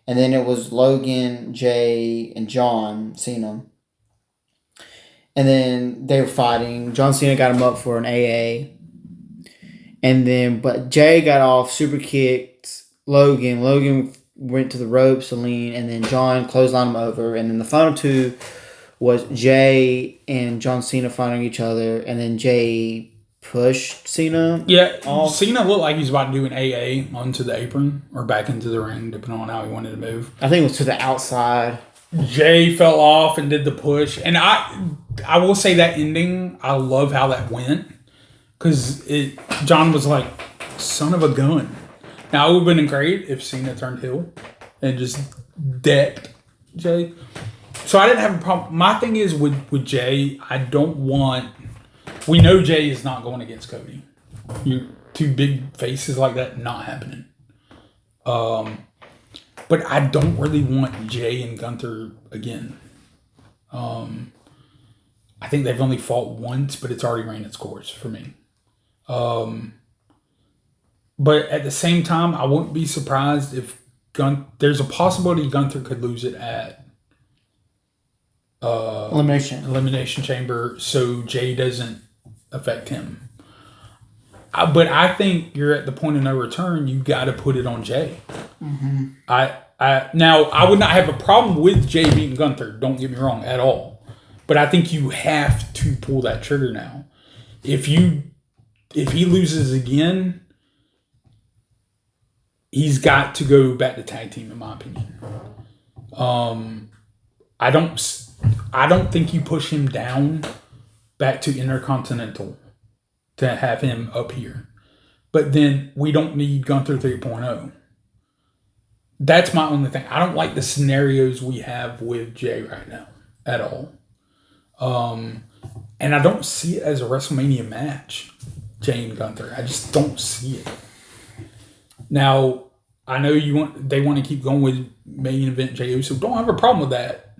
S2: And then it was Logan, Jay, and John Cena. And then they were fighting. John Cena got him up for an AA. But Jay got off, super kicked Logan. Logan went to the ropes to lean, and then John clotheslined him over. And then the final 2 was Jay and John Cena fighting each other, and then Jay pushed Cena.
S1: Yeah, Cena looked like he was about to do an AA onto the apron or back into the ring, depending on how he wanted to move.
S2: I think it was to the outside.
S1: Jay fell off and did the push, and I will say that ending, I love how that went. Because John was like, son of a gun. Now, it would have been great if Cena turned heel and just decked Jay. So I didn't have a problem. My thing is with Jay, I don't want... We know Jay is not going against Cody. You 2 big faces like that, not happening. But I don't really want Jay and Gunther again. I think they've only fought once, but it's already ran its course for me. But at the same time, I wouldn't be surprised if there's a possibility Gunther could lose it at Elimination Chamber, so Jay doesn't affect him. But I think you're at the point of no return. You got to put it on Jay. Mm-hmm. Now I would not have a problem with Jay beating Gunther. Don't get me wrong at all. But I think you have to pull that trigger now. If he loses again, he's got to go back to tag team, in my opinion. I don't think you push him down back to Intercontinental to have him up here. But then we don't need Gunther 3.0. That's my only thing. I don't like the scenarios we have with Jay right now at all. And I don't see it as a WrestleMania match, Jay and Gunther. I just don't see it. Now, I know they want to keep going with main event Jey Uso. Don't have a problem with that.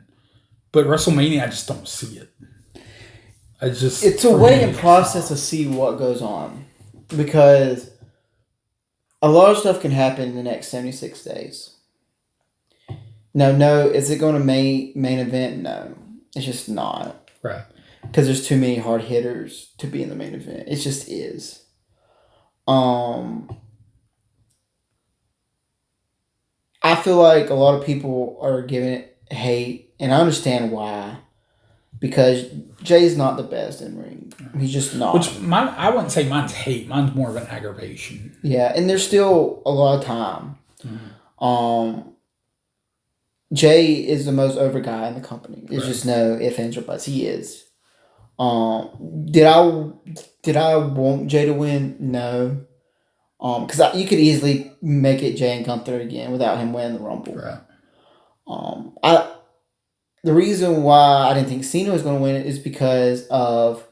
S1: But WrestleMania, I just don't see it.
S2: It's a waiting process to see what goes on. Because a lot of stuff can happen in the next 76 days. No, is it going to main event? No. It's just not.
S1: Right.
S2: Because there's too many hard hitters to be in the main event. It just is. I feel like a lot of people are giving it hate, and I understand why. Because Jay's not the best in ring. He's just not.
S1: I wouldn't say mine's hate. Mine's more of an aggravation.
S2: Yeah, and there's still a lot of time. Mm-hmm. Jay is the most over guy in the company. There's just no ifs, ands, or buts. He is. Did I want Jay to win? No. Because you could easily make it Jay and Gunther again without him winning the Rumble.
S1: Right.
S2: The reason why I didn't think Cena was going to win it is because of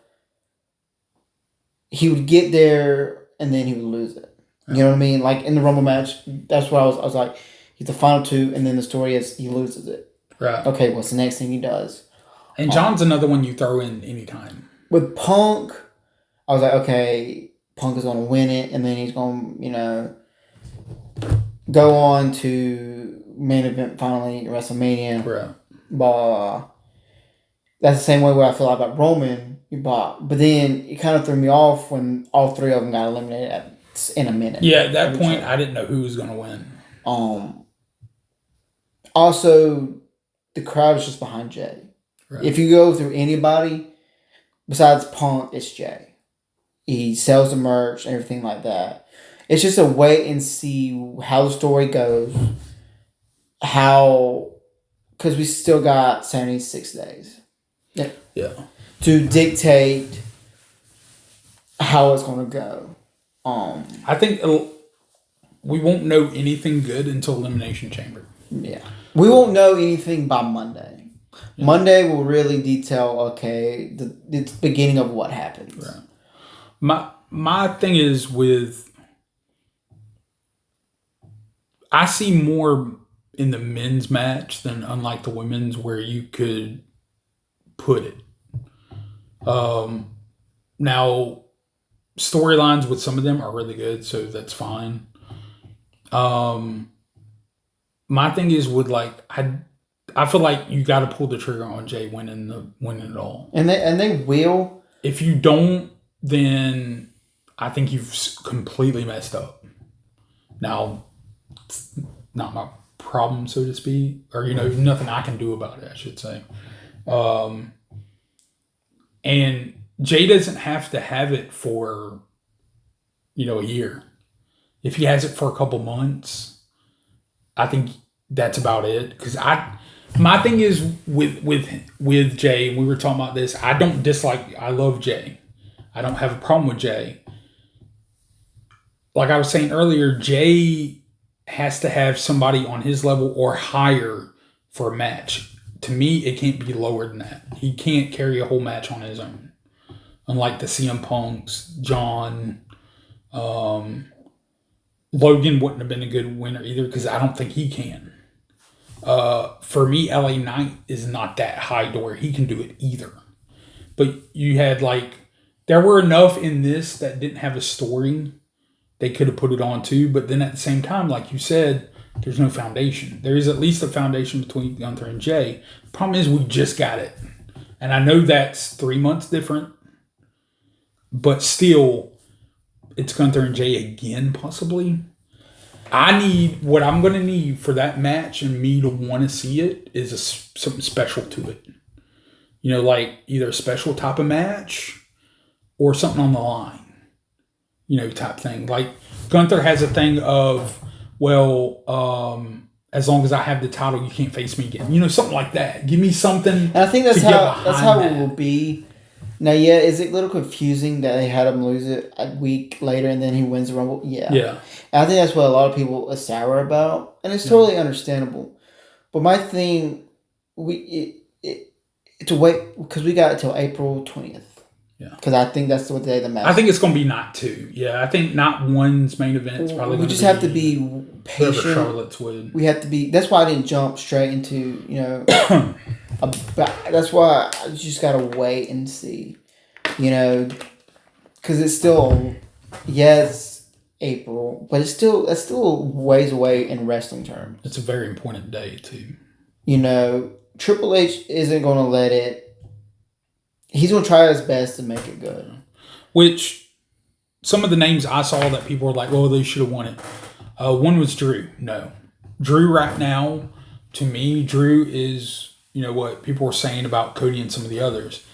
S2: he would get there and then he would lose it. You know what I mean? Like in the Rumble match, that's why I was like, he's the final two, and then the story is he loses it.
S1: Right.
S2: Okay, what's the next thing he does?
S1: And John's another one you throw in anytime.
S2: With Punk, I was like, okay, Punk is going to win it, and then he's going to, go on to main event finally, WrestleMania.
S1: Right.
S2: But that's the same way where I feel about Roman. But then it kind of threw me off when all three of them got eliminated in a minute.
S1: Yeah, at that point, I didn't know who was going to win.
S2: Also, the crowd is just behind Jay. Right. If you go through anybody besides Punk, it's Jay. He sells the merch and everything like that. It's just a wait and see how the story goes. Because we still got 76 days.
S1: Yeah. To
S2: dictate how it's going to go.
S1: I think we won't know anything good until Elimination Chamber.
S2: Yeah. We won't know anything by Monday. Yeah. Monday will really detail, the beginning of what happens.
S1: Right. My thing is I see more in the men's match than unlike the women's where you could put it. Now, storylines with some of them are really good, so that's fine. My thing is I feel like you got to pull the trigger on Jay winning it all,
S2: and they will.
S1: If you don't, then I think you've completely messed up. Now, it's not my problem, so to speak, or nothing I can do about it, I should say. And Jay doesn't have to have it for a year. If he has it for a couple months, I think that's about it. Because my thing is with Jay, and we were talking about this, I don't dislike. I love Jay. I don't have a problem with Jay. Like I was saying earlier, Jay has to have somebody on his level or higher for a match. To me, it can't be lower than that. He can't carry a whole match on his own. Unlike the CM Punks, John, Logan wouldn't have been a good winner either because I don't think he can. For me, LA Knight is not that high to where he can do it either. But you had there were enough in this that didn't have a story. They could have put it on too, but then at the same time, like you said, there's no foundation. There is at least a foundation between Gunther and Jay. The problem is we just got it. And I know that's 3 months different, but still, it's Gunther and Jay again, possibly. What I'm going to need for that match and me to want to see it is something special to it. Either a special type of match or something on the line. Type thing. Like Gunther has a thing of well, as long as I have the title, you can't face me again. Something like that. Give me something.
S2: And I think that's
S1: to get
S2: how
S1: behind
S2: it will be. Now, yeah, is it a little confusing that they had him lose it a week later and then he wins the Rumble? Yeah.
S1: Yeah.
S2: And I think that's what a lot of people are sour about, and it's totally understandable. But my thing, to wait because we got it till April 20th.
S1: Yeah.
S2: Because I think that's the day the match.
S1: I think it's going to be not 2. Yeah, I think not 1's main event is probably.
S2: We just have to be patient.
S1: Charlotte's would.
S2: We have to be. That's why I didn't jump straight into that's why I just gotta wait and see, because it's still April, but it's still ways away in wrestling terms.
S1: It's a very important day too.
S2: Triple H isn't gonna let it. He's gonna try his best to make it good.
S1: Which some of the names I saw that people were like, "Oh, they should have won it." One was Drew. No, Drew right now, to me, Drew is what people were saying about Cody and some of the others.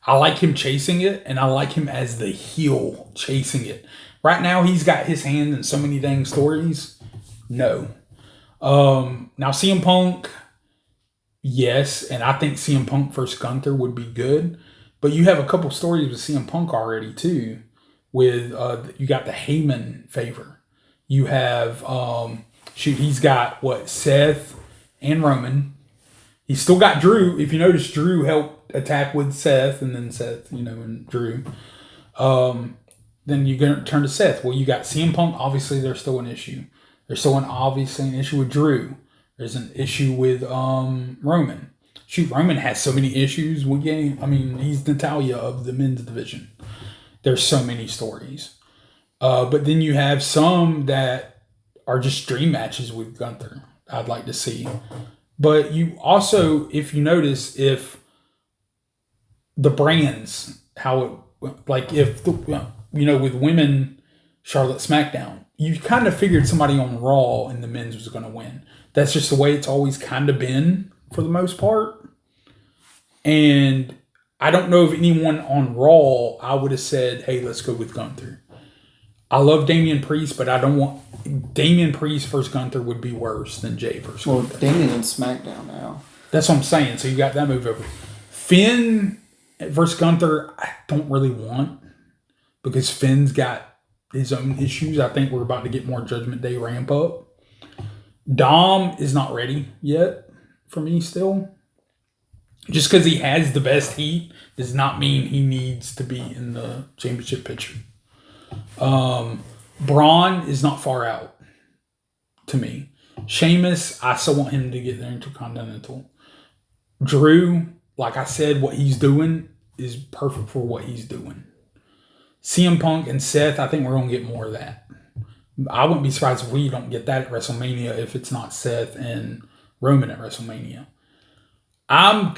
S1: I like him chasing it, and I like him as the heel chasing it. Right now, he's got his hand in so many dang stories. No. Now CM Punk, yes, and I think CM Punk versus Gunther would be good. But you have a couple stories with CM Punk already too. With you got the Heyman favor. You have he's got Seth and Roman. He's still got Drew. If you notice, Drew helped attack with Seth, and then Seth, and Drew. Then you're going to turn to Seth. Well, you got CM Punk. Obviously, there's still an issue. There's still obviously an issue with Drew. There's an issue with Roman. Shoot, Roman has so many issues. He's Natalia of the men's division. There's so many stories. But then you have some that are just dream matches with Gunther. I'd like to see. But you also, if you notice, if the brands, how it, with women, Charlotte SmackDown, you kind of figured somebody on Raw in the men's was going to win. That's just the way it's always kind of been for the most part. And I don't know if anyone on Raw, I would have said, hey, let's go with Gunther. I love Damian Priest, but I don't want Damian Priest versus Gunther would be worse than Jay versus Gunther.
S2: Damian's in SmackDown now.
S1: That's what I'm saying. So you got that move over. Finn versus Gunther, I don't really want because Finn's got his own issues. I think we're about to get more Judgment Day ramp up. Dom is not ready yet for me still. Just because he has the best heat does not mean he needs to be in the championship picture. Braun is not far out to me. Sheamus, I still want him to get there Intercontinental. Drew, like I said, what he's doing is perfect for what he's doing. CM Punk and Seth, I think we're going to get more of that. I wouldn't be surprised if we don't get that at WrestleMania if it's not Seth and Roman at WrestleMania. I'm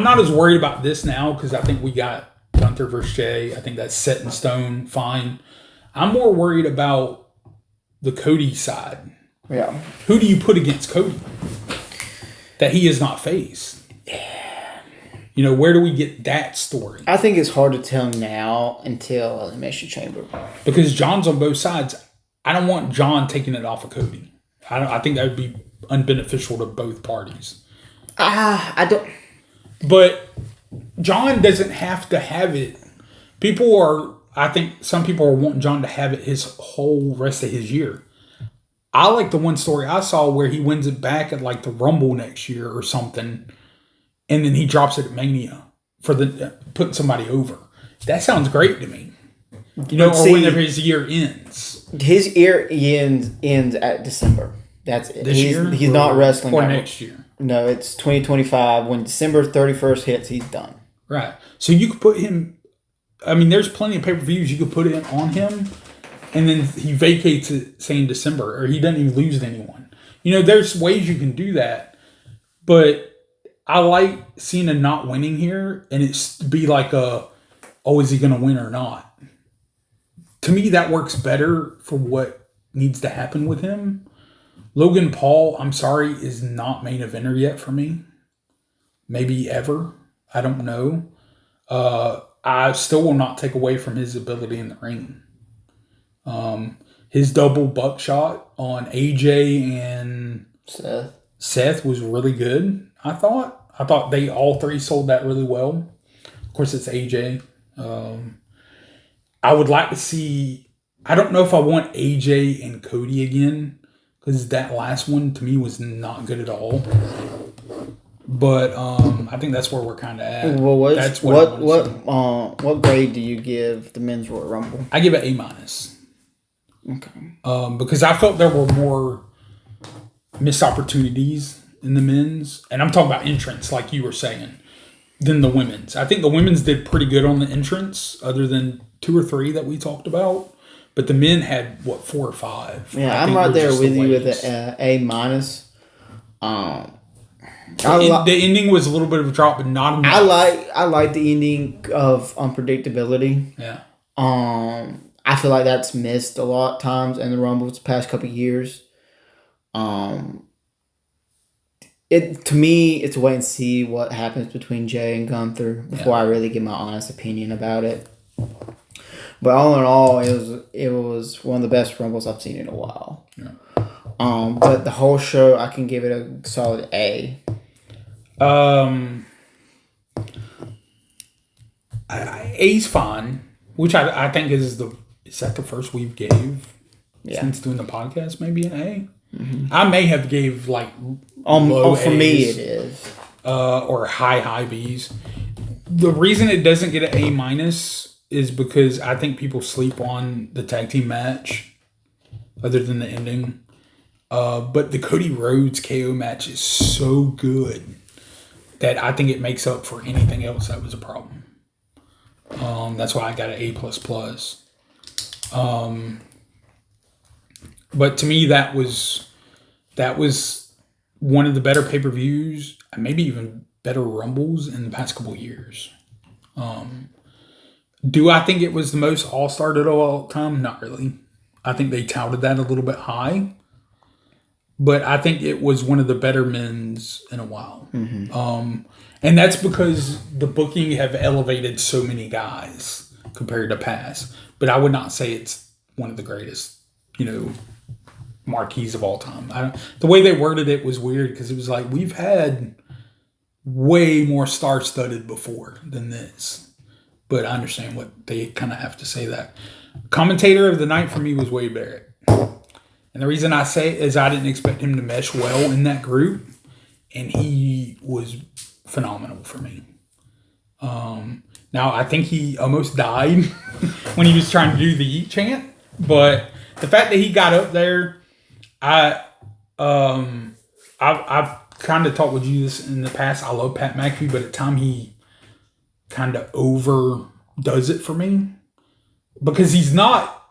S1: not as worried about this now because I think we got Gunther versus Jay. I think that's set in stone, fine. I'm more worried about the Cody side.
S2: Yeah.
S1: Who do you put against Cody that he is not faced? Where do we get that story?
S2: I think it's hard to tell now until Elimination Chamber.
S1: Because John's on both sides. I don't want John taking it off of Cody. I think that would be unbeneficial to both parties.
S2: I don't.
S1: But John doesn't have to have it. I think some people are wanting John to have it his whole rest of his year. I like the one story I saw where he wins it back at like the Rumble next year or something, and then he drops it at Mania for putting somebody over. That sounds great to me. Or whenever his year ends.
S2: His year ends at December. That's it.
S1: This year?
S2: He's not wrestling.
S1: Or next year.
S2: No, it's 2025. When December 31st hits, he's done.
S1: Right. So you could put him... there's plenty of pay-per-views you could put it on him, and then he vacates it, say, in December, or he doesn't even lose to anyone. There's ways you can do that, but I like Cena not winning here, and it's be like is he going to win or not? To me, that works better for what needs to happen with him. Logan Paul, I'm sorry, is not main eventer yet for me. Maybe ever. I don't know. I still will not take away from his ability in the ring. his double buckshot on AJ and Seth was really good. I thought they all three sold that really well. Of course, it's AJ. I would like to see. I don't know if I want AJ and Cody again because that last one to me was not good at all. But I think that's where we're kind of at.
S2: Well,
S1: that's
S2: what grade do you give the men's Royal Rumble?
S1: I give it A-.
S2: Okay.
S1: Because I felt there were more missed opportunities in the men's, and I'm talking about entrance, like you were saying, than the women's. I think the women's did pretty good on the entrance, other than 2 or 3 that we talked about. But the men had 4 or 5.
S2: Yeah, I'm right there with you with an A-.
S1: The ending was a little bit of a drop, but not enough.
S2: I like the ending of unpredictability.
S1: Yeah.
S2: I feel like that's missed a lot of times in the Rumbles the past couple of years. To me, it's a wait and see what happens between Jay and Gunther before I really give my honest opinion about it. But all in all, it was one of the best Rumbles I've seen in a while.
S1: Yeah.
S2: But the whole show, I can give it a solid A.
S1: A's fine, which I think is that the first we've gave since doing the podcast, maybe an A. Mm-hmm. I may have gave like low
S2: for
S1: A's,
S2: me it is
S1: or high B's. The reason it doesn't get an A- is because I think people sleep on the tag team match, other than the ending. But the Cody Rhodes KO match is so good that I think it makes up for anything else that was a problem. That's why I got an A++. But to me, that was one of the better pay-per-views, and maybe even better Rumbles in the past couple of years. Do I think it was the most all-star of all time? Not really. I think they touted that a little bit high. But I think it was one of the better men's in a while. Mm-hmm. And that's because the booking have elevated so many guys compared to past. But I would not say it's one of the greatest, marquees of all time. The way they worded it was weird because it was like, we've had way more star-studded before than this. But I understand what they kind of have to say that. Commentator of the night for me was Wade Barrett. And the reason I say it is I didn't expect him to mesh well in that group. And he was phenomenal for me. Now, I think he almost died when he was trying to do the Yeet chant. But the fact that he got up there, I've kind of talked with you this in the past. I love Pat McAfee, but at times he kind of overdoes it for me. Because he's not,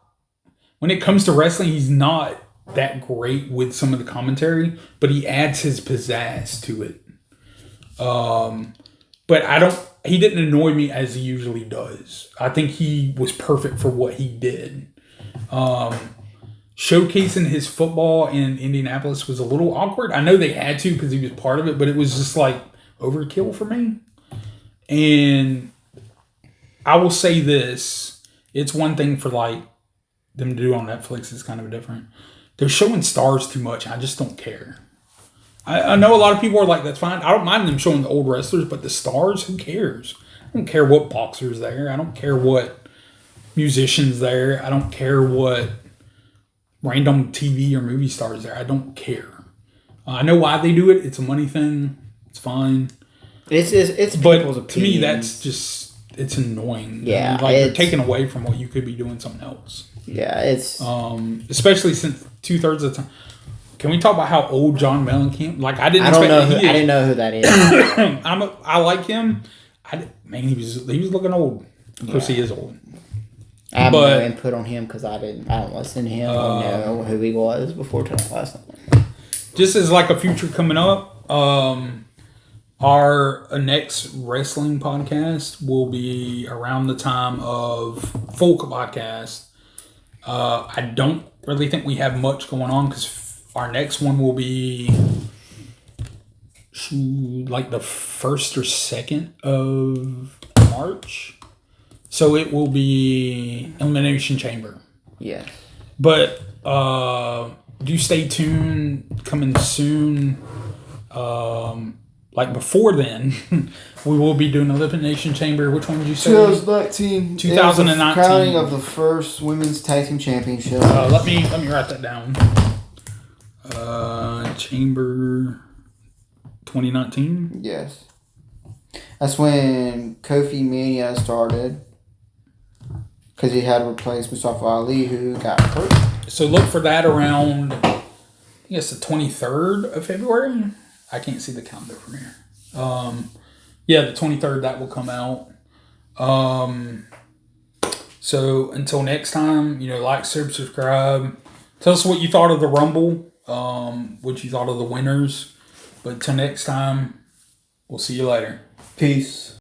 S1: when it comes to wrestling, he's not that great with some of the commentary, but he adds his pizzazz to it. But he didn't annoy me as he usually does. I think he was perfect for what he did. Showcasing his football in Indianapolis was a little awkward. I know they had to because he was part of it, but it was just like overkill for me. And I will say this, it's one thing for like them to do on Netflix is kind of different. They're showing stars too much. I just don't care. I know a lot of people are like, that's fine. I don't mind them showing the old wrestlers, but the stars, who cares? I don't care what boxer's there. I don't care what musician's there. I don't care what random TV or movie stars there. I don't care. I know why they do it. It's a money thing. It's fine.
S2: It's
S1: but
S2: people's
S1: to me,
S2: opinions.
S1: that's just, it's annoying.
S2: Yeah.
S1: You're taking away from what you could be doing something else.
S2: Yeah, it's...
S1: especially since 2/3 of the time. Can we talk about how old John Mellencamp? Like, I didn't
S2: know who that is.
S1: I like him. He was looking old. Of course, he is old.
S2: I have no input on him because I don't listen to him or know who he was before last night.
S1: Just as like a future coming up, our next wrestling podcast will be around the time of Folk Podcast. I don't really think we have much going on because our next one will be like the 1st or 2nd of March. So it will be Elimination Chamber.
S2: Yes.
S1: But do stay tuned. Coming soon. Like before then, we will be doing Elimination Chamber. Which one did you say?
S2: 2019.
S1: 2019.
S2: Crowning of the first women's tag team championship.
S1: Let me write that down. Chamber 2019.
S2: Yes. That's when Kofi Mania started. Because he had to replace Mustafa Ali, who got hurt.
S1: So look for that around, I guess, the 23rd of February. I can't see the calendar from here. Yeah, the 23rd, that will come out. So until next time, like, subscribe. Tell us what you thought of the Rumble, what you thought of the winners. But until next time, we'll see you later.
S2: Peace.